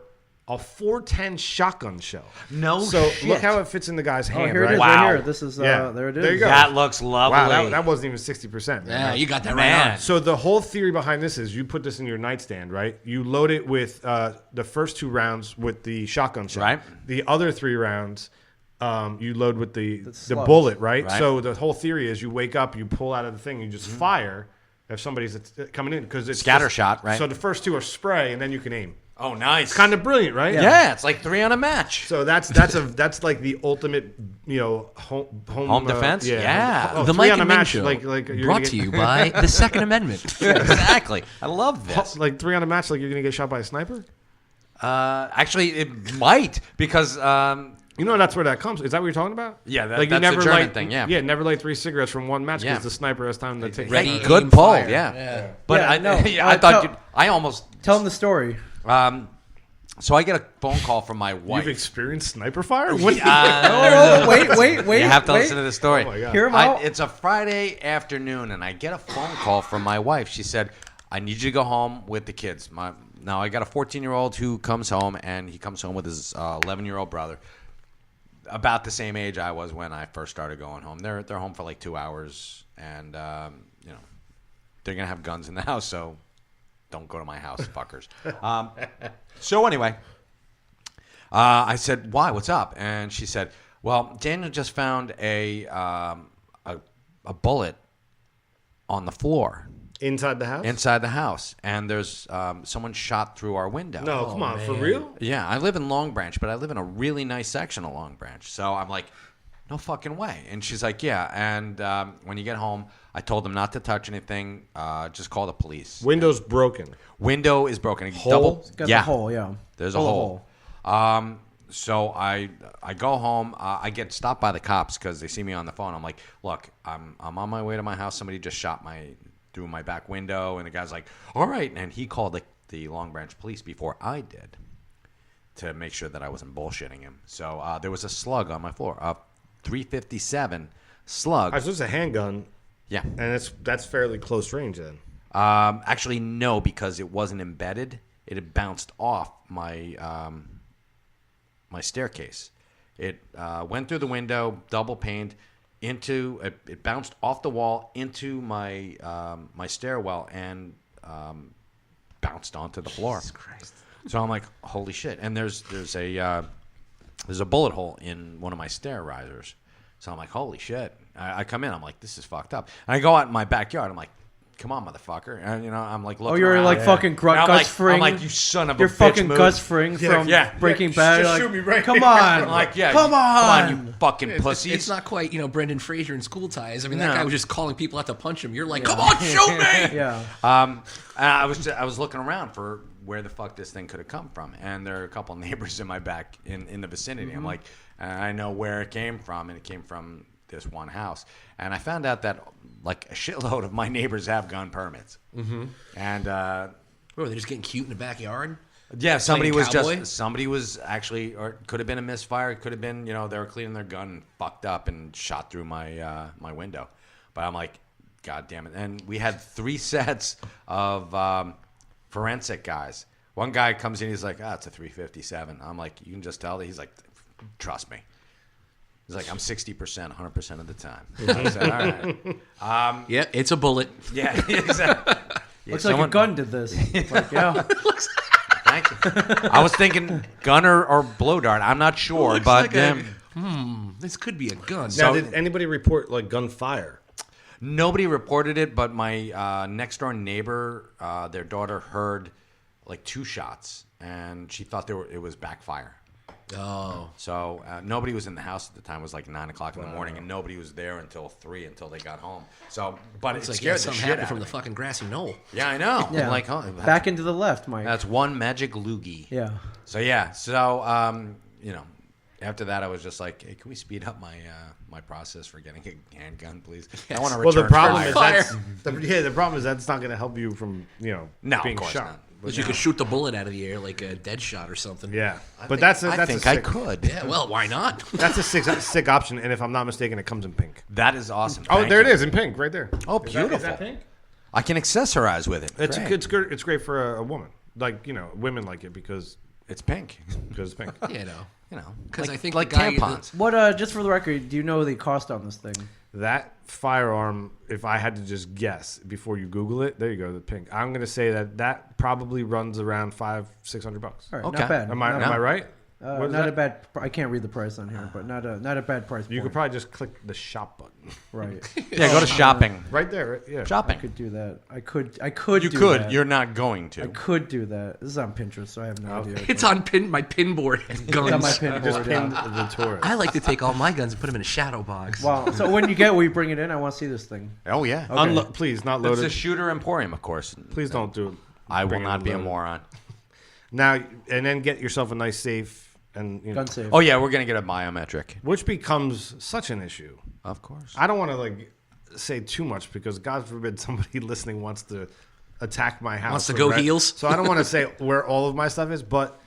Speaker 4: a 410 shotgun shell.
Speaker 5: No
Speaker 4: So
Speaker 5: shit.
Speaker 4: look how it fits in the guy's
Speaker 6: Oh,
Speaker 4: hand.
Speaker 6: here
Speaker 4: right?
Speaker 6: it is
Speaker 5: Wow.
Speaker 6: right here. This is
Speaker 4: Yeah.
Speaker 6: there it is.
Speaker 4: There you go.
Speaker 5: That looks lovely.
Speaker 4: Wow, that wasn't even 60%.
Speaker 1: Yeah, you got that
Speaker 5: Man.
Speaker 1: right on.
Speaker 4: So the whole theory behind this is you put this in your nightstand, right? You load it with the first 2 rounds with the shotgun shell.
Speaker 5: Right.
Speaker 4: The other 3 rounds, you load with the
Speaker 6: slugs.
Speaker 4: bullet, right?
Speaker 5: Right.
Speaker 4: So the whole theory is you wake up, you pull out of the thing, you just fire if somebody's coming in because it's
Speaker 5: Scatter
Speaker 4: just-
Speaker 5: shot, right?
Speaker 4: So the first 2 are spray, and then you can aim.
Speaker 5: Oh, nice.
Speaker 4: Kind of brilliant, right?
Speaker 5: Yeah, it's like 3 on a match.
Speaker 4: So that's like the ultimate, home
Speaker 5: defense? Yeah.
Speaker 4: Oh,
Speaker 1: The
Speaker 4: 3
Speaker 1: Mike
Speaker 4: on a
Speaker 1: and Ming
Speaker 4: match,
Speaker 1: Show,
Speaker 4: like you're
Speaker 1: brought
Speaker 4: gonna
Speaker 1: to
Speaker 4: get-
Speaker 1: you by the Second Amendment.
Speaker 5: Exactly. I love this.
Speaker 4: like 3 on a match, like you're gonna get shot by a sniper.
Speaker 5: Actually, it might because
Speaker 4: You know that's where that comes. Is that what you're talking about?
Speaker 5: Yeah,
Speaker 4: like
Speaker 5: that's
Speaker 4: you never
Speaker 5: the German
Speaker 4: light,
Speaker 5: thing, yeah.
Speaker 4: Yeah, never light 3 cigarettes from one match because
Speaker 5: Yeah.
Speaker 4: the sniper has time to take.
Speaker 1: Ready.
Speaker 5: Good
Speaker 1: Aim
Speaker 5: pull,
Speaker 1: fire.
Speaker 5: yeah. But
Speaker 6: Yeah,
Speaker 5: I,
Speaker 6: no,
Speaker 5: I thought
Speaker 6: tell-
Speaker 5: I almost.
Speaker 6: Tell them the story.
Speaker 5: So I get a phone call from my wife.
Speaker 4: You've experienced sniper fire? What?
Speaker 6: Oh, wait.
Speaker 5: You have to listen to the story.
Speaker 4: Oh my God.
Speaker 6: Hear him out.
Speaker 5: It's a Friday afternoon, and I get a phone call from my wife. She said, "I need you to go home with the kids." Now I got a 14-year-old who comes home, and he comes home with his 11-year-old brother, about the same age I was when I first started going home. They're home for like 2 hours, and they're gonna have guns in the house, so don't go to my house, fuckers. So anyway, I said, "Why? What's up?" And she said, "Well, Daniel just found a bullet on the floor
Speaker 4: Inside the house?
Speaker 5: inside the house, and there's someone shot through our window."
Speaker 4: No, come on, for real?
Speaker 5: Yeah, I live in Long Branch, but I live in a really nice section of Long Branch. So I'm like, no fucking way. And she's like, yeah. And when you get home, I told them not to touch anything. Just call the police.
Speaker 4: Window's broken.
Speaker 5: Window is broken.
Speaker 4: Hole?
Speaker 6: Got
Speaker 5: yeah.
Speaker 6: the hole, yeah.
Speaker 5: There's a
Speaker 6: Bullet
Speaker 5: hole. So I go home. I get stopped by the cops because they see me on the phone. I'm like, look, I'm on my way to my house. Somebody just shot through my back window. And the guy's like, all right. And he called the Long Branch police before I did to make sure that I wasn't bullshitting him. So there was a slug on my floor, a .357 slug.
Speaker 4: So it's a handgun,
Speaker 5: Yeah.
Speaker 4: and that's fairly close range then.
Speaker 5: Actually, no, because it wasn't embedded. It had bounced off my my staircase. It went through the window, double paned, it bounced off the wall into my my stairwell and bounced onto the floor. Jesus Christ! So I'm like, holy shit! And there's a bullet hole in one of my stair risers. So I'm like, holy shit! I come in, I'm like, this is fucked up. And I go out in my backyard. I'm like, come on, motherfucker! And I'm like, looking
Speaker 6: you're
Speaker 5: around.
Speaker 6: like fucking
Speaker 5: And I'm
Speaker 6: Gus Fring.
Speaker 5: I'm like, you son of a
Speaker 6: You're
Speaker 5: bitch,
Speaker 6: fucking
Speaker 5: move.
Speaker 6: Gus Fring from Breaking Bad.
Speaker 4: just
Speaker 6: Like,
Speaker 4: shoot me right
Speaker 6: come
Speaker 4: here.
Speaker 6: on.
Speaker 5: I'm like, yeah,
Speaker 6: come on.
Speaker 5: you fucking pussies.
Speaker 1: It's not quite, Brendan Fraser in School Ties. I mean, that
Speaker 5: No.
Speaker 1: guy was just calling people out to punch him. You're like, come on, shoot me!
Speaker 6: Yeah.
Speaker 5: And I was looking around for where the fuck this thing could have come from, and there are a couple neighbors in my back in the vicinity. I'm like, I know where it came from, and it came from this one house. And I found out that like a shitload of my neighbors have gun permits. Mm-hmm. And
Speaker 1: Oh, they're just getting cute in the backyard?
Speaker 5: yeah, somebody
Speaker 1: Playing
Speaker 5: was
Speaker 1: cowboy?
Speaker 5: somebody was actually, or it could have been a misfire. It could have been, they were cleaning their gun and fucked up and shot through my my window. But I'm like, God damn it! And we had 3 sets of forensic guys. One guy comes in, he's like, it's a .357. I'm like, you can just tell that. He's like, trust me. He's like, I'm 60%, 100% of the time. I said, all right.
Speaker 1: Yeah, it's a bullet.
Speaker 5: Yeah, exactly. Yeah,
Speaker 6: Looks like a gun did this. Like, yeah.
Speaker 5: Thank you. I was thinking gun or blow dart. I'm not sure,
Speaker 1: Looks
Speaker 5: but
Speaker 1: like this could be a gun.
Speaker 4: Now, did anybody report like gunfire?
Speaker 5: nobody reported it. But my next door neighbor, their daughter heard like 2 shots, and she thought it was backfire.
Speaker 1: Oh.
Speaker 5: So nobody was in the house at the time. It was like 9 o'clock in the morning, and nobody was there until 3 until they got home. So, but
Speaker 1: It's
Speaker 5: it
Speaker 1: like
Speaker 5: scared the
Speaker 1: something
Speaker 5: shit
Speaker 1: happened
Speaker 5: out
Speaker 1: from
Speaker 5: of
Speaker 1: the
Speaker 5: me.
Speaker 1: fucking grassy knoll.
Speaker 5: Yeah, I know.
Speaker 6: Yeah.
Speaker 5: I'm like,
Speaker 6: Back into the left, Mike.
Speaker 5: that's one magic loogie.
Speaker 6: Yeah.
Speaker 5: So yeah, so after that I was just like, hey, can we speed up my my process for getting a handgun, please? I want to
Speaker 4: Well,
Speaker 5: return
Speaker 4: the problem is
Speaker 5: fire.
Speaker 4: the problem is that's not going to help you from
Speaker 5: No,
Speaker 4: being
Speaker 5: of course
Speaker 4: shot.
Speaker 5: not.
Speaker 1: But you could shoot the bullet out of the air like a dead shot or something.
Speaker 4: Yeah, but
Speaker 5: I
Speaker 4: that's
Speaker 5: think I could.
Speaker 1: Yeah, well, why not?
Speaker 4: That's a sick option, and if I'm not mistaken, it comes in pink.
Speaker 5: That is awesome.
Speaker 4: Oh,
Speaker 5: Thank
Speaker 4: there
Speaker 5: you.
Speaker 4: it is in pink, right there.
Speaker 5: Oh,
Speaker 4: Is
Speaker 5: beautiful.
Speaker 4: that pink?
Speaker 5: I can accessorize with it.
Speaker 4: It's great for a woman. Like women like it because
Speaker 5: It's pink.
Speaker 4: it's pink.
Speaker 1: You know.
Speaker 5: Because
Speaker 1: I think
Speaker 5: like
Speaker 1: the guy-
Speaker 5: tampons.
Speaker 6: What? Just for the record, do you know the cost on this thing?
Speaker 4: That firearm, if I had to just guess before you Google it, there you go, the pink. I'm gonna say that probably runs around $500-600.
Speaker 6: All right,
Speaker 5: Okay.
Speaker 6: not bad.
Speaker 4: Am I right? What is
Speaker 6: Not
Speaker 4: that?
Speaker 6: a bad. I can't read the price on here, but not a bad price.
Speaker 4: You could
Speaker 6: point.
Speaker 4: probably just click the shop button
Speaker 6: right.
Speaker 5: Yeah, go to shopping.
Speaker 4: right there. Right? Yeah.
Speaker 6: I
Speaker 5: Shopping.
Speaker 6: could do that. I could.
Speaker 5: You
Speaker 6: do
Speaker 5: could.
Speaker 6: That.
Speaker 5: You're not going to.
Speaker 6: I could do that. This is on Pinterest, so I have no idea.
Speaker 1: It's on my pin board and
Speaker 6: It's on my
Speaker 1: guns.
Speaker 6: pin
Speaker 4: Just
Speaker 6: board.
Speaker 4: pin
Speaker 6: Yeah.
Speaker 4: the Taurus.
Speaker 1: I like to take all my guns and put them in a shadow box.
Speaker 6: Wow. So when you bring it in, I want to see this thing.
Speaker 5: Oh yeah.
Speaker 6: Okay.
Speaker 4: Please, not
Speaker 5: It's
Speaker 4: loaded.
Speaker 5: a shooter emporium, of course.
Speaker 4: Please don't do it.
Speaker 5: I will
Speaker 4: Bring it
Speaker 5: not be a
Speaker 4: unloaded.
Speaker 5: moron.
Speaker 4: Now and then get yourself a nice safe and
Speaker 6: Gun safe.
Speaker 5: Oh yeah, we're gonna get a biometric.
Speaker 4: which becomes such an issue.
Speaker 5: Of course.
Speaker 4: I don't want to like say too much because God forbid somebody listening wants to attack my house.
Speaker 1: Wants to
Speaker 4: or
Speaker 1: go
Speaker 4: wreck-
Speaker 1: heels?
Speaker 4: So I don't want to say where all of my stuff is, but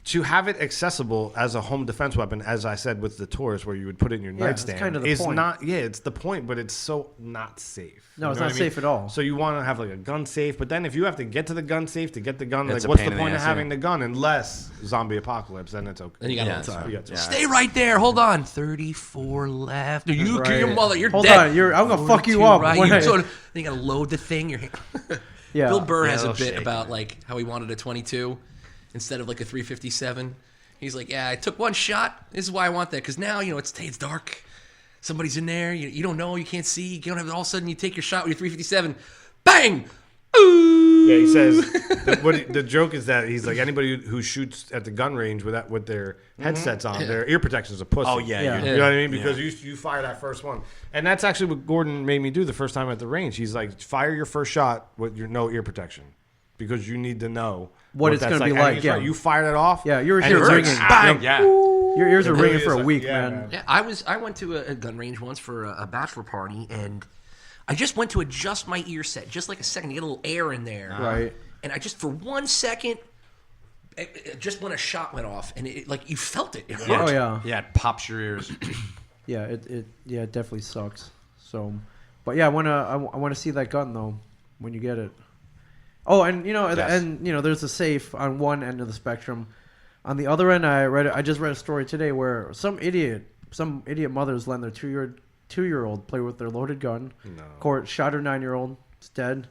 Speaker 4: to have it accessible as a home defense weapon, as I said with the Taurus, where you would put it in your
Speaker 6: that's
Speaker 4: nightstand,
Speaker 6: kind of the
Speaker 4: is
Speaker 6: point.
Speaker 4: not. Yeah, it's the point, but it's so not safe.
Speaker 6: No,
Speaker 4: You
Speaker 6: it's
Speaker 4: know
Speaker 6: not
Speaker 4: what I mean?
Speaker 6: safe at all.
Speaker 4: So you want to have like a gun safe, but then if you have to get to the gun safe to get the gun,
Speaker 5: It's
Speaker 4: like
Speaker 5: a
Speaker 4: what's
Speaker 5: pain
Speaker 4: the
Speaker 5: in the
Speaker 4: point of
Speaker 5: ass,
Speaker 4: having
Speaker 5: yeah.
Speaker 4: the gun unless zombie apocalypse? Then it's okay.
Speaker 1: Then you got
Speaker 5: Yeah,
Speaker 1: all the time.
Speaker 4: You got time.
Speaker 1: Stay right there. Hold on. 34 left. You kill your
Speaker 6: Right.
Speaker 1: mother. You're
Speaker 6: Hold
Speaker 1: dead.
Speaker 6: on, I'm gonna fuck you
Speaker 1: 42,
Speaker 6: up.
Speaker 1: Right.
Speaker 6: When
Speaker 1: You
Speaker 6: I-
Speaker 1: sort of, then you got to load the thing.
Speaker 6: Yeah.
Speaker 1: Bill Burr
Speaker 5: Yeah,
Speaker 1: has a
Speaker 5: they'll
Speaker 1: bit
Speaker 5: shake
Speaker 1: about
Speaker 5: it.
Speaker 1: like how he wanted a 22 instead of like a 357. He's like, yeah, I took one shot. This is why I want that because now it's dark. Somebody's in there. You don't know. You can't see. You don't have all of a sudden you take your shot with your 357. Bang. Ooh.
Speaker 4: Yeah, he says the joke is that he's like anybody who shoots at the gun range with their headsets on, their ear protection's a pussy.
Speaker 5: Oh yeah,
Speaker 6: Yeah.
Speaker 5: you're-
Speaker 4: You know what I mean? Because you fire that first one, and that's actually what Gordon made me do the first time at the range. He's like, fire your first shot with your no ear protection, because you need to know
Speaker 6: What it's
Speaker 4: that's
Speaker 6: gonna be
Speaker 4: And
Speaker 6: like,
Speaker 4: he's
Speaker 6: yeah.
Speaker 4: right. You fire that off.
Speaker 6: Yeah, your
Speaker 4: and
Speaker 6: ears
Speaker 4: it
Speaker 6: are
Speaker 4: hurts.
Speaker 6: ringing.
Speaker 4: Bang!
Speaker 5: Yeah.
Speaker 6: Your ears are
Speaker 4: It really
Speaker 6: ringing for
Speaker 4: is
Speaker 6: a
Speaker 4: like-
Speaker 6: week,
Speaker 4: yeah,
Speaker 6: man.
Speaker 1: Yeah, I went to a gun range once for a bachelor party, and I just went to adjust my ear set, just like a second, to get a little air in there.
Speaker 6: Right.
Speaker 1: And I just, for 1 second, just when a shot went off, and it like you felt it. It hurt.
Speaker 6: Oh yeah.
Speaker 5: Yeah, it pops your ears.
Speaker 6: Yeah, it definitely sucks. So, but yeah, I wanna see that gun though when you get it. Oh, and
Speaker 5: Yes.
Speaker 6: there's a safe on one end of the spectrum. On the other end, I just read a story today where some idiot mothers let their two-year-old play with their loaded gun.
Speaker 4: No.
Speaker 6: Court shot her 9-year-old. It's dead.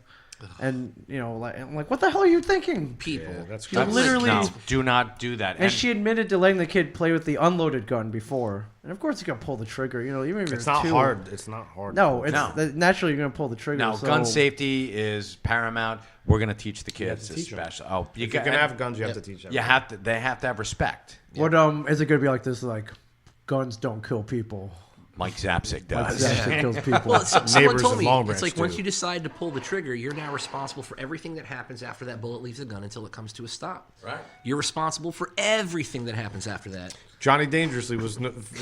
Speaker 6: And I'm like, what the hell are you thinking?
Speaker 1: People.
Speaker 4: Yeah, that's
Speaker 6: You're
Speaker 4: crazy.
Speaker 6: literally.
Speaker 5: No, do not do that.
Speaker 6: And she admitted to letting the kid play with the unloaded gun before. And of course, you got to pull the trigger. Even if
Speaker 4: It's
Speaker 6: you're
Speaker 4: not
Speaker 6: 2.
Speaker 4: hard. It's not hard.
Speaker 6: No, it's
Speaker 5: No.
Speaker 6: naturally you're going to pull the trigger.
Speaker 5: No,
Speaker 6: so-
Speaker 5: gun safety is paramount. We're gonna teach the
Speaker 4: have
Speaker 5: kids,
Speaker 4: to teach 'em.
Speaker 5: especially. Oh,
Speaker 4: If you're gonna have guns, you have to teach them.
Speaker 5: You have to. They have to have respect.
Speaker 6: What is it going to be like this? Like, guns don't kill people.
Speaker 5: Mike Zapsik
Speaker 6: Like,
Speaker 5: does.
Speaker 6: that shit kills people.
Speaker 1: Well, someone
Speaker 4: Neighbors
Speaker 1: told
Speaker 4: of
Speaker 1: me
Speaker 4: Long
Speaker 1: it's like
Speaker 4: Branch,
Speaker 1: once
Speaker 4: too.
Speaker 1: you decide to pull the trigger, you're now responsible for everything that happens after that bullet leaves the gun until it comes to a stop.
Speaker 5: Right.
Speaker 1: You're responsible for everything that happens after that.
Speaker 4: Johnny Dangerously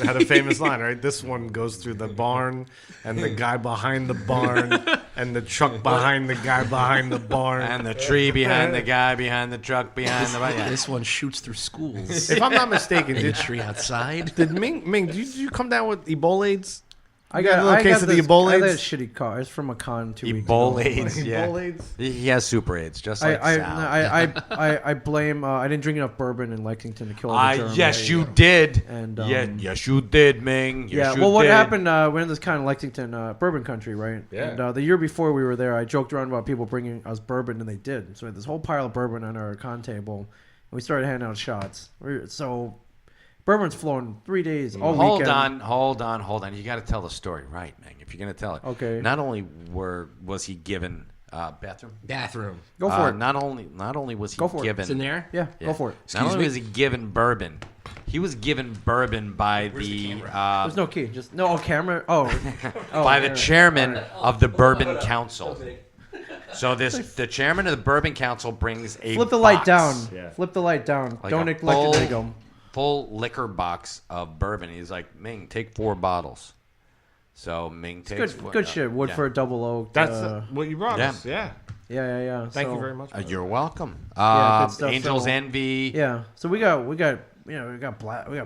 Speaker 4: had a famous line, right? This one goes through the barn and the guy behind the barn and the truck behind the guy behind the barn.
Speaker 5: And the tree behind the guy behind the truck behind the. Yeah.
Speaker 1: This one shoots through schools.
Speaker 4: If I'm not mistaken,
Speaker 1: The tree outside.
Speaker 4: did Ming, did you come down with Ebola AIDS?
Speaker 6: I
Speaker 4: got a little case of the Ebola
Speaker 6: I got a
Speaker 4: AIDS?
Speaker 6: shitty car. It's from a con 2 weeks
Speaker 5: Ebola
Speaker 6: ago.
Speaker 5: AIDS, yeah.
Speaker 4: Ebola AIDS?
Speaker 5: He has super AIDS, just like Sal.
Speaker 6: I blame. I didn't drink enough bourbon in Lexington to kill all the germs.
Speaker 5: Yes, you did.
Speaker 6: And,
Speaker 5: yes, you did, Ming. Yes,
Speaker 6: Yeah,
Speaker 5: you
Speaker 6: well, what
Speaker 5: did.
Speaker 6: happened? We're in this kind of Lexington bourbon country, right?
Speaker 4: Yeah.
Speaker 6: And the year before we were there, I joked around about people bringing us bourbon, and they did. So we had this whole pile of bourbon on our con table, and we started handing out shots. So bourbon's flowing 3 days, all weekend.
Speaker 5: Hold on. You got to tell the story right, Ming. If you're going to tell it.
Speaker 6: Okay.
Speaker 5: Not only was he given bathroom.
Speaker 1: Bathroom.
Speaker 6: Go for it.
Speaker 5: Not only was he
Speaker 6: Go for it.
Speaker 5: given.
Speaker 1: It's in there?
Speaker 6: Yeah, go for it.
Speaker 5: Not only
Speaker 1: me?
Speaker 5: was he given bourbon, he was given bourbon by the
Speaker 6: There's no key. Just no camera. Oh,
Speaker 5: by the
Speaker 6: there.
Speaker 5: chairman of the Bourbon Council. So the chairman of the Bourbon Council brings a
Speaker 6: Flip the light
Speaker 5: box,
Speaker 6: down.
Speaker 4: Yeah.
Speaker 6: Flip the light down.
Speaker 5: like
Speaker 6: Don't
Speaker 5: a
Speaker 6: neglect it. There you go.
Speaker 5: full liquor box of bourbon. He's like, Ming, take 4 bottles. So Ming takes
Speaker 6: Good shit. Woodford double oak.
Speaker 4: That's what you brought
Speaker 5: yeah.
Speaker 4: us. Yeah.
Speaker 6: Yeah.
Speaker 4: Thank
Speaker 6: So-
Speaker 4: you very much.
Speaker 5: You're welcome.
Speaker 6: Yeah, good stuff.
Speaker 5: Angels
Speaker 6: So-
Speaker 5: Envy.
Speaker 6: Yeah. So we got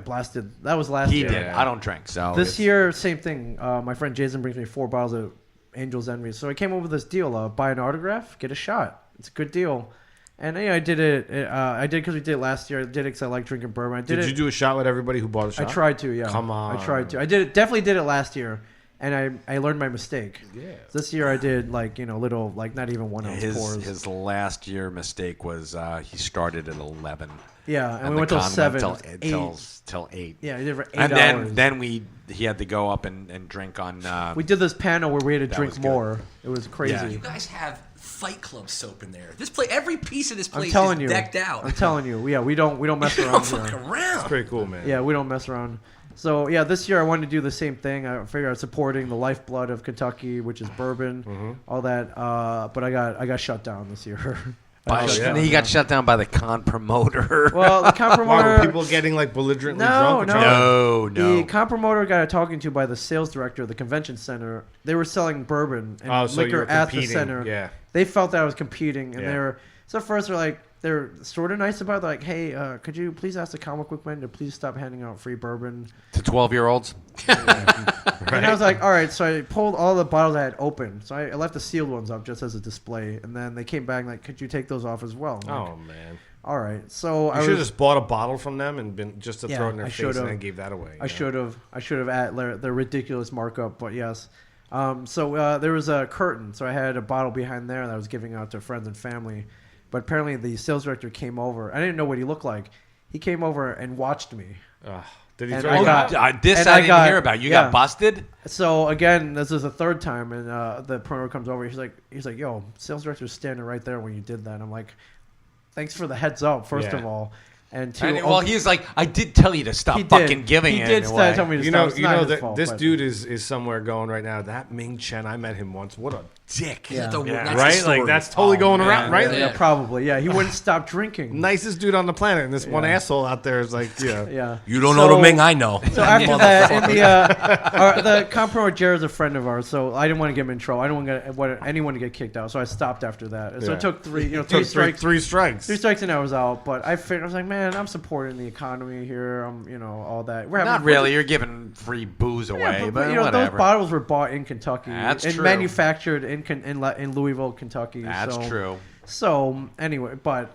Speaker 6: blasted. That was last
Speaker 5: He
Speaker 6: year.
Speaker 5: did. I don't drink, so
Speaker 6: This
Speaker 5: it's-
Speaker 6: year, same thing. My friend Jason brings me 4 bottles of Angel's Envy. So I came up with this deal: buy an autograph, get a shot. It's a good deal. And I did it. I did because we did it last year. I did it because I like drinking bourbon. I did
Speaker 4: Did
Speaker 6: it.
Speaker 4: you do a shot with everybody who bought a shot?
Speaker 6: I tried to. Yeah.
Speaker 4: Come on.
Speaker 6: I tried to. I did it. Definitely did it last year, and I learned my mistake.
Speaker 4: Yeah.
Speaker 6: This year I did little not even 1 ounce pours.
Speaker 5: his last year mistake was he started at 11.
Speaker 6: Yeah, and we
Speaker 5: the
Speaker 6: went till
Speaker 5: con
Speaker 6: 7,
Speaker 5: till
Speaker 6: 8.
Speaker 5: till 8.
Speaker 6: Yeah, I did it for 8
Speaker 5: And
Speaker 6: hours.
Speaker 5: then he had to go up and drink on.
Speaker 6: We did this panel where we had to
Speaker 5: That
Speaker 6: drink
Speaker 5: was good.
Speaker 6: more. It was crazy.
Speaker 5: Yeah.
Speaker 1: You guys have Fight Club soap in there. This place, every piece of this
Speaker 6: I'm
Speaker 1: place
Speaker 6: telling
Speaker 1: is
Speaker 6: you.
Speaker 1: decked out.
Speaker 6: I'm telling you. Yeah, we don't mess
Speaker 1: You
Speaker 6: around
Speaker 1: don't fuck
Speaker 6: here.
Speaker 1: around.
Speaker 4: Pretty cool, man.
Speaker 6: Yeah, we don't mess around. So yeah, this year I wanted to do the same thing. I figured out supporting the lifeblood of Kentucky, which is bourbon, all that. But I got shut down this year.
Speaker 5: And he got shut down by the con promoter.
Speaker 6: Well, the con
Speaker 4: Why
Speaker 6: promoter.
Speaker 4: were people getting like belligerently drunk?
Speaker 5: No.
Speaker 6: The con promoter got talking to by the sales director of the convention center. They were selling bourbon and
Speaker 4: so you
Speaker 6: liquor
Speaker 4: were
Speaker 6: at the
Speaker 4: competing,
Speaker 6: center.
Speaker 4: yeah.
Speaker 6: They felt that I was competing, and
Speaker 4: Yeah.
Speaker 6: they were so first they're sort of nice about it. They're like, hey, could you please ask the comic book man to please stop handing out free bourbon?
Speaker 5: To 12-year-olds.
Speaker 6: And I was like, all right. So I pulled all the bottles I had open. So I left the sealed ones up just as a display, and then they came back like, could you take those off as well? I'm like,
Speaker 4: Oh man.
Speaker 6: all right. So
Speaker 4: You should have just bought a bottle from them and been just to throw it in their
Speaker 6: I
Speaker 4: face
Speaker 6: should've.
Speaker 4: and then gave that away.
Speaker 6: I should have at their ridiculous markup, but yes. So there was a curtain, so I had a bottle behind there that I was giving out to friends and family. But apparently the sales director came over. I didn't know what he looked like. He came over and watched me.
Speaker 4: Did he
Speaker 6: And
Speaker 4: throw
Speaker 6: I
Speaker 4: you
Speaker 6: got-
Speaker 4: out?
Speaker 5: I didn't hear about. You
Speaker 6: yeah.
Speaker 5: got busted?
Speaker 6: So again, this is the third time, and the promoter comes over. He's like, "Yo, sales director's standing right there when you did that." I'm like, "Thanks for the heads up, first
Speaker 4: Yeah.
Speaker 6: of all." And two,
Speaker 5: Well, he's like, I did tell you to stop
Speaker 6: he did.
Speaker 5: fucking giving
Speaker 6: He
Speaker 5: it
Speaker 6: did
Speaker 5: away.
Speaker 6: tell me to
Speaker 4: You
Speaker 6: stop.
Speaker 4: know,
Speaker 6: It's not his
Speaker 4: that
Speaker 6: fault,
Speaker 4: this
Speaker 6: but-
Speaker 4: dude is somewhere going right now. That Ming Chen, I met him once. What a dick.
Speaker 6: Yeah.
Speaker 1: That's the
Speaker 4: Right?
Speaker 1: story.
Speaker 4: Like that's totally going around, right?
Speaker 6: Yeah, probably. Yeah, he wouldn't stop drinking.
Speaker 4: Nicest dude on the planet, and this one asshole out there is like, yeah.
Speaker 6: Yeah.
Speaker 1: You don't know the Ming I know.
Speaker 6: So after that, in the comp promoter Jared's a friend of ours, so I didn't want to get him in trouble. I didn't want anyone to get kicked out, so I stopped after that. So
Speaker 4: Yeah.
Speaker 6: it took three
Speaker 4: Three
Speaker 6: strikes.
Speaker 4: Three strikes.
Speaker 6: 3 strikes and I was out. But I figured, I was like, man, I'm supporting the economy here. I'm, all that. We're having
Speaker 5: Not really. You're giving free booze away,
Speaker 6: Yeah, but
Speaker 5: whatever.
Speaker 6: those bottles were bought in Kentucky
Speaker 5: That's
Speaker 6: and
Speaker 5: true.
Speaker 6: manufactured in Louisville, Kentucky.
Speaker 5: That's
Speaker 6: so,
Speaker 5: true.
Speaker 6: So anyway, but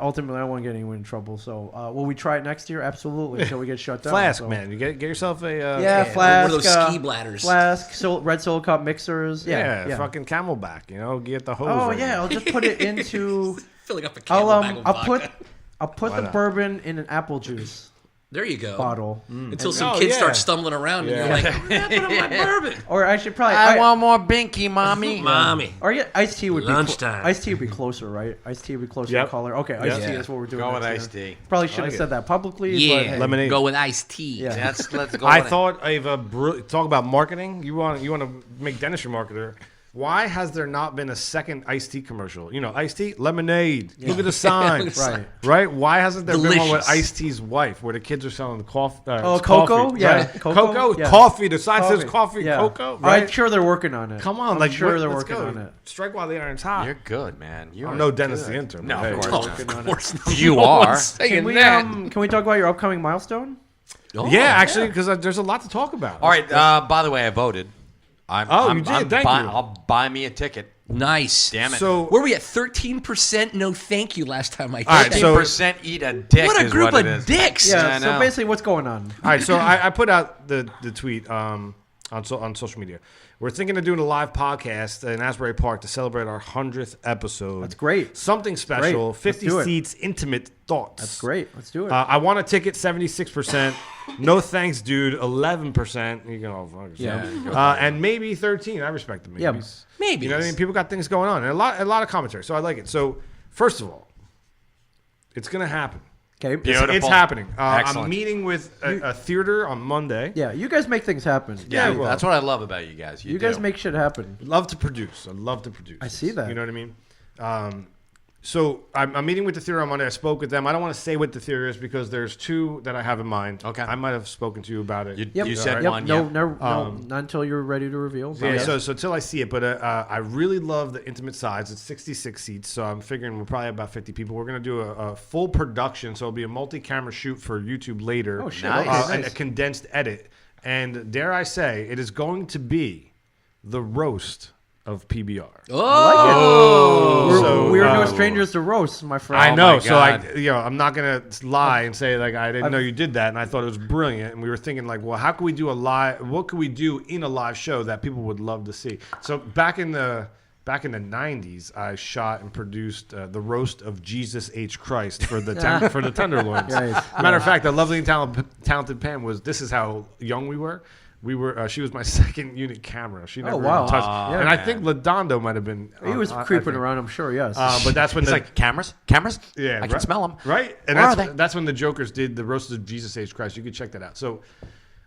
Speaker 6: ultimately, I don't want to get anyone in trouble. So will we try it next year? Absolutely. Until we get shut down.
Speaker 4: Flask,
Speaker 6: so.
Speaker 4: man. You get yourself a
Speaker 6: Flask.
Speaker 1: One of those ski bladders.
Speaker 6: Flask, red solo cup mixers. Yeah.
Speaker 4: fucking Camelback. Get the hose.
Speaker 6: Oh
Speaker 4: right
Speaker 6: yeah,
Speaker 4: now.
Speaker 6: I'll just put it into.
Speaker 1: Filling up a camel bag with vodka.
Speaker 6: I'll put
Speaker 4: Why
Speaker 6: the
Speaker 4: not?
Speaker 6: bourbon in an apple juice
Speaker 1: There you go.
Speaker 6: bottle.
Speaker 1: Until some
Speaker 4: Oh,
Speaker 1: kids
Speaker 4: yeah.
Speaker 1: start stumbling around and you're like, what happened to my bourbon?
Speaker 6: Or I should probably.
Speaker 5: I want more binky, mommy.
Speaker 1: Mommy.
Speaker 6: Or yeah, iced tea would
Speaker 1: Lunchtime.
Speaker 6: be iced tea would be closer, right? Iced tea would be closer
Speaker 4: Yep.
Speaker 6: to color. Okay, iced tea
Speaker 1: Yeah.
Speaker 6: is what we're doing.
Speaker 5: Go with
Speaker 6: next
Speaker 5: iced
Speaker 6: year.
Speaker 5: tea.
Speaker 6: Probably should
Speaker 4: like
Speaker 6: have
Speaker 4: it.
Speaker 6: said that publicly. But,
Speaker 1: Yeah.
Speaker 6: hey.
Speaker 4: Lemonade.
Speaker 1: Go with iced tea.
Speaker 6: Yeah.
Speaker 5: Let's go.
Speaker 4: I
Speaker 5: with it.
Speaker 4: thought of talk about marketing. You want to make Dennis your marketer. Why has there not been a second iced tea commercial? Iced tea, lemonade. Look at the sign.
Speaker 6: Right.
Speaker 4: Right? Why hasn't there been one with
Speaker 1: Delicious.
Speaker 4: Iced Tea's wife, where the kids are selling the coffee?
Speaker 6: cocoa?
Speaker 4: Coffee,
Speaker 6: Yeah.
Speaker 4: right?
Speaker 6: Cocoa? Yeah.
Speaker 4: Coffee. The sign says coffee,
Speaker 6: Yeah.
Speaker 4: cocoa.
Speaker 6: I'm
Speaker 4: Right?
Speaker 6: sure they're working on it.
Speaker 4: Come on,
Speaker 6: I'm sure
Speaker 4: what-
Speaker 6: they're
Speaker 4: let's
Speaker 6: working
Speaker 4: go.
Speaker 6: on it.
Speaker 4: Strike while the iron's hot.
Speaker 5: You're good, man. You're
Speaker 4: I'm no Dennis
Speaker 5: good.
Speaker 4: the intern.
Speaker 5: No,
Speaker 4: but hey.
Speaker 5: of
Speaker 1: Oh,
Speaker 5: course
Speaker 6: Working
Speaker 5: not.
Speaker 6: on
Speaker 1: of
Speaker 6: it.
Speaker 1: course.
Speaker 5: You
Speaker 1: No
Speaker 5: are.
Speaker 1: one's saying
Speaker 6: Can we
Speaker 1: that.
Speaker 6: can we talk about your upcoming milestone?
Speaker 1: Oh,
Speaker 4: Yeah, actually, because there's a lot to talk about.
Speaker 5: All right. By the way, I voted.
Speaker 4: You did. Thank you.
Speaker 5: I'll buy me a ticket.
Speaker 1: Nice.
Speaker 5: Damn it.
Speaker 4: So,
Speaker 1: Were we at 13%? No, thank you. Last time I
Speaker 4: All right,
Speaker 1: checked.
Speaker 4: so-
Speaker 5: 15% eat a dick.
Speaker 1: What a
Speaker 5: is
Speaker 1: group
Speaker 5: what
Speaker 1: of
Speaker 5: it is.
Speaker 1: dicks.
Speaker 6: Yeah.
Speaker 5: I
Speaker 6: So
Speaker 5: know.
Speaker 6: basically, what's going on?
Speaker 4: all right, so I put out the tweet on social media. We're thinking of doing a live podcast in Asbury Park to celebrate our 100th episode.
Speaker 6: That's great.
Speaker 4: Something special.
Speaker 6: Let's
Speaker 4: 50
Speaker 6: do it.
Speaker 4: seats, intimate thoughts.
Speaker 6: That's great. Let's do it.
Speaker 4: I want a ticket, 76%. No thanks, dude, 11%. You can all fuck yourself. And maybe 13. I respect the maybes.
Speaker 6: Yeah,
Speaker 1: maybe.
Speaker 4: You know what I mean? People got things going on. And a lot of commentary. So I like it. So, first of all, it's going to happen.
Speaker 6: Okay.
Speaker 5: Beautiful.
Speaker 4: It's happening. I'm
Speaker 5: Excellent.
Speaker 4: meeting with a theater on Monday.
Speaker 6: Yeah, you guys make things happen.
Speaker 5: Yeah,
Speaker 4: well.
Speaker 5: that's what I love about you guys.
Speaker 6: You guys make shit happen.
Speaker 4: Love to produce. I love to produce.
Speaker 6: I see that.
Speaker 4: You know what I mean? So I'm meeting with the theater on Monday. I spoke with them. I don't want to say what the theater is because there's two that I have in mind.
Speaker 5: Okay.
Speaker 4: I might have spoken to you about it.
Speaker 5: You said
Speaker 6: Yep.
Speaker 5: one.
Speaker 6: No,
Speaker 5: yeah.
Speaker 6: no, not until you're ready to reveal.
Speaker 4: Yeah,
Speaker 6: But
Speaker 4: so till I see it, but I really love the intimate size. It's 66 seats, so I'm figuring we're probably about 50 people. We're going to do a full production, so it'll be a multi-camera shoot for YouTube later.
Speaker 6: Oh, shit.
Speaker 5: Nice.
Speaker 6: Okay,
Speaker 4: And
Speaker 6: nice.
Speaker 4: a condensed edit. And dare I say, it is going to be the roast of PBR.
Speaker 1: Oh.
Speaker 6: we are no strangers to roast, my friend.
Speaker 4: I know,
Speaker 5: my
Speaker 4: so
Speaker 5: God.
Speaker 4: I'm not gonna lie and say like I didn't know you did that, and I thought it was brilliant. And we were thinking like, well, how can we do a live? What could we do in a live show that people would love to see? So back in the 90s, I shot and produced the roast of Jesus H. Christ for the for the Tenderloins.
Speaker 6: Nice.
Speaker 4: Matter of fact, the lovely and talented Pam was. This is how young we were. We were. She was my second unit camera. She never
Speaker 6: wow.
Speaker 4: even touched.
Speaker 6: Yeah.
Speaker 4: And I think Ladondo might have been.
Speaker 6: He was
Speaker 4: I
Speaker 6: creeping
Speaker 4: think.
Speaker 6: around, I'm sure, yes.
Speaker 4: But that's when
Speaker 5: It's like cameras.
Speaker 4: yeah,
Speaker 5: I can smell them.
Speaker 4: Right, and
Speaker 5: Where are they?
Speaker 4: that's when the Jokers did the roast of Jesus H. Christ. You could check that out. So,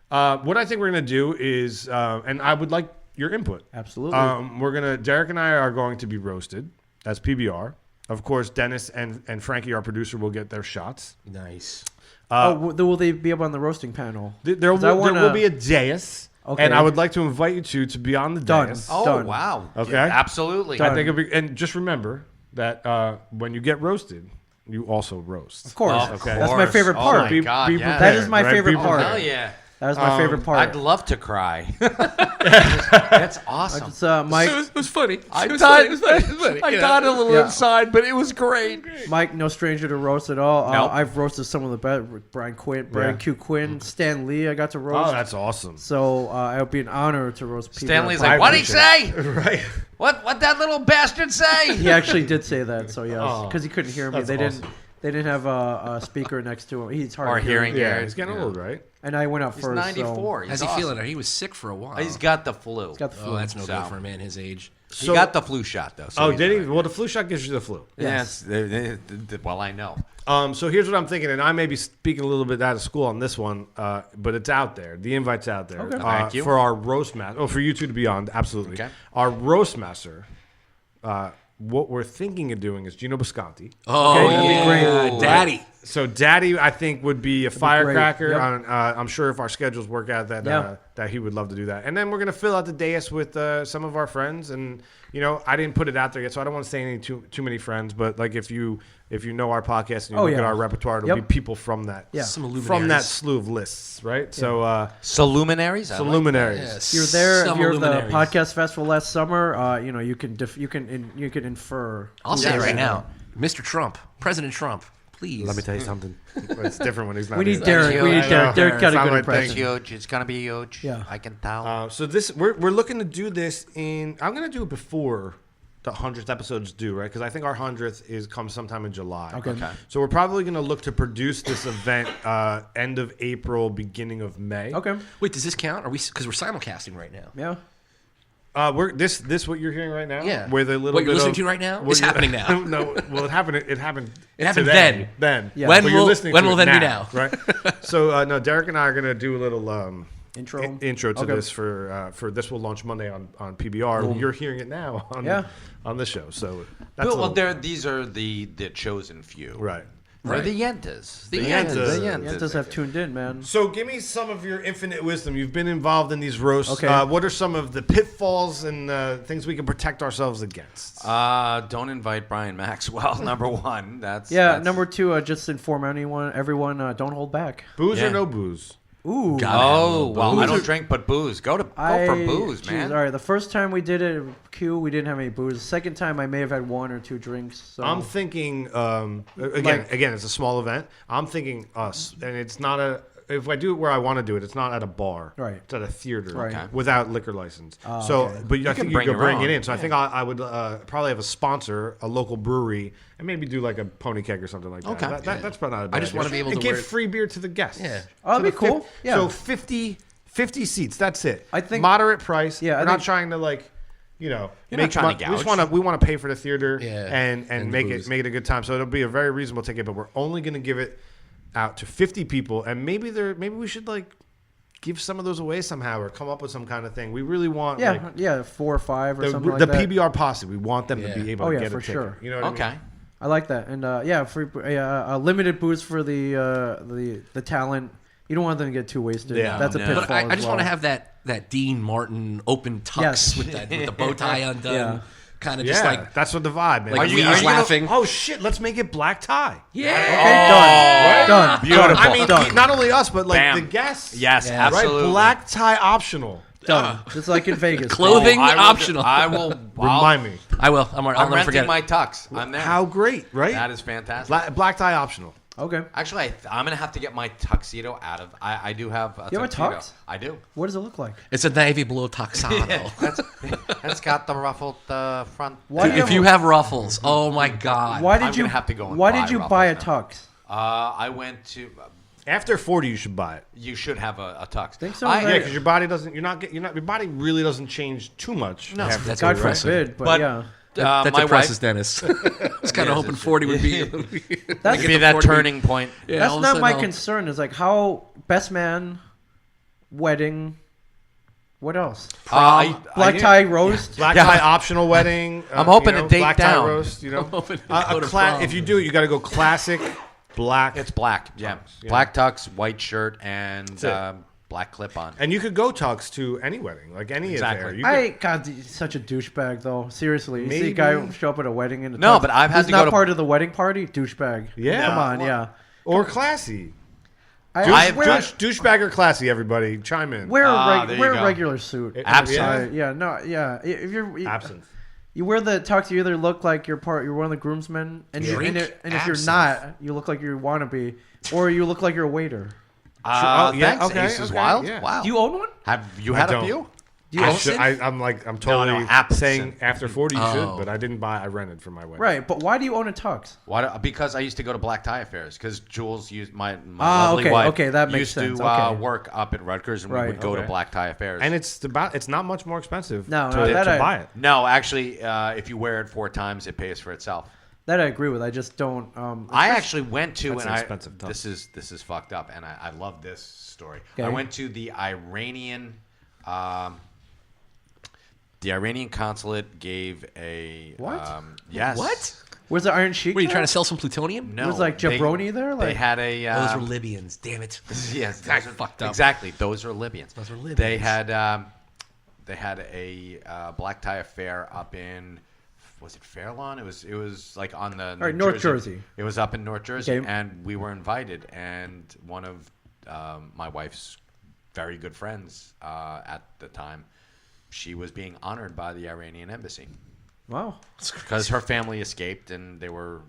Speaker 4: what I think we're gonna do is, and I would like your input.
Speaker 6: Absolutely.
Speaker 4: Derek and I are going to be roasted as PBR. Of course, Dennis and Frankie, our producer, will get their shots.
Speaker 5: Nice.
Speaker 6: Will they be up on the roasting panel?
Speaker 4: There will be a dais,
Speaker 6: Okay.
Speaker 4: and I would like to invite you two to be on the
Speaker 6: Done.
Speaker 4: dais.
Speaker 5: Oh,
Speaker 6: Done.
Speaker 5: wow.
Speaker 4: Okay.
Speaker 5: Yeah, absolutely.
Speaker 4: I think it'll be, and just remember that when you get roasted, you also roast.
Speaker 6: Of course.
Speaker 5: Of
Speaker 4: Okay.
Speaker 6: That's my favorite part.
Speaker 5: Oh, my God, yeah.
Speaker 4: prepared,
Speaker 6: That is my
Speaker 4: right?
Speaker 6: favorite
Speaker 4: Be
Speaker 6: part.
Speaker 4: prepared.
Speaker 5: Hell yeah.
Speaker 6: That was my favorite part.
Speaker 5: I'd love to cry. That's awesome.
Speaker 6: It's Mike.
Speaker 1: It was funny.
Speaker 5: I
Speaker 1: It was
Speaker 5: died.
Speaker 1: funny. It was funny. It was funny.
Speaker 5: I
Speaker 1: Yeah.
Speaker 5: died a little
Speaker 6: Yeah.
Speaker 5: inside, but it was great.
Speaker 6: Mike, no stranger to roast at all.
Speaker 5: Nope.
Speaker 6: I've roasted some of the best. Brian
Speaker 4: Yeah.
Speaker 6: Q. Quinn, Stan Lee. I got to roast.
Speaker 4: Oh, that's awesome.
Speaker 6: So it would be an honor to roast people.
Speaker 5: Stanley's
Speaker 4: I
Speaker 5: like, what'd he
Speaker 4: appreciate
Speaker 5: say?
Speaker 4: Right.
Speaker 5: What that little bastard say?
Speaker 6: He actually did say that. So yes,
Speaker 4: Oh,
Speaker 6: because he couldn't hear me.
Speaker 4: that's
Speaker 6: They
Speaker 4: awesome.
Speaker 6: didn't. They didn't have a speaker next to him. He's hard
Speaker 5: Or
Speaker 6: of hearing.
Speaker 5: hearing.
Speaker 4: Yeah,
Speaker 5: Yeah,
Speaker 4: he's getting
Speaker 5: yeah.
Speaker 4: old, right?
Speaker 6: And I went out
Speaker 5: He's
Speaker 6: first.
Speaker 5: 94.
Speaker 6: So
Speaker 5: He's
Speaker 1: How's he
Speaker 5: awesome.
Speaker 1: feeling? He was sick for a while.
Speaker 5: He's got the flu.
Speaker 6: he's got the flu.
Speaker 1: Oh, that's no
Speaker 5: So-
Speaker 1: good for a man his age.
Speaker 5: He got the flu shot, though. So
Speaker 4: Oh,
Speaker 5: he's
Speaker 4: did he?
Speaker 5: all right.
Speaker 4: Well, the flu shot gives you the flu.
Speaker 5: Yes. Well, I know.
Speaker 4: So here's what I'm thinking, and I may be speaking a little bit out of school on this one, but it's out there. The invite's out there.
Speaker 6: Okay.
Speaker 5: Thank you.
Speaker 4: For our roast master. Oh, for you two to be on, absolutely.
Speaker 5: Okay.
Speaker 4: Our roast master. What we're thinking of doing is Gino Bisconti.
Speaker 1: Oh,
Speaker 6: that'd be
Speaker 1: yeah.
Speaker 6: great.
Speaker 1: Daddy.
Speaker 4: So Daddy, I think, would be a firecracker.
Speaker 6: Yep.
Speaker 4: I'm sure if our schedules work out that
Speaker 6: Yeah.
Speaker 4: that he would love to do that. And then we're gonna fill out the dais with some of our friends. And I didn't put it out there yet, so I don't want to say any too many friends. But like if you know our podcast and you
Speaker 6: Oh,
Speaker 4: look
Speaker 6: yeah.
Speaker 4: at our repertoire, it'll
Speaker 6: Yep.
Speaker 4: be people from that
Speaker 6: Yeah.
Speaker 1: Some
Speaker 4: from that
Speaker 1: luminaries.
Speaker 4: slew of lists, right? So
Speaker 5: So luminaries? I
Speaker 4: some
Speaker 5: like
Speaker 4: luminaries.
Speaker 1: Yes.
Speaker 6: You're there.
Speaker 1: Some
Speaker 6: If you're at the
Speaker 1: luminaries.
Speaker 6: podcast festival last summer. You can infer.
Speaker 1: I'll
Speaker 6: who
Speaker 1: say it
Speaker 6: that
Speaker 1: right
Speaker 6: is.
Speaker 1: now. Mr. Trump. President Trump. Please.
Speaker 4: Let me tell you something. It's different when he's not.
Speaker 6: We need
Speaker 4: here.
Speaker 6: Derek. We need
Speaker 5: I
Speaker 6: Derek.
Speaker 5: know.
Speaker 6: Derek got a
Speaker 4: Sound
Speaker 6: good
Speaker 4: like
Speaker 6: impression.
Speaker 5: It's huge. It's going to be huge.
Speaker 6: Yeah.
Speaker 5: I can tell.
Speaker 4: So this we're looking to do this in. I'm gonna do it before the 100th episode's due, right? Because I think our 100th comes sometime in July.
Speaker 6: Okay.
Speaker 4: So we're probably gonna look to produce this event end of April, beginning of May.
Speaker 6: Okay.
Speaker 1: Wait, does this count? Are we? Because we're simulcasting right now.
Speaker 6: Yeah.
Speaker 4: We're this what you're hearing right now.
Speaker 1: Yeah.
Speaker 4: Where the little
Speaker 1: What you're
Speaker 4: bit
Speaker 1: listening
Speaker 4: of-
Speaker 1: to right now
Speaker 4: what
Speaker 1: is
Speaker 4: you-
Speaker 1: happening now.
Speaker 4: No, well, it happened. It happened.
Speaker 1: It happened
Speaker 4: today,
Speaker 1: then.
Speaker 6: Yeah.
Speaker 1: When
Speaker 4: But you're
Speaker 1: will-
Speaker 4: listening
Speaker 1: when
Speaker 4: to
Speaker 1: will
Speaker 4: it
Speaker 1: then be now?
Speaker 4: Right. So no, Derek and I are gonna do a little
Speaker 6: Intro.
Speaker 4: intro to
Speaker 6: Okay.
Speaker 4: this for this will launch Monday on PBR. You're hearing it now on this show. So that's a
Speaker 5: Well,
Speaker 4: little-
Speaker 5: these are the chosen few.
Speaker 4: right.
Speaker 5: They're the Yentas.
Speaker 4: The Yentas.
Speaker 5: The
Speaker 6: Yentas have tuned in, man.
Speaker 4: So give me some of your infinite wisdom. You've been involved in these roasts.
Speaker 6: Okay.
Speaker 4: What are some of the pitfalls and things we can protect ourselves against?
Speaker 5: Don't invite Brian Maxwell. Number one. That's
Speaker 6: Number two, just inform everyone, don't hold back.
Speaker 4: Booze
Speaker 5: yeah.
Speaker 4: or no booze?
Speaker 6: Ooh.
Speaker 5: Oh well, I
Speaker 6: booze.
Speaker 5: don't drink but booze. Go for booze, man.
Speaker 6: All right, the first time we did it, Q, we didn't have any booze. The second time, I may have had one or two drinks. So
Speaker 4: I'm thinking again, it's a small event. I'm thinking us, and it's not a. If I do it where I want to do it, it's not at a bar.
Speaker 6: Right.
Speaker 4: It's at a theater.
Speaker 6: Right.
Speaker 5: Okay.
Speaker 4: Without liquor license.
Speaker 6: Oh,
Speaker 4: so,
Speaker 6: okay.
Speaker 4: but I think you
Speaker 5: bring
Speaker 4: could
Speaker 5: your
Speaker 4: bring
Speaker 5: own.
Speaker 4: it in. So I think I would probably have a sponsor, a local brewery, and maybe do like a pony keg or something like that.
Speaker 5: Okay.
Speaker 4: That's probably not a bad
Speaker 1: I just
Speaker 4: idea.
Speaker 1: wanna be able
Speaker 4: and
Speaker 1: to
Speaker 4: give
Speaker 1: wear-
Speaker 4: free beer to the guests.
Speaker 1: Yeah.
Speaker 6: Oh, that'd
Speaker 4: To
Speaker 6: be
Speaker 4: the
Speaker 6: cool.
Speaker 4: fif-
Speaker 6: Yeah.
Speaker 4: So 50 seats. That's it.
Speaker 6: I think-
Speaker 4: moderate price.
Speaker 6: Yeah, I
Speaker 4: We're not
Speaker 6: think-
Speaker 4: trying to like.
Speaker 5: You're not trying to
Speaker 4: We just
Speaker 5: gouge.
Speaker 4: want to pay for the theater
Speaker 1: Yeah.
Speaker 4: and
Speaker 1: And
Speaker 4: make
Speaker 1: booze.
Speaker 4: it a good time. So it'll be a very reasonable ticket, but we're only going to give it out to 50 people, and maybe we should like give some of those away somehow or come up with some kind of thing. We really want like,
Speaker 6: 4 or 5 or
Speaker 4: the
Speaker 6: something like
Speaker 4: the
Speaker 6: that.
Speaker 4: PBR posse. We want them
Speaker 1: Yeah.
Speaker 4: to be able
Speaker 6: Oh,
Speaker 4: to
Speaker 6: yeah,
Speaker 4: get
Speaker 6: for
Speaker 4: a ticket.
Speaker 6: sure.
Speaker 4: You know what I
Speaker 5: Okay.
Speaker 4: mean?
Speaker 6: I like that, and free, limited booze for the talent. You don't want them to get too wasted.
Speaker 4: Yeah.
Speaker 6: That's a
Speaker 5: No.
Speaker 6: pitfall.
Speaker 1: But I
Speaker 6: as
Speaker 1: just want to
Speaker 6: well.
Speaker 1: have that Dean Martin open tux
Speaker 6: Yes.
Speaker 1: with the bow tie undone.
Speaker 6: Yeah.
Speaker 1: Kind of
Speaker 4: Yeah,
Speaker 1: just like
Speaker 4: that's what the vibe, man.
Speaker 1: like
Speaker 5: you-
Speaker 1: Lee's
Speaker 5: are you gonna-
Speaker 1: laughing.
Speaker 4: Oh shit! Let's make it black tie.
Speaker 1: Yeah.
Speaker 6: Okay, done.
Speaker 5: Beautiful.
Speaker 4: I mean,
Speaker 6: Done.
Speaker 4: not only us, but like
Speaker 5: Bam.
Speaker 4: the guests.
Speaker 5: Yes,
Speaker 1: Yeah.
Speaker 4: Right,
Speaker 5: absolutely.
Speaker 4: black tie optional.
Speaker 6: Done. Just like in Vegas.
Speaker 1: Clothing
Speaker 5: I will-
Speaker 1: optional.
Speaker 5: I will.
Speaker 4: Remind me.
Speaker 1: I will. I'll
Speaker 5: I'm
Speaker 1: never
Speaker 5: renting
Speaker 1: forget.
Speaker 5: my tux. I'm there.
Speaker 4: How great, right?
Speaker 5: That is fantastic.
Speaker 4: Black tie optional.
Speaker 6: Okay.
Speaker 5: Actually, I'm gonna have to get my tuxedo out of. I do have. A
Speaker 6: You have a
Speaker 5: tuxedo.
Speaker 6: tux?
Speaker 5: I do.
Speaker 6: What does it look like?
Speaker 1: It's a navy blue tuxedo.
Speaker 5: That's got the ruffled front.
Speaker 6: Why do
Speaker 1: If you have ruffles, oh my god.
Speaker 6: Why
Speaker 5: I'm
Speaker 6: did you
Speaker 5: gonna have to go and
Speaker 6: Why
Speaker 5: buy
Speaker 6: did you buy a
Speaker 5: ruffles
Speaker 6: tux?
Speaker 5: I went to.
Speaker 4: After 40, you should buy it.
Speaker 5: You should have a tux.
Speaker 6: Think so?
Speaker 5: I-
Speaker 6: Yeah,
Speaker 4: Yeah, because your body doesn't. Your body really doesn't change too much.
Speaker 5: No.
Speaker 4: after
Speaker 1: That's
Speaker 4: 40,
Speaker 6: God
Speaker 1: impressive.
Speaker 6: forbid, but,
Speaker 5: But-
Speaker 6: yeah.
Speaker 1: That
Speaker 5: my
Speaker 1: depresses
Speaker 5: wife.
Speaker 1: Dennis. I was kind
Speaker 5: Yes,
Speaker 1: of hoping
Speaker 5: it's-
Speaker 1: 40 would be.
Speaker 6: That's
Speaker 5: Maybe that turning point.
Speaker 1: Yeah,
Speaker 6: That's
Speaker 1: all of a
Speaker 6: not
Speaker 1: sudden
Speaker 6: my
Speaker 1: I'll-
Speaker 6: concern. Is like how best man, wedding, What else?
Speaker 5: Black
Speaker 6: tie roast.
Speaker 4: Black tie optional wedding.
Speaker 5: I'm hoping to date
Speaker 4: black
Speaker 5: down.
Speaker 4: tie roast. You know,
Speaker 1: hoping to go to
Speaker 4: if
Speaker 1: prom.
Speaker 4: you do it, you got to go classic black.
Speaker 5: It's black. Yeah.
Speaker 4: Yeah.
Speaker 5: Black tux, white shirt, and
Speaker 4: it.
Speaker 5: black clip on.
Speaker 4: And you could go tux to any wedding, like any affair. You could,
Speaker 6: God, he's such a douchebag though. Seriously, you see a
Speaker 4: Maybe.
Speaker 6: guy show up at a wedding in a
Speaker 5: No,
Speaker 6: tux,
Speaker 5: but I've had
Speaker 6: who's
Speaker 5: to
Speaker 6: not
Speaker 5: go to-
Speaker 6: part of the wedding party. Douchebag.
Speaker 4: Yeah.
Speaker 6: Come on, yeah.
Speaker 4: or classy.
Speaker 5: I've
Speaker 6: wear,
Speaker 5: done-
Speaker 4: Douchebag or classy, everybody, chime in.
Speaker 6: wear
Speaker 5: there you
Speaker 6: wear
Speaker 5: go.
Speaker 6: a regular suit.
Speaker 5: Absolutely.
Speaker 6: If you're
Speaker 4: Absinthe.
Speaker 6: you wear the tux, you either look like you're one of the groomsmen, and
Speaker 1: Drink
Speaker 6: if you're
Speaker 1: absinthe.
Speaker 6: not, you look like you want to be, or you look like you're a waiter.
Speaker 5: Thanks,
Speaker 4: okay,
Speaker 5: Aces
Speaker 4: okay,
Speaker 5: Wild.
Speaker 4: yeah.
Speaker 5: Wow.
Speaker 6: Do you own one?
Speaker 5: Have you
Speaker 4: I
Speaker 5: had a
Speaker 4: don't.
Speaker 5: few?
Speaker 6: Do you own
Speaker 4: I'm totally
Speaker 5: absinthe.
Speaker 4: saying after 40 you
Speaker 1: Oh.
Speaker 4: should, but I didn't buy. I rented for my wedding.
Speaker 6: Right, but why do you own a tux?
Speaker 5: Why? Because I used to go to black tie affairs. Because Jules used my lovely
Speaker 6: okay,
Speaker 5: wife.
Speaker 6: okay, that makes
Speaker 5: used
Speaker 6: sense,
Speaker 5: to
Speaker 6: okay.
Speaker 5: work up at Rutgers, and we
Speaker 6: Right,
Speaker 5: would go to
Speaker 4: okay.
Speaker 5: black tie affairs.
Speaker 4: And it's not much more expensive
Speaker 6: No,
Speaker 4: to,
Speaker 6: no, that
Speaker 4: to
Speaker 6: I-
Speaker 4: buy it.
Speaker 5: no, actually, if you wear it 4 times, it pays for itself.
Speaker 6: That I agree with. I just don't.
Speaker 5: I actually went to,
Speaker 4: That's
Speaker 5: and
Speaker 4: an
Speaker 5: I
Speaker 4: expensive tux.
Speaker 5: this is fucked up, and I love this story.
Speaker 6: Okay.
Speaker 5: I went to the Iranian. The Iranian consulate gave a
Speaker 6: What?
Speaker 5: yes.
Speaker 1: What?
Speaker 6: Was the Iron Sheik?
Speaker 1: Were you
Speaker 6: there?
Speaker 1: trying to sell some plutonium?
Speaker 5: No,
Speaker 6: Was like
Speaker 5: they-
Speaker 6: jabroni there?
Speaker 5: They
Speaker 6: Like
Speaker 5: had a.
Speaker 1: Those were Libyans. Damn it.
Speaker 5: Yes,
Speaker 1: That's
Speaker 5: those are
Speaker 1: fucked up.
Speaker 5: Exactly, those are Libyans.
Speaker 1: Those are Libyans.
Speaker 5: They had a black tie affair up in. Was it Fairlawn? It was like on the
Speaker 6: right, North Jersey.
Speaker 5: It was up in North Jersey,
Speaker 6: Okay.
Speaker 5: and we were invited. And one of my wife's very good friends at the time, she was being honored by the Iranian embassy
Speaker 6: wow.
Speaker 5: because her family escaped, and they were,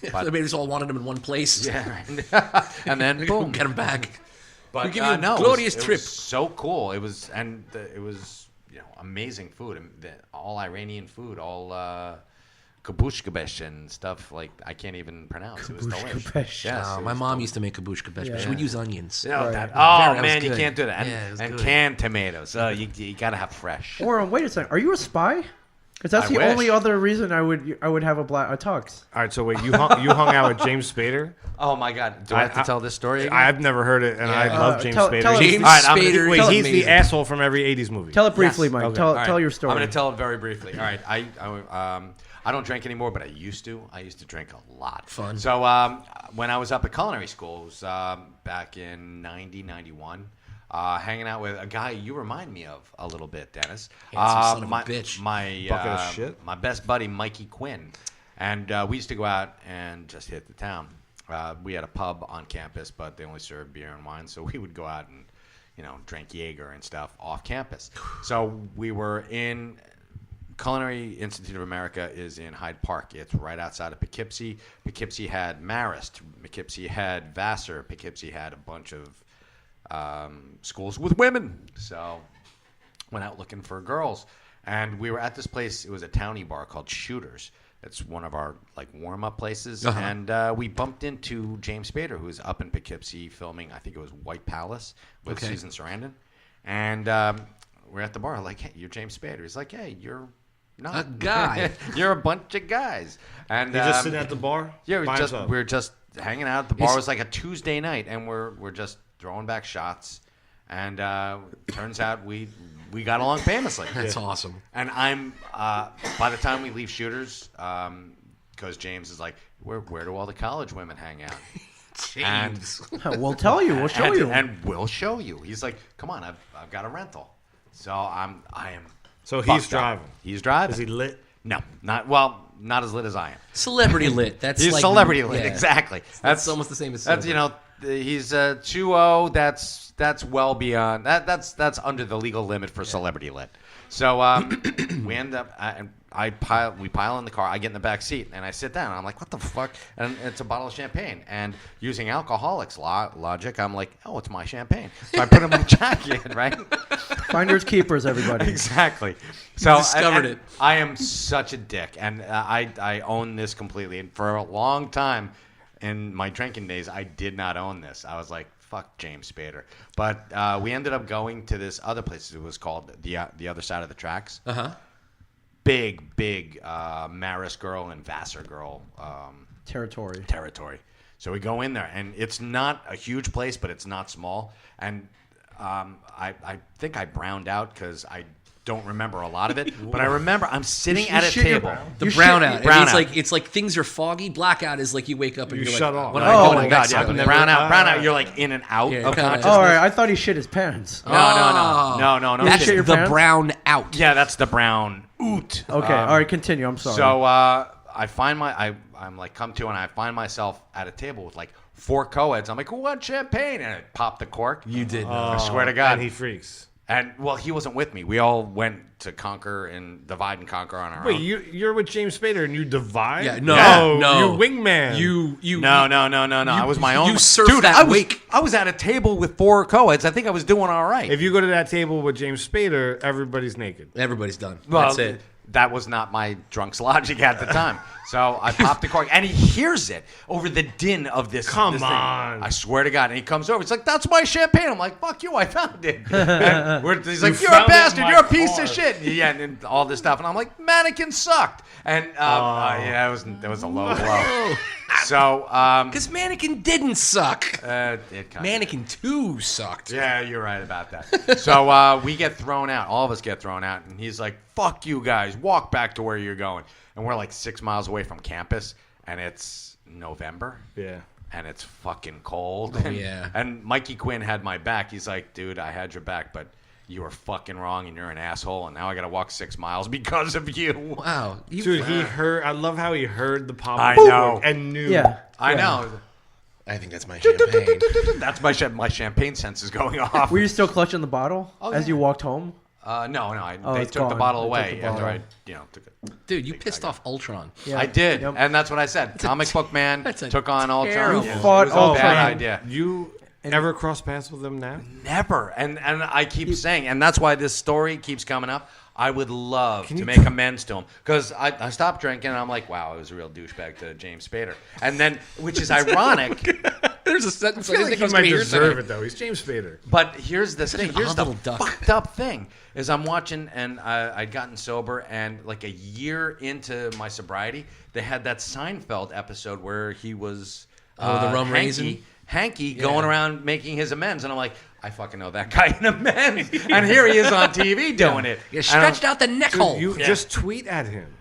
Speaker 1: They made us all wanted them in one place.
Speaker 5: yeah, right. And then
Speaker 1: Boom,
Speaker 5: boom,
Speaker 1: get them back.
Speaker 5: But
Speaker 1: We give you a
Speaker 5: no,
Speaker 1: glorious
Speaker 5: it was
Speaker 1: trip.
Speaker 5: so cool. It was amazing food, and all Iranian food, all kabushkabesh and stuff like I can't even pronounce. It was delicious.
Speaker 6: Kabushkabesh.
Speaker 5: Yes,
Speaker 1: Oh,
Speaker 5: it
Speaker 1: my
Speaker 5: was
Speaker 1: mom used to make kabush kabesh, but she would use onions.
Speaker 5: Oh,
Speaker 6: Right.
Speaker 5: that
Speaker 1: That was
Speaker 5: man, you
Speaker 1: good.
Speaker 5: can't do that. And,
Speaker 1: Yeah, it was
Speaker 5: and
Speaker 1: good.
Speaker 5: canned tomatoes. You gotta have fresh.
Speaker 6: Or wait a second. Are you a spy? Because that's
Speaker 5: I
Speaker 6: the
Speaker 5: wish.
Speaker 6: only other reason I would have a tux.
Speaker 4: All right, so wait, you hung out with James Spader?
Speaker 5: Oh my God! Do I have to tell this story? Again?
Speaker 4: I've never heard it, and I love James
Speaker 6: tell-
Speaker 4: Spader.
Speaker 6: tell us-
Speaker 1: James
Speaker 5: All right, I'm gonna-
Speaker 1: Spader.
Speaker 4: Wait,
Speaker 1: is
Speaker 4: he's the
Speaker 1: amazing.
Speaker 4: asshole from every '80s movie.
Speaker 6: Tell it briefly, Mike.
Speaker 4: Okay.
Speaker 6: Tell
Speaker 5: All right,
Speaker 6: tell your story.
Speaker 5: I'm going to tell it very briefly. All right, I don't drink anymore, but I used to. I used to drink a lot.
Speaker 1: Fun.
Speaker 5: So when I was up at culinary school, it was back in 91, hanging out with a guy you remind me of a little bit, Dennis.
Speaker 1: Handsome son of a
Speaker 5: my,
Speaker 1: bitch.
Speaker 5: My,
Speaker 4: Bucket of shit?
Speaker 5: my best buddy, Mikey Quinn. And we used to go out and just hit the town. We had a pub on campus, but they only served beer and wine, so we would go out and, drink Jaeger and stuff off campus. So we were in Culinary Institute of America is in Hyde Park. It's right outside of Poughkeepsie. Poughkeepsie had Marist. Poughkeepsie had Vassar. Poughkeepsie had a bunch of schools with women. So went out looking for girls. And we were at this place. It was a townie bar called Shooters. It's one of our warm-up places.
Speaker 1: Uh-huh.
Speaker 5: And we bumped into James Spader, who was up in Poughkeepsie filming, I think it was White Palace with
Speaker 1: Okay.
Speaker 5: Susan Sarandon. And we're at the bar like, hey, you're James Spader. He's like, hey, you're not
Speaker 1: A guy.
Speaker 5: You're a bunch of guys. And
Speaker 4: You just sitting at the bar?
Speaker 5: yeah,
Speaker 4: by
Speaker 5: we
Speaker 4: himself?
Speaker 5: were just hanging out. The bar was like a Tuesday night, and we're just throwing back shots. And turns out we got along famously.
Speaker 1: That's awesome.
Speaker 5: And I'm by the time we leave Shooters, because James is like, where do all the college women hang out?
Speaker 1: James.
Speaker 6: We'll tell you. We'll show
Speaker 5: and,
Speaker 6: you.
Speaker 5: and we'll show you. He's like, come on, I've got a rental. So I am.
Speaker 4: So he's
Speaker 5: fucked up.
Speaker 4: driving.
Speaker 5: He's driving.
Speaker 4: Is he lit?
Speaker 5: No, not as lit as I am.
Speaker 1: Celebrity lit. That's
Speaker 5: He's
Speaker 1: like
Speaker 5: celebrity lit,
Speaker 1: yeah.
Speaker 5: exactly.
Speaker 1: That's almost the same as
Speaker 5: That's
Speaker 1: sober.
Speaker 5: he's 2-0. That's well beyond that's under the legal limit for celebrity lit. So we end up we pile in the car. I get in the back seat and I sit down. And I'm like, what the fuck? And it's a bottle of champagne. And using alcoholics logic, I'm like, oh, it's my champagne. So I put it in my jacket, right?
Speaker 6: Finders keepers, everybody.
Speaker 5: Exactly. So
Speaker 1: discovered
Speaker 5: and
Speaker 1: it.
Speaker 5: I am such a dick, and I own this completely. And for a long time in my drinking days, I did not own this. I was like, fuck James Spader. But we ended up going to this other place. It was called the Other Side of the Tracks.
Speaker 1: Uh-huh.
Speaker 5: Big Marist girl and Vassar girl
Speaker 6: Territory.
Speaker 5: So we go in there, and it's not a huge place, but it's not small. And I think I browned out because I don't remember a lot of it, but I remember I'm sitting at a
Speaker 6: shit your
Speaker 5: table.
Speaker 1: The brownout.
Speaker 5: Brownout.
Speaker 1: It's like things are foggy. Blackout is like you wake up and
Speaker 4: You
Speaker 1: you're
Speaker 4: shut
Speaker 1: like,
Speaker 4: off.
Speaker 1: What
Speaker 5: Oh,
Speaker 1: am I doing?
Speaker 5: my God,
Speaker 1: Next?
Speaker 5: yeah. Brownout. You're like in and out
Speaker 1: Yeah,
Speaker 5: of
Speaker 1: kinda-
Speaker 5: consciousness.
Speaker 6: Oh, all right. I thought he shit his parents.
Speaker 5: No.
Speaker 1: That's
Speaker 6: shit your
Speaker 1: the
Speaker 6: pants?
Speaker 1: brown out.
Speaker 5: Yeah, that's the brown oot.
Speaker 6: Okay, all right. Continue. I'm sorry.
Speaker 5: So I find I'm like come to and I find myself at a table with like 4 co-eds. I'm like, who wants champagne? And I popped the cork.
Speaker 1: You did.
Speaker 5: I swear to God.
Speaker 4: And he freaks.
Speaker 5: And well, he wasn't with me. We all went to conquer and divide and conquer on our
Speaker 4: Wait,
Speaker 5: own.
Speaker 4: you're with James Spader and you divide?
Speaker 1: Yeah, no,
Speaker 4: You're wingman.
Speaker 5: No. I was my own.
Speaker 1: You surfed
Speaker 5: Dude,
Speaker 1: that wake.
Speaker 5: I was at a table with 4 co-eds. I think I was doing all right.
Speaker 4: If you go to that table with James Spader, everybody's naked.
Speaker 1: Everybody's done.
Speaker 5: Well,
Speaker 1: That's it.
Speaker 5: That was not my drunk's logic at the time. So I popped the cork, and he hears it over the din of this.
Speaker 4: Come
Speaker 5: this thing.
Speaker 4: on.
Speaker 5: I swear to God. And he comes over. He's like, "That's my champagne." I'm like, "Fuck you! I found it." He's like, "You're a
Speaker 4: found it in
Speaker 5: bastard.
Speaker 4: my
Speaker 5: You're a piece
Speaker 4: car."
Speaker 5: of shit." Yeah, and all this stuff. And I'm like, "Mannequin sucked." And yeah, it was a low blow. So
Speaker 1: Because Mannequin didn't suck.
Speaker 5: it kinda
Speaker 1: Mannequin 2 sucked.
Speaker 5: Yeah, you're right about that. So we get thrown out. All of us get thrown out. And he's like, fuck you guys. Walk back to where you're going. And we're like 6 miles away from campus. And it's November.
Speaker 4: Yeah.
Speaker 5: And it's fucking cold.
Speaker 1: yeah.
Speaker 5: And Mikey Quinn had my back. He's like, dude, I had your back, but you were fucking wrong and you're an asshole. And now I got to walk 6 miles because of you.
Speaker 1: Wow.
Speaker 4: Dude, he heard. I love how he heard the pop.
Speaker 5: I know.
Speaker 4: And knew.
Speaker 6: yeah.
Speaker 5: I know.
Speaker 1: I think that's my champagne.
Speaker 5: That's my champagne sense is going off.
Speaker 6: Were you still clutching the bottle as you walked home?
Speaker 5: No. They
Speaker 6: it's
Speaker 5: took the
Speaker 6: gone.
Speaker 5: bottle
Speaker 6: They
Speaker 5: away
Speaker 6: took the
Speaker 5: after
Speaker 6: bottle.
Speaker 5: took it.
Speaker 1: Dude, you pissed off Ultron.
Speaker 6: Yeah.
Speaker 5: I did,
Speaker 6: Yep.
Speaker 5: and that's what I said. Comic book man
Speaker 1: that's a
Speaker 5: took on Ultron.
Speaker 1: terrible-
Speaker 6: You
Speaker 5: It
Speaker 6: fought
Speaker 5: was a bad
Speaker 6: Ultron.
Speaker 5: idea.
Speaker 4: You ever cross paths with him now?
Speaker 5: Never, and I keep saying, and that's why this story keeps coming up. I would love to make amends to him because I stopped drinking and I'm like, wow, I was a real douchebag to James Spader, and then which is ironic.
Speaker 1: There's a sentence
Speaker 4: I feel like he might deserve it though. He's James Spader.
Speaker 5: But here's the thing.
Speaker 1: an
Speaker 5: Here's
Speaker 1: odd
Speaker 5: the
Speaker 1: little duck.
Speaker 5: fucked up thing is I'm watching and I'd gotten sober and like a year into my sobriety, they had that Seinfeld episode where he was
Speaker 1: the rum raisin?
Speaker 5: Hanky going around making his amends, and I'm like, I fucking know that guy in amends, and here he is on TV doing it.
Speaker 1: You stretched out the neck hole.
Speaker 4: You just tweet at him.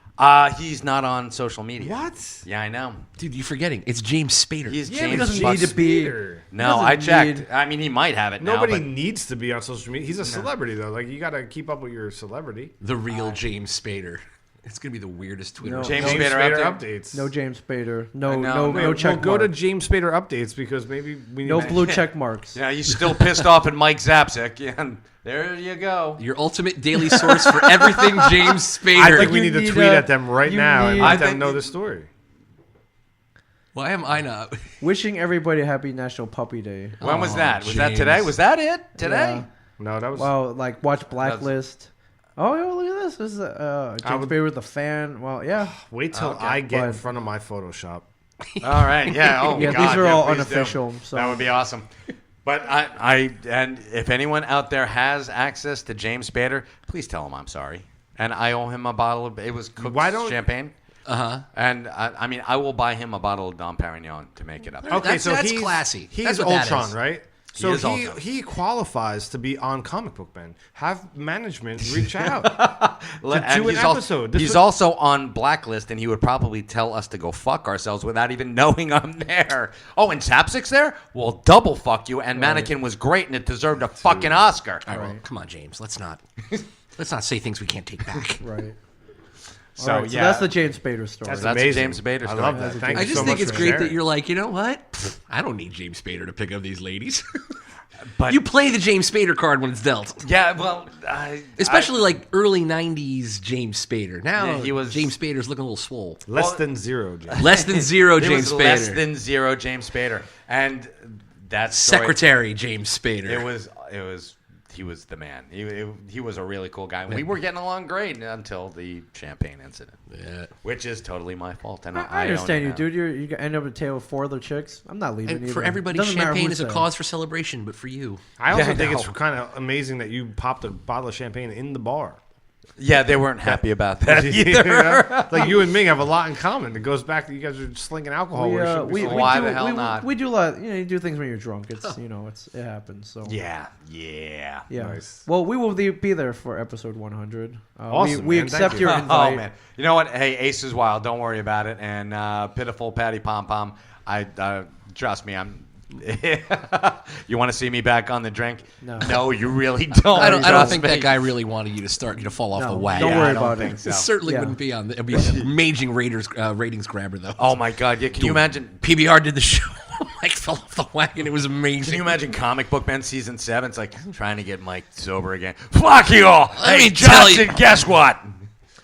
Speaker 5: He's not on social media.
Speaker 4: What?
Speaker 5: Yeah, I know.
Speaker 1: Dude, you're forgetting. It's James Spader.
Speaker 5: He's
Speaker 6: Yeah, but he
Speaker 5: James.
Speaker 6: doesn't need to be.
Speaker 4: Spader.
Speaker 5: No,
Speaker 6: doesn't
Speaker 5: I checked.
Speaker 6: need-
Speaker 5: I mean, he might have it now.
Speaker 4: Nobody
Speaker 5: but
Speaker 4: needs to be on social media. He's a celebrity though. Like you got to keep up with your celebrity.
Speaker 1: The real James Spader. It's going to be the weirdest Twitter.
Speaker 6: No.
Speaker 5: James
Speaker 4: James
Speaker 5: Spader
Speaker 4: Spader
Speaker 5: update?
Speaker 4: updates.
Speaker 6: No James Spader. No,
Speaker 5: I know.
Speaker 6: no,
Speaker 5: Wait,
Speaker 6: no
Speaker 4: Well,
Speaker 6: check
Speaker 4: go to
Speaker 6: mark.
Speaker 4: James Spader updates because maybe we need
Speaker 6: No
Speaker 4: to-
Speaker 6: blue check marks.
Speaker 5: Yeah, he's still pissed off at Mike Zapsik. Yeah, and there you go.
Speaker 1: Your ultimate daily source for everything James Spader.
Speaker 4: I think we
Speaker 6: You
Speaker 4: need to
Speaker 6: need
Speaker 4: tweet
Speaker 6: a-
Speaker 4: at them right
Speaker 6: you
Speaker 4: now and
Speaker 6: need-
Speaker 4: let
Speaker 5: I
Speaker 4: them
Speaker 5: think-
Speaker 4: know the story.
Speaker 1: Why am I not?
Speaker 6: Wishing everybody happy National Puppy Day.
Speaker 5: When was
Speaker 1: Oh,
Speaker 5: that? Was that
Speaker 1: James.
Speaker 5: today? Was that it? Today?
Speaker 6: Yeah.
Speaker 4: No, that was.
Speaker 6: Well, like watch Blacklist. Oh, yo, look at this. This is James
Speaker 4: would-
Speaker 6: Spader with the fan. Well, yeah.
Speaker 4: Wait till
Speaker 5: Okay.
Speaker 4: I get in
Speaker 6: But-
Speaker 4: front of my Photoshop.
Speaker 5: All right. Yeah. Oh,
Speaker 6: Yeah,
Speaker 5: God,
Speaker 6: these are
Speaker 5: yeah,
Speaker 6: all
Speaker 5: please do.
Speaker 6: unofficial. So
Speaker 5: That would be awesome. But and if anyone out there has access to James Spader, please tell him I'm sorry. And I owe him a bottle of it was Cook's
Speaker 4: Why don't-
Speaker 5: champagne. And I mean, I will buy him a bottle of Dom Perignon to make it up.
Speaker 4: Okay,
Speaker 1: That's
Speaker 4: he's
Speaker 1: classy.
Speaker 4: He's
Speaker 1: That's what that
Speaker 4: Ultron,
Speaker 1: is.
Speaker 4: right? So
Speaker 5: is Ultron.
Speaker 4: he qualifies to be on Comic Book Men. Have management reach out.
Speaker 5: And
Speaker 4: do an
Speaker 5: he's al-
Speaker 4: episode. This
Speaker 5: he's
Speaker 4: would-
Speaker 5: also on Blacklist, and he would probably tell us to go fuck ourselves without even knowing I'm there. Oh, and Sapsik's there? Well, double fuck you. And Mannequin was great, and it deserved a fucking Oscar.
Speaker 1: All right, well, come on, James. Let's not say things we can't take back.
Speaker 6: right.
Speaker 5: So,
Speaker 6: All right,
Speaker 5: yeah.
Speaker 6: that's the James Spader story.
Speaker 5: That's
Speaker 4: amazing.
Speaker 5: James Spader
Speaker 4: I
Speaker 5: story.
Speaker 4: love that. Thank
Speaker 1: I
Speaker 4: you
Speaker 1: just
Speaker 4: so
Speaker 1: think
Speaker 4: much
Speaker 1: it's
Speaker 4: for
Speaker 1: great that
Speaker 4: sharing.
Speaker 1: you're like, you know what? Pfft, I don't need James Spader to pick up these ladies.
Speaker 5: But-
Speaker 1: you play the James Spader card when it's dealt.
Speaker 5: Yeah, well,
Speaker 1: Especially like early 90s James Spader. Now
Speaker 5: Yeah, he was-
Speaker 1: James Spader's looking a little swole.
Speaker 4: Less than zero, James.
Speaker 1: Less than zero
Speaker 5: He
Speaker 1: James
Speaker 5: was less
Speaker 1: Spader.
Speaker 5: than zero James Spader. And that story,
Speaker 1: Secretary James Spader.
Speaker 5: it was he was the man. He was a really cool guy. We were getting along great until the champagne incident.
Speaker 1: Yeah.
Speaker 5: Which is totally my fault. And
Speaker 6: I
Speaker 5: own
Speaker 6: understand
Speaker 5: it
Speaker 6: you,
Speaker 5: now.
Speaker 6: dude. You end up at a table with 4 other chicks. I'm not leaving
Speaker 1: And
Speaker 6: either.
Speaker 1: for everybody,
Speaker 6: Doesn't matter
Speaker 1: champagne
Speaker 6: who
Speaker 1: is a
Speaker 6: said.
Speaker 1: cause for celebration, but for you.
Speaker 4: I also
Speaker 5: Yeah, I
Speaker 4: think it's
Speaker 5: know.
Speaker 4: kind of amazing that you popped a bottle of champagne in the bar.
Speaker 5: Yeah, they weren't happy about that either.
Speaker 4: You know? Like you and Ming have a lot in common. It goes back to you guys are slinging alcohol.
Speaker 6: We,
Speaker 4: where it
Speaker 6: uh,
Speaker 4: shouldn't be
Speaker 6: we,
Speaker 4: slinging.
Speaker 6: we
Speaker 5: Why
Speaker 6: do,
Speaker 5: the hell
Speaker 6: we,
Speaker 5: not?
Speaker 6: We do a lot. You do things when you're drunk. It's it happens. So
Speaker 5: Yeah.
Speaker 6: yeah.
Speaker 4: Nice.
Speaker 6: Well, we will be there for episode 100.
Speaker 4: Awesome,
Speaker 6: we
Speaker 4: man.
Speaker 6: accept
Speaker 4: Thank
Speaker 6: your
Speaker 4: you.
Speaker 6: invite.
Speaker 5: Oh man, you know what? Hey, Ace is wild. Don't worry about it. And pitiful Patty Pom Pom. I trust me. I'm. You want to see me back on the drink?
Speaker 6: No.
Speaker 5: You really don't.
Speaker 1: I don't
Speaker 5: Trust
Speaker 1: think
Speaker 5: me.
Speaker 1: that guy really wanted you to start to fall off
Speaker 6: No,
Speaker 1: the wagon.
Speaker 6: don't worry
Speaker 5: I don't
Speaker 6: about
Speaker 5: think
Speaker 6: it.
Speaker 5: so.
Speaker 1: It certainly
Speaker 6: Yeah.
Speaker 1: wouldn't be on. It'd be an amazing ratings grabber though.
Speaker 5: Oh my God! Yeah, can you imagine?
Speaker 1: PBR did the show. Mike fell off the wagon. It was amazing.
Speaker 5: Can you imagine Comic Book Men season 7? It's like trying to get Mike sober again. Fuck you all!
Speaker 1: Let me
Speaker 5: Hey,
Speaker 1: tell you-
Speaker 5: Johnson, guess what?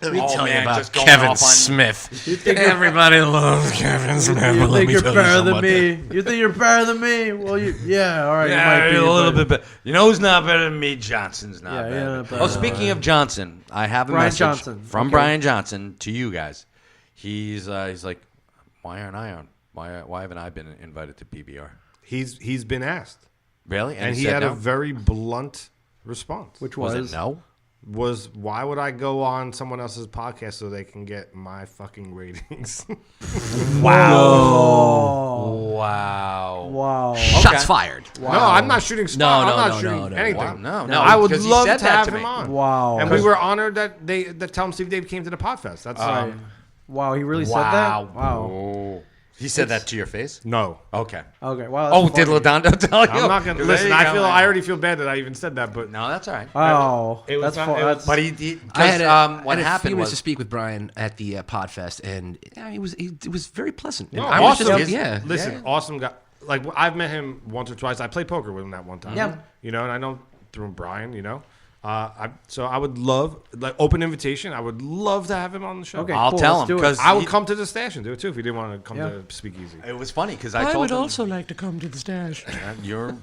Speaker 1: Let me
Speaker 5: Oh,
Speaker 1: tell
Speaker 5: man,
Speaker 1: you about
Speaker 5: just going
Speaker 1: Kevin
Speaker 5: off on-
Speaker 1: Smith. Everybody loves Kevin Smith.
Speaker 6: You
Speaker 1: but let
Speaker 6: think
Speaker 1: me
Speaker 6: you're
Speaker 1: tell you
Speaker 6: better
Speaker 1: something
Speaker 6: than
Speaker 1: about
Speaker 6: me?
Speaker 1: that.
Speaker 6: You think you're better than me? Well, yeah, all right.
Speaker 5: Yeah,
Speaker 6: you might be,
Speaker 5: a little
Speaker 6: but-
Speaker 5: bit better. You know who's not better than me? Johnson's not
Speaker 6: Yeah,
Speaker 5: better.
Speaker 6: yeah,
Speaker 5: than me.
Speaker 6: better.
Speaker 5: Oh, speaking of Johnson, I have a
Speaker 6: Brian
Speaker 5: message
Speaker 6: Johnson.
Speaker 5: from
Speaker 6: Okay.
Speaker 5: Brian Johnson to you guys. He's like, why aren't I on? Why haven't I been invited to PBR?
Speaker 4: He's been asked,
Speaker 5: Really?
Speaker 4: and he
Speaker 5: said
Speaker 4: had
Speaker 5: no?
Speaker 4: a very blunt response.
Speaker 6: Which
Speaker 5: Was
Speaker 6: was
Speaker 5: it no?
Speaker 4: Was why would I go on someone else's podcast so they can get my fucking ratings?
Speaker 5: Wow.
Speaker 6: Wow.
Speaker 1: Shots fired.
Speaker 4: No, I'm not shooting.
Speaker 1: No,
Speaker 4: I'm
Speaker 1: no,
Speaker 4: not
Speaker 1: no,
Speaker 4: shooting
Speaker 1: no, no.
Speaker 4: anything.
Speaker 5: Wow, no,
Speaker 4: I would
Speaker 5: because he
Speaker 4: love
Speaker 5: said
Speaker 4: to
Speaker 5: that
Speaker 4: have
Speaker 5: to
Speaker 4: him
Speaker 5: me.
Speaker 4: on.
Speaker 6: Wow.
Speaker 4: And we were honored that Tell 'em Steve Dave came to the Podfest. That's
Speaker 6: Wow, he really said
Speaker 5: Wow.
Speaker 6: that? Wow.
Speaker 5: Oh. He said that to your face?
Speaker 4: no.
Speaker 5: Okay.
Speaker 6: Okay, wow.
Speaker 5: Oh,
Speaker 6: that's
Speaker 5: did
Speaker 6: funny.
Speaker 5: Lodondo tell you?
Speaker 4: I'm not gonna
Speaker 5: There
Speaker 4: listen.
Speaker 5: you
Speaker 4: I
Speaker 5: go,
Speaker 4: feel
Speaker 5: man.
Speaker 4: I already feel bad that I even said that, but
Speaker 5: No, that's all right.
Speaker 6: Oh,
Speaker 4: It was
Speaker 6: that's
Speaker 4: not-
Speaker 6: fun.
Speaker 4: it was-
Speaker 5: But he
Speaker 1: I had,
Speaker 5: because what
Speaker 1: I had a few
Speaker 5: happened
Speaker 1: minutes
Speaker 5: was
Speaker 1: to speak with Brian at the Podfest, and yeah, it was very pleasant. And
Speaker 4: No,
Speaker 1: I was
Speaker 4: awesome.
Speaker 1: just, yeah.
Speaker 4: Listen, awesome guy. Like I've met him once or twice. I played poker with him that one time.
Speaker 6: Yeah.
Speaker 4: You know, and I know through Brian. You know, so I would love open invitation. I would love to have him on the show.
Speaker 6: Okay.
Speaker 5: I'll
Speaker 6: cool,
Speaker 5: tell
Speaker 6: let's
Speaker 5: him
Speaker 6: do it.
Speaker 5: because
Speaker 4: I would come to the stash and do it too if he didn't want to come
Speaker 6: Yeah.
Speaker 4: to Speakeasy.
Speaker 5: It was funny because I told him
Speaker 1: like to come to the stash.
Speaker 5: you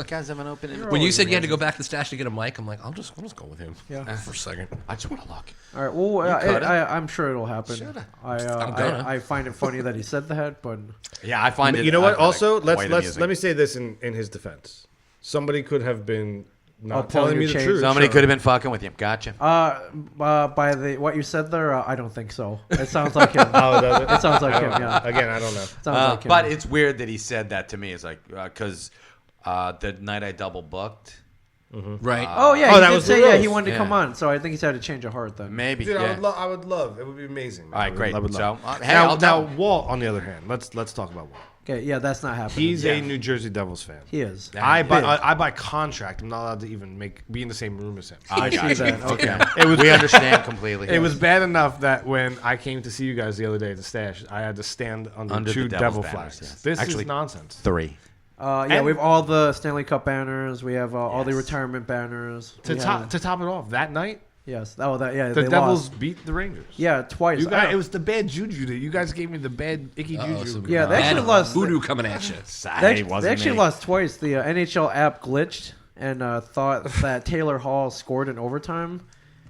Speaker 5: guys have an open invitation.
Speaker 1: When you said you had to go back to the stash to get a mic, I'm like, I'll just go with him.
Speaker 6: Yeah.
Speaker 1: For a second.
Speaker 5: I just want to look.
Speaker 6: All right. Well,
Speaker 5: coulda.
Speaker 6: I'm sure it'll happen.
Speaker 1: I'm gonna.
Speaker 6: I find it funny that he said that, but
Speaker 5: Yeah, I find it.
Speaker 4: You know
Speaker 5: I
Speaker 4: what?
Speaker 5: find
Speaker 4: Also,
Speaker 5: it
Speaker 4: let
Speaker 5: quite
Speaker 4: me
Speaker 5: amusing.
Speaker 4: say this in his defense. Somebody could have been not
Speaker 6: pulling
Speaker 4: telling me
Speaker 6: your
Speaker 4: the
Speaker 6: chain.
Speaker 4: truth.
Speaker 5: Somebody could have been fucking with you. Gotcha.
Speaker 6: by the what you said there, I don't think so. It sounds like him.
Speaker 4: Oh, does it?
Speaker 6: It sounds like him. Yeah.
Speaker 4: Again, I don't know.
Speaker 6: Sounds like him.
Speaker 5: But it's weird that he said that to me. It's like because the night I double booked,
Speaker 1: Right.
Speaker 6: Oh yeah,
Speaker 4: Oh,
Speaker 6: he
Speaker 4: that
Speaker 6: did
Speaker 4: was
Speaker 6: say
Speaker 4: the
Speaker 6: yeah he
Speaker 4: roast.
Speaker 6: wanted to
Speaker 5: Yeah.
Speaker 6: come on. So I think he's had a change of heart then.
Speaker 5: maybe.
Speaker 4: Dude,
Speaker 5: yeah.
Speaker 4: I would love. It would be amazing. Man.
Speaker 5: All right, great.
Speaker 4: I would love.
Speaker 5: So, hey,
Speaker 4: now,
Speaker 5: I'll tell him.
Speaker 4: Walt, on the other hand, let's talk about Walt.
Speaker 6: Okay, yeah, that's not happening.
Speaker 4: He's a New Jersey Devils fan.
Speaker 6: He is.
Speaker 4: I
Speaker 6: Big.
Speaker 4: by contract, I'm not allowed to even be in the same room as him.
Speaker 6: I see that. Okay.
Speaker 4: It was
Speaker 5: We understand completely.
Speaker 4: It was bad enough that when I came to see you guys the other day at the stash, I had to stand under
Speaker 5: Under
Speaker 4: two
Speaker 5: the Devils
Speaker 4: devil
Speaker 5: banners,
Speaker 4: flags.
Speaker 5: yes.
Speaker 4: This
Speaker 5: Actually,
Speaker 4: is nonsense.
Speaker 5: 3.
Speaker 6: Yeah,
Speaker 4: And-
Speaker 6: we have all the Stanley Cup banners. We have all the
Speaker 5: Yes.
Speaker 6: retirement banners.
Speaker 4: To
Speaker 6: We
Speaker 4: top
Speaker 6: have-
Speaker 4: to top it off, that night
Speaker 6: yes. Oh, that yeah.
Speaker 4: the
Speaker 6: they
Speaker 4: Devils
Speaker 6: lost.
Speaker 4: beat the Rangers.
Speaker 6: Yeah, twice.
Speaker 4: You
Speaker 6: I
Speaker 4: guys,
Speaker 6: don't-
Speaker 4: it was the bad juju that you guys gave me the bad icky juju.
Speaker 1: some
Speaker 6: Yeah, they actually
Speaker 1: bad
Speaker 6: lost.
Speaker 1: voodoo coming at you.
Speaker 6: They actually lost twice. The NHL app glitched and thought that Taylor Hall scored in overtime.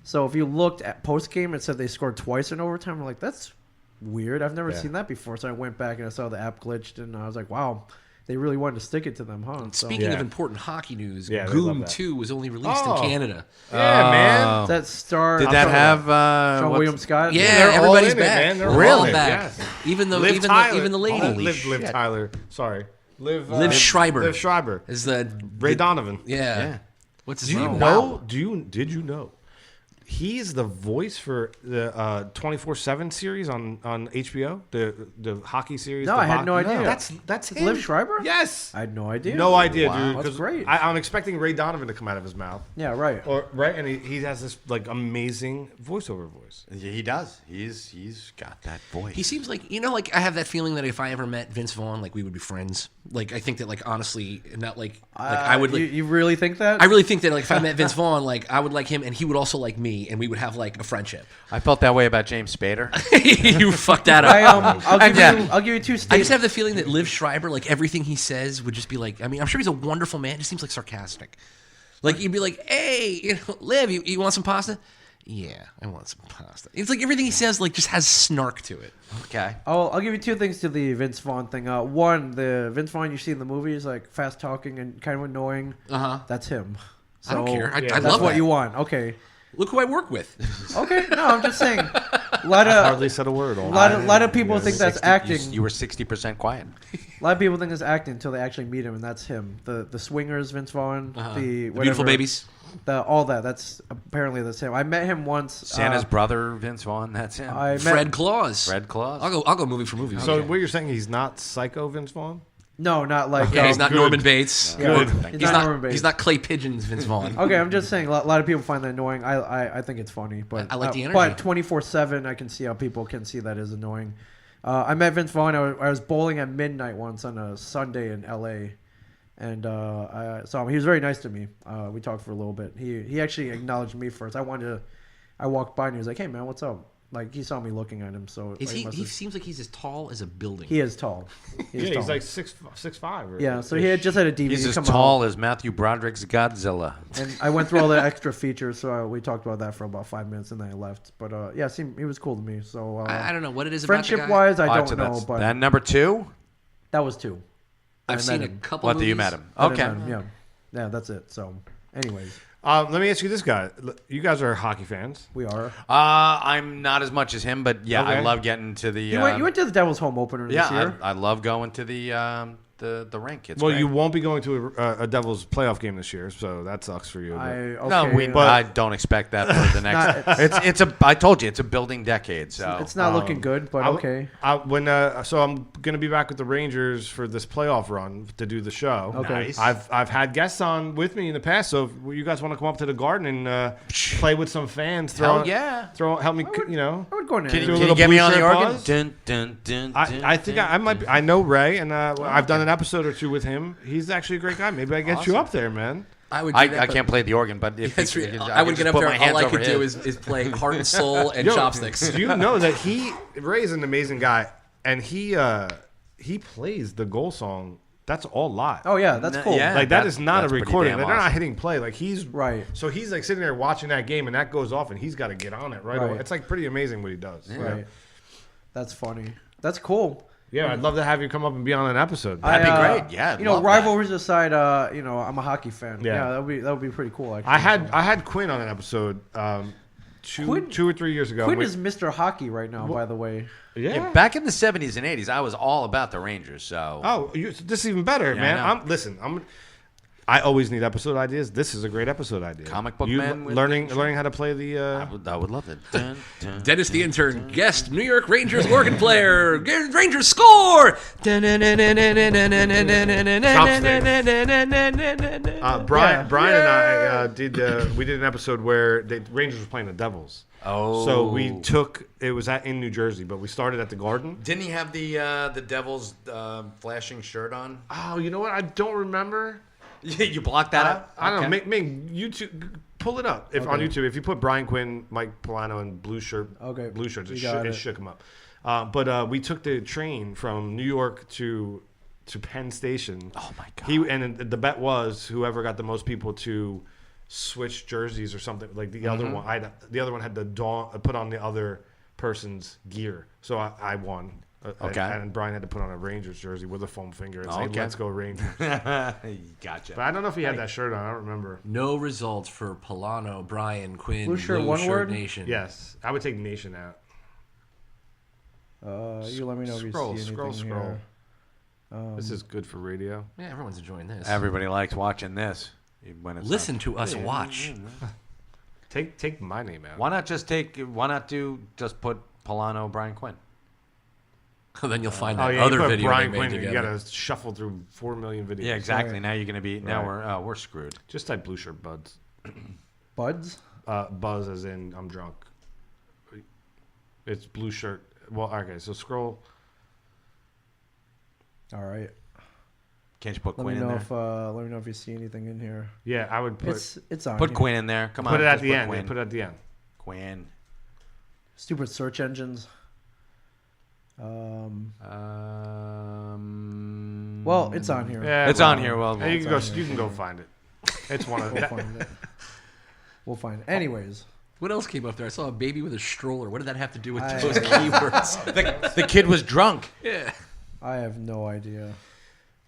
Speaker 6: So if you looked at post game, it said they scored twice in overtime. I'm like, that's weird. I've never
Speaker 4: Yeah.
Speaker 6: seen that before. So I went back and I saw the app glitched, and I was like, wow, they really wanted to stick it to them, huh? So,
Speaker 1: Speaking
Speaker 4: Yeah.
Speaker 1: of important hockey news,
Speaker 4: Yeah, they love
Speaker 1: Goom
Speaker 4: that.
Speaker 1: 2 was only released
Speaker 4: Oh.
Speaker 1: in Canada.
Speaker 4: Yeah, man.
Speaker 6: that star
Speaker 5: Did that have
Speaker 6: Sean
Speaker 5: what's-
Speaker 6: William Scott?
Speaker 1: Yeah,
Speaker 4: They're all
Speaker 1: everybody's
Speaker 4: in it,
Speaker 1: back.
Speaker 4: man. They're
Speaker 1: We're all
Speaker 4: all in it,
Speaker 1: back.
Speaker 4: yes.
Speaker 1: Even the
Speaker 4: Liv
Speaker 1: even
Speaker 4: Tyler.
Speaker 1: the even the lady.
Speaker 4: Liv Tyler. Sorry.
Speaker 1: Liv Schreiber.
Speaker 4: Liv Schreiber.
Speaker 1: Is the
Speaker 4: Ray Donovan.
Speaker 1: Yeah. What's his
Speaker 4: Do you
Speaker 1: name?
Speaker 4: know? Did you know? He's the voice for the 24/7 series on HBO, the hockey series.
Speaker 6: No,
Speaker 4: the
Speaker 6: I had no idea.
Speaker 4: That's him.
Speaker 6: Liv Schreiber?
Speaker 4: Yes.
Speaker 6: I had no idea.
Speaker 4: No idea,
Speaker 5: Wow.
Speaker 4: dude.
Speaker 6: That's
Speaker 4: 'cause
Speaker 6: great.
Speaker 4: I'm expecting Ray Donovan to come out of his mouth,
Speaker 6: Yeah, right.
Speaker 4: or right, and he has this like amazing voiceover voice.
Speaker 5: Yeah, he does. He's got that voice.
Speaker 1: He seems like like I have that feeling that if I ever met Vince Vaughn, like we would be friends. Like I think that like honestly, not like I would like.
Speaker 6: You really think that?
Speaker 1: I really think that like if I met Vince Vaughn, like I would like him and he would also like me, and we would have like a friendship.
Speaker 5: I felt that way about James Spader.
Speaker 1: You fucked that up.
Speaker 6: I'll give you two
Speaker 1: I
Speaker 6: statements.
Speaker 1: just have the feeling that Liv Schreiber, like everything he says, would just be like. I mean, I'm sure he's a wonderful man. It just seems like sarcastic. Like you'd be like, "Hey, Liv, you want some pasta?" Yeah, I want some pasta. It's like everything he says, like just has snark to it.
Speaker 5: Okay.
Speaker 6: I'll give you two things to the Vince Vaughn thing. One, the Vince Vaughn you see in the movie is like fast talking and kind of annoying.
Speaker 1: Uh huh.
Speaker 6: That's him.
Speaker 1: I don't care. I
Speaker 6: that's
Speaker 1: love
Speaker 6: what
Speaker 1: that.
Speaker 6: you want. Okay.
Speaker 1: Look who I work with.
Speaker 6: Okay, no, I'm just saying. A lot
Speaker 4: Hardly said a word.
Speaker 6: lot of people think that's acting.
Speaker 5: You were 60% quiet.
Speaker 6: A lot of people think it's acting until they actually meet him, and that's him. The swingers, Vince Vaughn, the
Speaker 1: Beautiful
Speaker 6: whatever,
Speaker 1: babies.
Speaker 6: all that. That's apparently that's him. I met him once.
Speaker 5: Santa's brother, Vince Vaughn. That's him.
Speaker 6: I met
Speaker 1: Fred Claus.
Speaker 5: Fred Claus.
Speaker 1: I'll go movie for movie.
Speaker 4: So what you're saying? He's not Psycho Vince Vaughn?
Speaker 6: No, not like.
Speaker 1: Yeah, he's not
Speaker 4: Good.
Speaker 1: Norman Bates.
Speaker 6: Yeah,
Speaker 1: He's
Speaker 6: not
Speaker 1: not.
Speaker 6: Norman Bates.
Speaker 1: He's not Clay Pigeons. Vince Vaughn.
Speaker 6: Okay, I'm just saying. A lot of people find that annoying. I think it's funny, but
Speaker 1: I like the energy.
Speaker 6: But 24/7, I can see how people can see that as annoying. I met Vince Vaughn. I was bowling at midnight once on a Sunday in L.A. And I saw him. He was very nice to me. We talked for a little bit. He actually acknowledged me first. I walked by and he was like, "Hey man, what's up?" Like he saw me looking at him. So
Speaker 1: Is
Speaker 6: like,
Speaker 1: he seems like he's as tall as a building.
Speaker 6: He is tall. He is
Speaker 4: Yeah,
Speaker 6: tall.
Speaker 4: he's like 6'5".
Speaker 6: Yeah, so he had just had a DVD
Speaker 5: He's as
Speaker 6: come
Speaker 5: tall
Speaker 6: out,
Speaker 5: as Matthew Broderick's Godzilla.
Speaker 6: and I went through all the extra features. So we talked about that for about 5 minutes, and then I left. But yeah, he was cool to me. So
Speaker 1: I don't know what it is about the
Speaker 6: friendship
Speaker 1: guy.
Speaker 6: wise, I
Speaker 5: All right,
Speaker 6: don't
Speaker 5: so
Speaker 6: know,
Speaker 5: that's
Speaker 6: but
Speaker 5: that number 2.
Speaker 6: that was 2.
Speaker 1: I've
Speaker 6: I
Speaker 1: seen
Speaker 6: met
Speaker 1: a
Speaker 6: him.
Speaker 1: couple.
Speaker 5: What do you
Speaker 1: movies.
Speaker 5: met him?
Speaker 6: I
Speaker 5: Okay.
Speaker 6: met him, yeah, that's it. So, anyways,
Speaker 4: Let me ask you this, guy. You guys are hockey fans.
Speaker 6: we are.
Speaker 5: I'm not as much as him, but yeah, I
Speaker 4: Okay.
Speaker 5: love getting to the.
Speaker 6: You went to the Devil's home opener this
Speaker 5: yeah,
Speaker 6: year.
Speaker 5: I love going to the rink. It's
Speaker 4: Well,
Speaker 5: great.
Speaker 4: you won't be going to a Devils playoff game this year, so that sucks for you. but-
Speaker 5: No, I don't expect that for the next. I told you, it's a building decade. So
Speaker 6: It's not looking good, but okay.
Speaker 4: So I'm gonna be back with the Rangers for this playoff run to do the show.
Speaker 6: Okay.
Speaker 5: Nice.
Speaker 4: I've had guests on with me in the past, so if you guys want to come up to the Garden and play with some fans,
Speaker 5: Hell yeah.
Speaker 4: help me, you know.
Speaker 6: I would go in there.
Speaker 5: Can
Speaker 4: Do a
Speaker 5: you
Speaker 4: little
Speaker 5: get me
Speaker 4: blue
Speaker 5: on the
Speaker 4: shirt
Speaker 5: organ?
Speaker 4: buzz?
Speaker 5: Dun, dun, dun,
Speaker 4: I think I might. I know Ray, and I've done an episode or two with him. He's actually a great guy. Maybe I get you up there, man.
Speaker 1: I would. Do that,
Speaker 5: I
Speaker 1: but-
Speaker 5: can't play the organ, but if
Speaker 1: That's
Speaker 5: you-
Speaker 1: right.
Speaker 5: I
Speaker 1: I would
Speaker 5: can
Speaker 1: get
Speaker 5: just
Speaker 1: up
Speaker 5: put
Speaker 1: there.
Speaker 5: my
Speaker 1: All
Speaker 5: hands
Speaker 1: I
Speaker 5: over
Speaker 1: could do
Speaker 5: his.
Speaker 1: is play Heart and Soul and
Speaker 4: Yo,
Speaker 1: Chopsticks.
Speaker 4: Do you know that Ray's an amazing guy, and he plays the goal song. That's all live.
Speaker 6: Oh yeah, that's cool.
Speaker 5: Yeah.
Speaker 4: Like that
Speaker 5: that's-
Speaker 4: is not a
Speaker 5: that's pretty
Speaker 4: recording.
Speaker 5: damn
Speaker 4: Like, they're not
Speaker 5: awesome.
Speaker 4: hitting play. Like he's
Speaker 6: Right.
Speaker 4: So he's like sitting there watching that game, and that goes off, and he's got to get on it right away.
Speaker 6: Right.
Speaker 4: It's like pretty amazing what he does.
Speaker 6: Right. That's funny. That's cool.
Speaker 4: Yeah, I'd love to have you come up and be on an episode.
Speaker 5: That'd be great. Yeah, I'd
Speaker 6: you know,
Speaker 5: love that.
Speaker 6: rivalries aside, I'm a hockey fan.
Speaker 4: Yeah.
Speaker 6: Yeah, that would be pretty cool. Actually.
Speaker 4: I had Quinn on an episode
Speaker 6: Quinn-
Speaker 4: 2 or 3 years ago.
Speaker 6: Quinn
Speaker 4: We-
Speaker 6: is Mr. Hockey right now, by the way.
Speaker 4: yeah.
Speaker 5: Yeah, back in the 70s and 80s, I was all about the Rangers. So
Speaker 4: Oh, this is even better,
Speaker 5: Yeah,
Speaker 4: man.
Speaker 5: I know.
Speaker 4: Listen. I always need episode ideas. This is a great episode idea.
Speaker 5: Comic book
Speaker 4: you
Speaker 5: man with
Speaker 4: learning
Speaker 5: the-
Speaker 4: how to play the.
Speaker 5: I would love it. Dun, dun.
Speaker 1: Dennis the intern, guest New York Rangers organ player. Rangers score.
Speaker 4: Brian and I did. We did an episode where the Rangers were playing the Devils.
Speaker 5: Oh,
Speaker 4: So we took. It was in New Jersey, but we started at the Garden.
Speaker 5: Didn't he have the Devils flashing shirt on?
Speaker 4: Oh, you know what? I don't remember.
Speaker 5: You blocked that out?
Speaker 4: I don't know.
Speaker 5: Okay.
Speaker 4: Ming, YouTube, pull it up on YouTube. If you put Brian Quinn, Mike Polano, and blue shirts,
Speaker 6: You
Speaker 4: it
Speaker 6: got it.
Speaker 4: shook him up. But we took the train from New York to Penn Station.
Speaker 5: Oh my God.
Speaker 4: And the bet was whoever got the most people to switch jerseys or something. Like the other
Speaker 5: Mm-hmm.
Speaker 4: one, the other one had to put on the other person's gear. So I won.
Speaker 5: Okay.
Speaker 4: And Brian had to put on a Rangers jersey with a foam finger and say,
Speaker 5: Okay.
Speaker 4: "Let's go Rangers."
Speaker 5: Gotcha.
Speaker 4: But I don't know if he had that shirt on. I don't remember.
Speaker 1: No results for Polano, Brian, Quinn,
Speaker 6: Blue shirt, one word?
Speaker 1: Nation.
Speaker 4: Yes, I would take Nation out.
Speaker 6: You let me know if you
Speaker 4: Scroll,
Speaker 6: see anything
Speaker 4: scroll.
Speaker 6: here.
Speaker 4: This is good for radio.
Speaker 1: Yeah, everyone's enjoying this.
Speaker 5: Everybody likes watching this. When it's
Speaker 1: Listen
Speaker 5: on.
Speaker 1: to us watch.
Speaker 4: Take my name out.
Speaker 5: Why not just put Polano, Brian Quinn?
Speaker 1: Then you'll find
Speaker 4: Oh
Speaker 1: that
Speaker 4: yeah,
Speaker 1: other
Speaker 4: you put
Speaker 1: video
Speaker 4: Brian
Speaker 1: they made
Speaker 4: Quinn. You
Speaker 1: together.
Speaker 4: gotta shuffle through 4 million videos.
Speaker 5: Yeah, exactly. Now you're gonna be. Now
Speaker 4: Right.
Speaker 5: we're screwed.
Speaker 4: Just type blue shirt buds.
Speaker 6: Buds?
Speaker 4: Buzz as in I'm drunk. It's blue shirt. Well, okay. So scroll.
Speaker 6: All right.
Speaker 5: Can't you put
Speaker 6: Let
Speaker 5: Quinn
Speaker 6: me
Speaker 5: in
Speaker 6: know
Speaker 5: there?
Speaker 6: if let me know if you see anything in here.
Speaker 4: Yeah, I would put
Speaker 6: It's on.
Speaker 5: Put
Speaker 6: here.
Speaker 5: Quinn in there. Come on.
Speaker 4: put it at
Speaker 5: just
Speaker 4: the end.
Speaker 5: Quinn.
Speaker 4: Put it at the end.
Speaker 5: Quinn.
Speaker 6: Stupid search engines. Well, it's on here.
Speaker 4: Yeah,
Speaker 5: It's on here. Well,
Speaker 4: you can go.
Speaker 6: on here.
Speaker 4: You can go find it. It's one of
Speaker 6: We'll
Speaker 4: that.
Speaker 6: find it. We'll find it. Anyways,
Speaker 1: What else came up there? I saw a baby with a stroller. What did that have to do with
Speaker 6: I-
Speaker 1: those keywords?
Speaker 5: the kid was drunk.
Speaker 1: Yeah.
Speaker 6: I have no idea.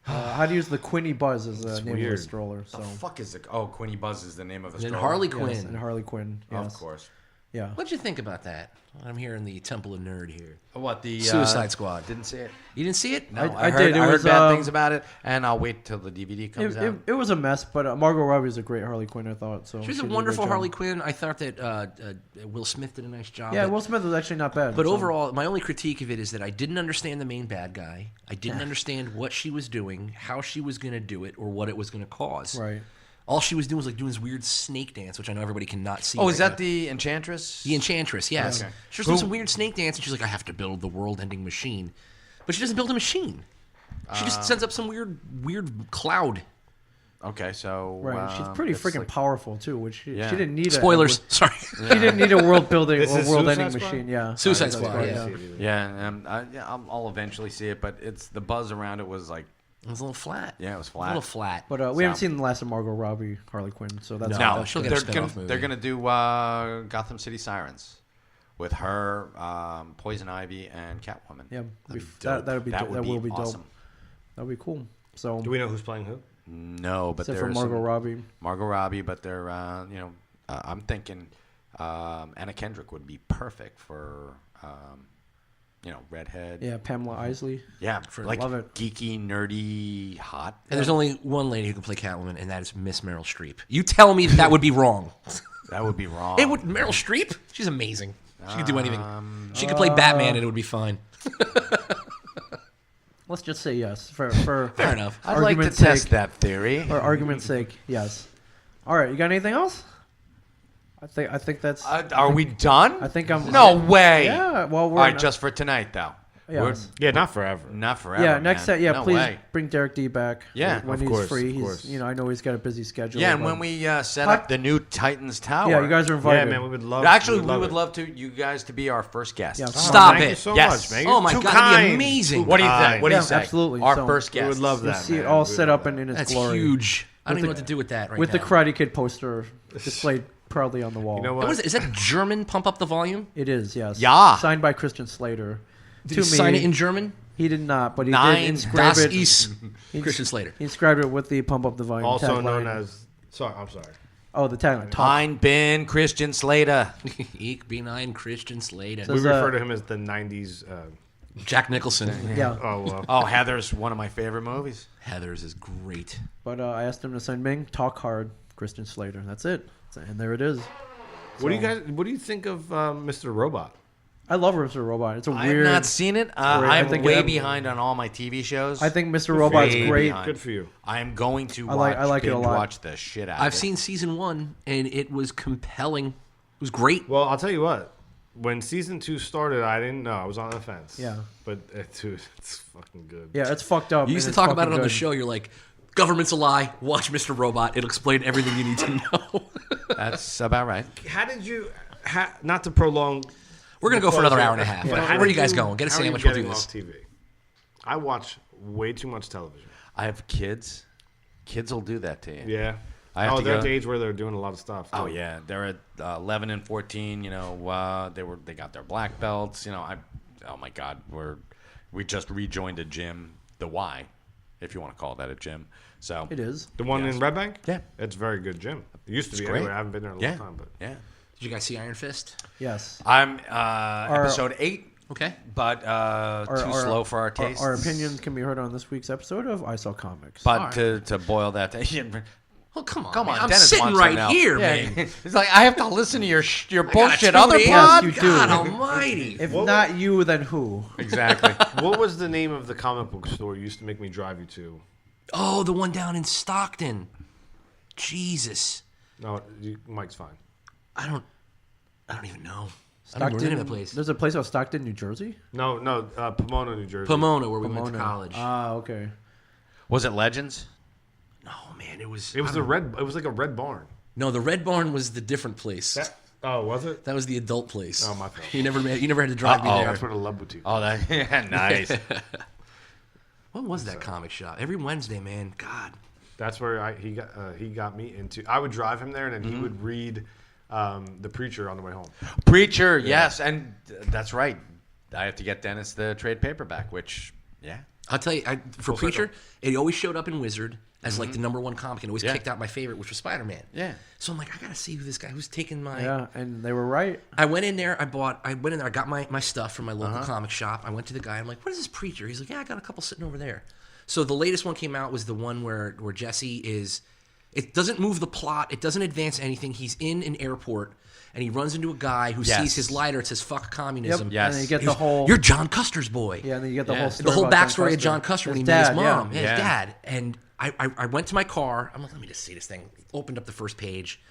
Speaker 6: How to use the Quinny Buzz is the name of the
Speaker 4: weird.
Speaker 6: stroller. So
Speaker 5: The fuck is it? Oh, Quinny Buzz is the name of a
Speaker 1: And then
Speaker 5: stroller.
Speaker 1: Harley
Speaker 6: yes,
Speaker 1: Quinn.
Speaker 6: and Harley Quinn. Yes.
Speaker 5: Of course.
Speaker 6: Yeah.
Speaker 1: What'd you think about that? I'm here in the Temple of Nerd here.
Speaker 5: What the
Speaker 1: Suicide Squad.
Speaker 5: Didn't see it.
Speaker 1: You didn't see it?
Speaker 5: No,
Speaker 6: I
Speaker 5: heard,
Speaker 6: did. It
Speaker 5: I heard
Speaker 6: was,
Speaker 5: bad things about it, and I'll wait till the DVD comes out.
Speaker 6: It was a mess, but Margot Robbie is a great Harley Quinn, I thought. So
Speaker 1: She was a
Speaker 6: did
Speaker 1: wonderful
Speaker 6: great job.
Speaker 1: Harley Quinn. I thought that Will Smith did a nice job.
Speaker 6: Yeah,
Speaker 1: but,
Speaker 6: Will Smith was actually not bad.
Speaker 1: but
Speaker 6: so-
Speaker 1: overall, my only critique of it is that I didn't understand the main bad guy. I didn't understand what she was doing, how she was going to do it, or what it was going to cause.
Speaker 6: right.
Speaker 1: All she was doing was like doing this weird snake dance, which I know everybody cannot see.
Speaker 5: Oh,
Speaker 1: right
Speaker 5: is that
Speaker 1: now.
Speaker 5: the Enchantress?
Speaker 1: The Enchantress? Yes.
Speaker 5: Okay.
Speaker 1: She was doing some weird snake dance, and she's like, "I have to build the world-ending machine," but she doesn't build a machine. She just sends up some weird cloud.
Speaker 5: Okay, so
Speaker 6: Right. She's pretty
Speaker 5: it's
Speaker 6: freaking
Speaker 5: like-
Speaker 6: powerful too, which she
Speaker 5: Yeah.
Speaker 6: didn't need.
Speaker 1: Spoilers. Sorry.
Speaker 6: She didn't need a world building
Speaker 4: This
Speaker 6: or
Speaker 4: is
Speaker 6: world ending
Speaker 4: Suicide Squad?
Speaker 6: machine. Yeah.
Speaker 1: Suicide Squad. Yeah.
Speaker 5: Yeah, I'll eventually see it, but it's the buzz around it was like,
Speaker 1: It was a little flat.
Speaker 5: yeah, it was
Speaker 1: A
Speaker 5: flat.
Speaker 1: little flat.
Speaker 6: But we haven't seen the last of Margot Robbie Harley Quinn, so that's
Speaker 1: No,
Speaker 6: that's
Speaker 1: she'll
Speaker 6: good.
Speaker 1: get a
Speaker 5: they're
Speaker 1: spin-off
Speaker 5: gonna,
Speaker 1: movie.
Speaker 5: they're gonna do Gotham City Sirens with her, Poison Ivy, and Catwoman.
Speaker 6: Yeah,
Speaker 5: That'd be dope.
Speaker 6: that will be
Speaker 5: awesome.
Speaker 6: dope. That'll be cool. So
Speaker 4: Do we know who's playing who?
Speaker 5: No, but
Speaker 6: except
Speaker 5: there's
Speaker 6: for Margot
Speaker 5: some-
Speaker 6: Robbie.
Speaker 5: Margot Robbie, but they're I'm thinking Anna Kendrick would be perfect for redhead.
Speaker 6: Yeah, Pamela Isley.
Speaker 5: Yeah, like
Speaker 6: love it.
Speaker 5: geeky, nerdy, hot.
Speaker 1: And there's only one lady who can play Catwoman, and that is Miss Meryl Streep. You tell me that would be wrong.
Speaker 5: That would be wrong.
Speaker 1: It would. Meryl Streep? She's amazing. She could do anything. She could play Batman, and it would be fine.
Speaker 6: Let's just say yes for
Speaker 1: Fair enough.
Speaker 5: I'd like to
Speaker 6: argument's
Speaker 5: test
Speaker 6: sake.
Speaker 5: that theory.
Speaker 6: For argument's sake, yes. All right, you got anything else? I think that's.
Speaker 5: Are we done?
Speaker 6: I think I'm.
Speaker 5: No way.
Speaker 6: Yeah. Well, we're
Speaker 5: All right,
Speaker 6: not-
Speaker 5: just for tonight, though.
Speaker 6: Yeah.
Speaker 5: We're-
Speaker 4: Yeah, not forever.
Speaker 5: not forever.
Speaker 6: Yeah, next
Speaker 5: man.
Speaker 6: set. Yeah,
Speaker 5: No
Speaker 6: please
Speaker 5: way.
Speaker 6: bring Derek D back.
Speaker 5: Yeah,
Speaker 6: when
Speaker 4: of
Speaker 6: he's
Speaker 4: course,
Speaker 6: free.
Speaker 4: of
Speaker 6: He's,
Speaker 4: course.
Speaker 6: I know he's got a busy schedule.
Speaker 5: Yeah, and
Speaker 6: but-
Speaker 5: when we set up the new Titans Tower.
Speaker 6: yeah, you guys are invited.
Speaker 4: Yeah, man, we would love.
Speaker 5: Actually, we
Speaker 4: love
Speaker 5: would
Speaker 4: it.
Speaker 5: love to you guys to be our first guest.
Speaker 6: Yeah.
Speaker 1: Stop
Speaker 4: Thank
Speaker 1: it.
Speaker 4: you so
Speaker 5: Yes.
Speaker 4: much, man.
Speaker 1: Oh my
Speaker 4: You're
Speaker 1: God,
Speaker 4: too
Speaker 1: that'd be
Speaker 4: kind.
Speaker 1: amazing.
Speaker 4: Too
Speaker 5: What do you think?
Speaker 4: kind.
Speaker 5: What do you
Speaker 6: Yeah,
Speaker 5: say?
Speaker 6: absolutely.
Speaker 5: Our
Speaker 6: So-
Speaker 5: first
Speaker 4: We
Speaker 5: guest.
Speaker 4: would love
Speaker 6: You
Speaker 4: that.
Speaker 6: see it
Speaker 4: man.
Speaker 6: all
Speaker 4: We
Speaker 6: set
Speaker 4: would
Speaker 6: up
Speaker 4: love
Speaker 6: and in its
Speaker 1: That's
Speaker 6: glory.
Speaker 1: huge. I don't
Speaker 6: With
Speaker 1: even know
Speaker 6: the-
Speaker 1: what to do with that right
Speaker 6: with
Speaker 1: now.
Speaker 6: the Karate Kid poster displayed proudly on the wall.
Speaker 4: You know
Speaker 1: And
Speaker 4: what?
Speaker 1: what is that German? Pump up the volume.
Speaker 6: It is, yes.
Speaker 5: Ja.
Speaker 6: Signed by Christian Slater.
Speaker 1: Did he sign it in German?
Speaker 6: He did not, but he
Speaker 5: Nine
Speaker 6: did inscribe
Speaker 1: Das
Speaker 6: it.
Speaker 1: ist
Speaker 6: He-
Speaker 1: Christian Slater.
Speaker 6: He inscribed it with the pump up the volume.
Speaker 4: Also
Speaker 6: tagline.
Speaker 4: known as. Sorry, I'm sorry.
Speaker 6: Oh, the tagline. Top.
Speaker 5: Ein bin Christian Slater.
Speaker 1: Ich bin ein Christian Slater.
Speaker 4: We
Speaker 6: Does,
Speaker 4: refer to him as the '90s.
Speaker 1: Jack Nicholson.
Speaker 6: Yeah.
Speaker 4: Oh well.
Speaker 5: Oh, Heather's one of my favorite movies.
Speaker 1: Heather's is great.
Speaker 6: But I asked him to sign Ming, Talk Hard, Christian Slater. That's it. And there it is.
Speaker 4: What do you guys? What do you think of Mr. Robot?
Speaker 6: I love Mr. Robot. It's a
Speaker 5: I
Speaker 6: weird.
Speaker 5: have not seen it.
Speaker 6: I
Speaker 5: I'm
Speaker 6: think
Speaker 5: way
Speaker 6: it-
Speaker 5: behind on all my TV shows.
Speaker 6: I think Mr. Robot's
Speaker 5: Way
Speaker 6: great.
Speaker 5: behind.
Speaker 4: Good for you.
Speaker 5: I am going to
Speaker 6: I
Speaker 5: watch.
Speaker 6: like it a
Speaker 5: binge
Speaker 6: lot.
Speaker 5: Watch the shit out.
Speaker 1: I've
Speaker 5: of it.
Speaker 1: seen season 1, and it was compelling. It was great.
Speaker 4: Well, I'll tell you what. When season 2 started, I didn't know. I was on the fence.
Speaker 6: Yeah.
Speaker 4: But dude, it's fucking good.
Speaker 6: Yeah, it's fucked up.
Speaker 1: You used to
Speaker 6: and
Speaker 1: talk
Speaker 6: it's
Speaker 1: about it on
Speaker 6: fucking
Speaker 1: the
Speaker 6: good.
Speaker 1: show. You're like, government's a lie. Watch Mr. Robot. It'll explain everything you need to know.
Speaker 5: That's about right.
Speaker 4: How did you? Not to prolong.
Speaker 1: We're going to go for another hour and a half.
Speaker 4: But
Speaker 1: But
Speaker 4: how
Speaker 1: where are
Speaker 4: did
Speaker 1: you guys going? Get a
Speaker 4: how are you
Speaker 1: sandwich. We'll do
Speaker 4: getting
Speaker 1: this.
Speaker 4: off TV. I watch way too much television.
Speaker 5: I have kids. Kids will do that to you.
Speaker 4: Yeah.
Speaker 5: I have to
Speaker 4: they're
Speaker 5: go-
Speaker 4: at the age where they're doing a lot of stuff.
Speaker 5: Oh
Speaker 4: too.
Speaker 5: yeah, they're at 11 and 14. You know, they got their black belts. You know, oh my God, we just rejoined a gym, the Y, if you want to call that a gym. So
Speaker 6: It is.
Speaker 4: The one
Speaker 5: Yes.
Speaker 4: in Red Bank?
Speaker 5: Yeah.
Speaker 4: It's a very good gym. It used to be
Speaker 5: great.
Speaker 4: anyway. I haven't been there in a long time, but
Speaker 5: yeah.
Speaker 1: Did you guys see Iron Fist?
Speaker 6: Yes.
Speaker 5: I'm episode 8,
Speaker 1: Okay.
Speaker 5: but too slow for our tastes.
Speaker 6: Our opinions can be heard on this week's episode of I Saw Comics.
Speaker 5: But to boil that down.
Speaker 1: Well, come on.
Speaker 5: Come
Speaker 1: man.
Speaker 5: on,
Speaker 1: I'm
Speaker 5: Dennis
Speaker 1: sitting
Speaker 5: wants to
Speaker 1: right
Speaker 5: know.
Speaker 1: here,
Speaker 5: Yeah,
Speaker 1: man.
Speaker 5: it's like I have to listen to your bullshit
Speaker 1: Gotta
Speaker 5: other
Speaker 1: tune in.
Speaker 5: pod.
Speaker 6: you do.
Speaker 1: God almighty.
Speaker 6: If not you, then who?
Speaker 5: Exactly.
Speaker 4: what was the name of the comic book store you used to make me drive you to?
Speaker 1: Oh, the one down in Stockton. Jesus.
Speaker 4: No, Mike's fine.
Speaker 1: I don't even know. I don't remember the name of the place.
Speaker 6: There's a place out Stockton, New Jersey.
Speaker 4: No, Pomona, New Jersey.
Speaker 1: Pomona, where we went to college.
Speaker 6: Ah, okay.
Speaker 5: Was it Legends?
Speaker 1: No, man, it was.
Speaker 4: It was It was like a red barn.
Speaker 1: No, the Red Barn was the different place.
Speaker 4: Oh, was it?
Speaker 1: That was the adult place.
Speaker 4: Oh, my fault.
Speaker 1: You never had to drive me
Speaker 5: Uh-oh.
Speaker 1: there.
Speaker 4: That's where the Love Boutique.
Speaker 5: Oh, that yeah, nice.
Speaker 1: What was that comic shop? Every Wednesday, man. God.
Speaker 4: That's where he got me into. I would drive him there, and then he would read The Preacher on the way home.
Speaker 5: Preacher, yes, and that's right. I have to get Dennis the trade paperback, which Yeah.
Speaker 1: I'll tell you, for Preacher, it always showed up in Wizard as like the number one comic, and always kicked out my favorite, which was Spider-Man.
Speaker 5: Yeah.
Speaker 1: So I'm like, I gotta see who this guy who's taking my.
Speaker 6: Yeah, and they were right.
Speaker 1: I went in there. I got my stuff from my local comic shop. I went to the guy. I'm like, what is this Preacher? He's like, yeah, I got a couple sitting over there. So the latest one came out was the one where Jesse is. It doesn't move the plot. It doesn't advance anything. He's in an airport. And he runs into a guy who sees his lighter. It says "fuck communism."
Speaker 6: Yep.
Speaker 5: Yes.
Speaker 6: And then you get
Speaker 1: He
Speaker 6: the
Speaker 1: goes,
Speaker 6: whole.
Speaker 1: You're John Custer's boy.
Speaker 6: Yeah, and then you get the whole story.
Speaker 1: The whole
Speaker 6: about
Speaker 1: backstory of John Custer when he
Speaker 6: His
Speaker 1: met his
Speaker 6: dad,
Speaker 1: mom,
Speaker 6: yeah.
Speaker 1: his dad. And I went to my car. I'm like, let me just see this thing. Opened up the first page,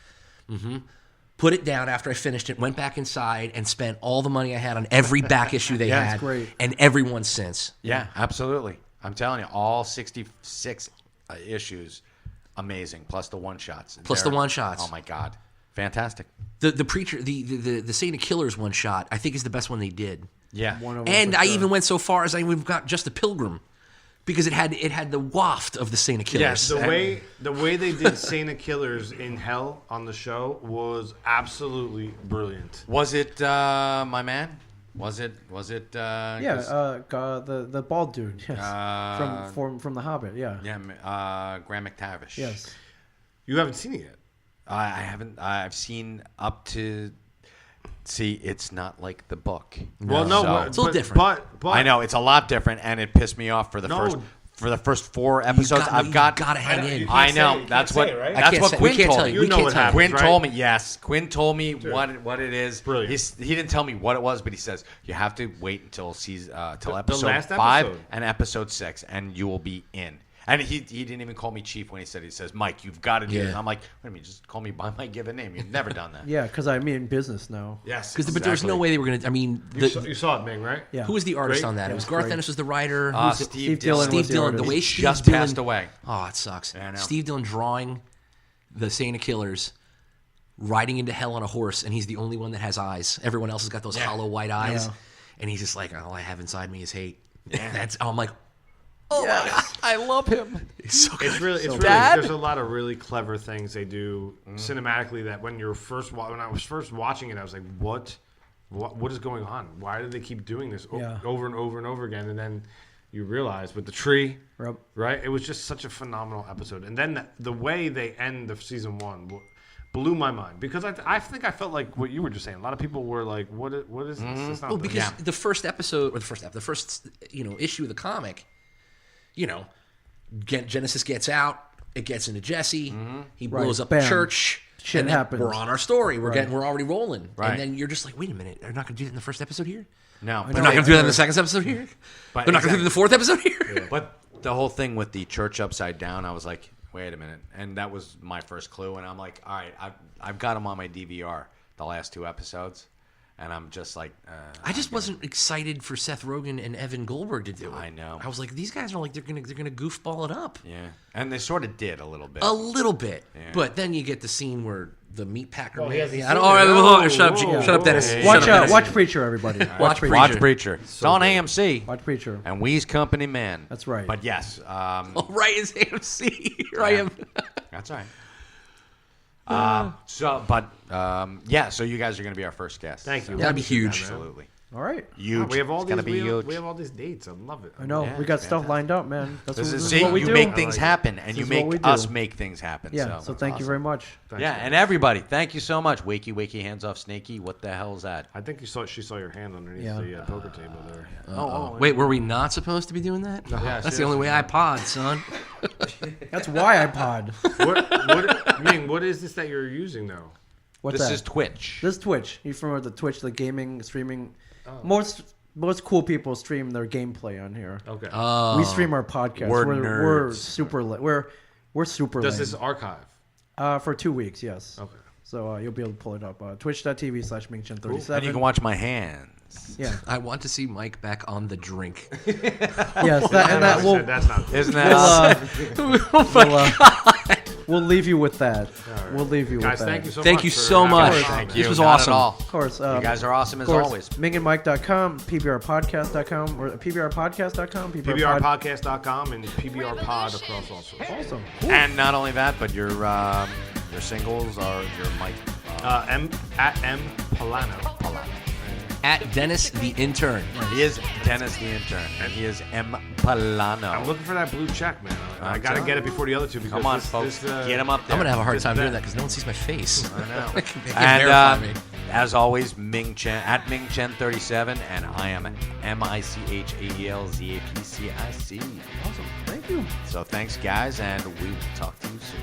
Speaker 1: put it down after I finished it. Went back inside and spent all the money I had on every back issue they had,
Speaker 6: it's great.
Speaker 1: and everyone since.
Speaker 5: Yeah, absolutely. I'm telling you, all 66 issues, amazing. Plus the one shots.
Speaker 1: Plus the one-shots.
Speaker 5: Oh my God, fantastic.
Speaker 1: The Preacher, the Saint of Killers one shot, I think is the best one they did.
Speaker 5: Yeah.
Speaker 6: One of them
Speaker 1: And
Speaker 6: for
Speaker 1: I
Speaker 6: sure.
Speaker 1: even went so far as I even got Just a Pilgrim, because it had the waft of the Saint of Killers.
Speaker 4: Yes, the way they did Saint of Killers in Hell on the show was absolutely brilliant.
Speaker 5: Was it my man? Was it?
Speaker 6: Yeah, the bald dude. Yes. From The Hobbit. Yeah.
Speaker 5: Yeah, Graham McTavish.
Speaker 6: Yes.
Speaker 4: You haven't seen it yet.
Speaker 5: I haven't. I've seen up to. See, it's not like the book.
Speaker 4: Well, no,
Speaker 5: So-
Speaker 1: It's a little different.
Speaker 4: But
Speaker 5: I know it's a lot different, and it pissed me off for the first 4 episodes.
Speaker 1: You gotta hang in.
Speaker 5: I know.
Speaker 4: say it,
Speaker 5: That's
Speaker 4: you
Speaker 5: what.
Speaker 4: can't say it, right?
Speaker 1: I
Speaker 5: That's
Speaker 1: can't
Speaker 5: what
Speaker 1: say- we
Speaker 5: Quinn
Speaker 1: can't
Speaker 5: told
Speaker 1: tell
Speaker 5: me.
Speaker 1: you.
Speaker 4: You know
Speaker 1: can't
Speaker 4: what
Speaker 1: tell you.
Speaker 4: happened.
Speaker 5: Quinn
Speaker 4: right?
Speaker 5: told me, yes. Quinn told me what it is.
Speaker 4: Brilliant.
Speaker 5: He didn't tell me what it was, but he says you have to wait until episode
Speaker 4: last
Speaker 5: 5
Speaker 4: episode.
Speaker 5: and episode 6, and you will be in. And he didn't even call me Chief when he says, Mike, you've got to do
Speaker 1: Yeah.
Speaker 5: this. I'm like, wait a minute, just call me by my given name. You've never done that.
Speaker 6: Yeah, because I'm in business now.
Speaker 5: Yes.
Speaker 1: But there was no way they were gonna. I mean,
Speaker 4: You saw it, Ming, right?
Speaker 6: Yeah.
Speaker 1: who was the artist
Speaker 4: Great.
Speaker 1: on that? It was Garth
Speaker 6: great.
Speaker 1: Ennis was the writer. Who
Speaker 5: Ah,
Speaker 1: was the-
Speaker 5: Steve
Speaker 6: Dillon
Speaker 5: Dillon.
Speaker 6: was
Speaker 1: Steve Dillon. The
Speaker 6: artist.
Speaker 1: way
Speaker 5: He
Speaker 1: Steve
Speaker 5: just
Speaker 1: Dillon,
Speaker 5: passed away.
Speaker 1: Oh, it sucks.
Speaker 5: Yeah, I know.
Speaker 1: Steve Dillon drawing the Saint of Killers, riding into hell on a horse, and he's the only one that has eyes. Everyone else has got those hollow white eyes,
Speaker 6: Yeah.
Speaker 1: and he's just like, all I have inside me is hate.
Speaker 5: Yeah.
Speaker 1: I'm like, oh my God,
Speaker 5: I love him.
Speaker 1: it's so good.
Speaker 4: It's really,
Speaker 5: Dad?
Speaker 4: there's a lot of really clever things they do cinematically that when I was first watching it, I was like, what is going on? Why do they keep doing this
Speaker 6: Yeah.
Speaker 4: over and over and over again? And then you realize with the tree,
Speaker 6: Yep.
Speaker 4: right? It was just such a phenomenal episode. And then the way they end the season 1 blew my mind because I think I felt like what you were just saying. A lot of people were like, what is this? It's not
Speaker 1: Well,
Speaker 4: this.
Speaker 1: because the first episode, or the first issue of the comic, Genesis gets out, it gets into Jesse, he blows up the
Speaker 6: Bam.
Speaker 1: church,
Speaker 6: Shit
Speaker 1: and then
Speaker 6: happens.
Speaker 1: we're on our story. We're already rolling,
Speaker 5: Right.
Speaker 1: and then you're just like, wait a minute, they're not going to do that in the first episode here.
Speaker 5: No,
Speaker 1: They're not going to do that in the second episode here.
Speaker 5: But
Speaker 1: They're not going to do it in the 4th episode here.
Speaker 5: But the whole thing with the church upside down, I was like, wait a minute. And that was my first clue. And I'm like, all right, I've got them on my DVR, the last 2 episodes. And I'm just like...
Speaker 1: I just wasn't excited for Seth Rogen and Evan Goldberg to do it.
Speaker 5: I know.
Speaker 1: I was like, these guys are like, they're gonna goofball it up.
Speaker 5: Yeah. And they sort of did a little bit.
Speaker 1: A little bit.
Speaker 5: Yeah.
Speaker 1: But then you get the scene where the meat packer...
Speaker 4: Oh, he hasn't
Speaker 1: I
Speaker 4: seen
Speaker 1: don't,
Speaker 4: it.
Speaker 1: all right,
Speaker 4: Whoa,
Speaker 1: shut up,
Speaker 4: whoa,
Speaker 1: shut up,
Speaker 4: whoa.
Speaker 1: Dennis.
Speaker 5: Hey,
Speaker 1: Shut up, Dennis.
Speaker 6: Watch Preacher, everybody.
Speaker 1: Watch Preacher.
Speaker 5: Watch Preacher. It's on
Speaker 4: good.
Speaker 5: AMC.
Speaker 6: Watch Preacher.
Speaker 5: And We's Company Man.
Speaker 6: That's right.
Speaker 5: But yes.
Speaker 1: Oh, right, it's AMC. Here I am.
Speaker 5: That's all right. So you guys are going to be our first guest.
Speaker 4: Thank you.
Speaker 1: That'd be huge.
Speaker 5: Absolutely.
Speaker 6: All right.
Speaker 5: Huge.
Speaker 4: We have all
Speaker 5: It's
Speaker 4: these.
Speaker 5: going to be huge.
Speaker 4: We have all these dates. I love it.
Speaker 6: I know.
Speaker 5: Yeah,
Speaker 6: we got
Speaker 5: it's
Speaker 6: stuff
Speaker 5: fantastic.
Speaker 6: lined up, man. This is
Speaker 5: See,
Speaker 6: what we
Speaker 5: you
Speaker 6: do.
Speaker 5: make things
Speaker 4: I like it.
Speaker 5: happen, and
Speaker 6: This
Speaker 5: you
Speaker 6: is what
Speaker 5: make
Speaker 6: we do.
Speaker 5: us make things happen.
Speaker 6: Yeah. So thank you very much.
Speaker 5: Yeah, and everybody, thank you so much. Wakey, hands off, Snakey. What the hell is that?
Speaker 4: I think she saw your hand underneath
Speaker 6: Yeah.
Speaker 4: the poker table there.
Speaker 1: Wait, were we not supposed to be doing that?
Speaker 5: Yeah,
Speaker 1: That's the only way I pod, son.
Speaker 6: That's why I pod.
Speaker 4: Ming, what is this that you're using though?
Speaker 6: What's
Speaker 5: This
Speaker 6: that?
Speaker 5: is Twitch.
Speaker 6: This is Twitch. You familiar with the Twitch, the gaming streaming?
Speaker 5: Oh.
Speaker 6: Most cool people stream their gameplay on here.
Speaker 4: Okay.
Speaker 6: We stream our podcast.
Speaker 5: We're
Speaker 6: We're
Speaker 5: nerds.
Speaker 6: super lit. We're super
Speaker 4: Does
Speaker 6: lame.
Speaker 4: this archive?
Speaker 6: For 2 weeks, yes.
Speaker 4: Okay.
Speaker 6: So you'll be able to pull it up. Twitch.tv/MingChin37.
Speaker 5: And you can watch my hands.
Speaker 6: Yeah.
Speaker 1: I want to see Mike back on the drink.
Speaker 6: Yes. That will.
Speaker 4: That's not.
Speaker 5: Isn't that awesome?
Speaker 6: We'll leave you with that. We'll leave you
Speaker 4: Guys,
Speaker 6: with that.
Speaker 4: thank you so much.
Speaker 1: Thank you
Speaker 4: for
Speaker 1: so
Speaker 4: having
Speaker 1: much.
Speaker 4: us.
Speaker 5: Thank
Speaker 1: This
Speaker 5: you.
Speaker 1: was
Speaker 5: Not
Speaker 1: awesome.
Speaker 5: at all.
Speaker 6: Of course.
Speaker 5: You guys are awesome as
Speaker 6: of course,
Speaker 5: always.
Speaker 6: MingandMike.com, PBRpodcast.com, or PBRpodcast.com,
Speaker 4: PBRpodcast.com and PBR Pod across all sorts.
Speaker 6: Awesome.
Speaker 5: And not only that, but your singles are your Mike
Speaker 4: M Polano.
Speaker 1: at Dennis the Intern.
Speaker 5: He is Dennis the Intern, and he is M. Polano.
Speaker 4: I'm looking for that blue check, man. I got to get it before the other two. Because
Speaker 5: Come on, folks. Get him up there.
Speaker 1: I'm going to have a hard
Speaker 4: This
Speaker 1: time doing
Speaker 4: bet.
Speaker 1: that because no one sees my face.
Speaker 5: I know.
Speaker 1: They can't
Speaker 5: And
Speaker 1: verify me.
Speaker 5: as always, Ming Chen at MingChen37, and I am MICHAELZAPCIC.
Speaker 6: Awesome. Thank you.
Speaker 5: So thanks, guys, and we will talk to you soon.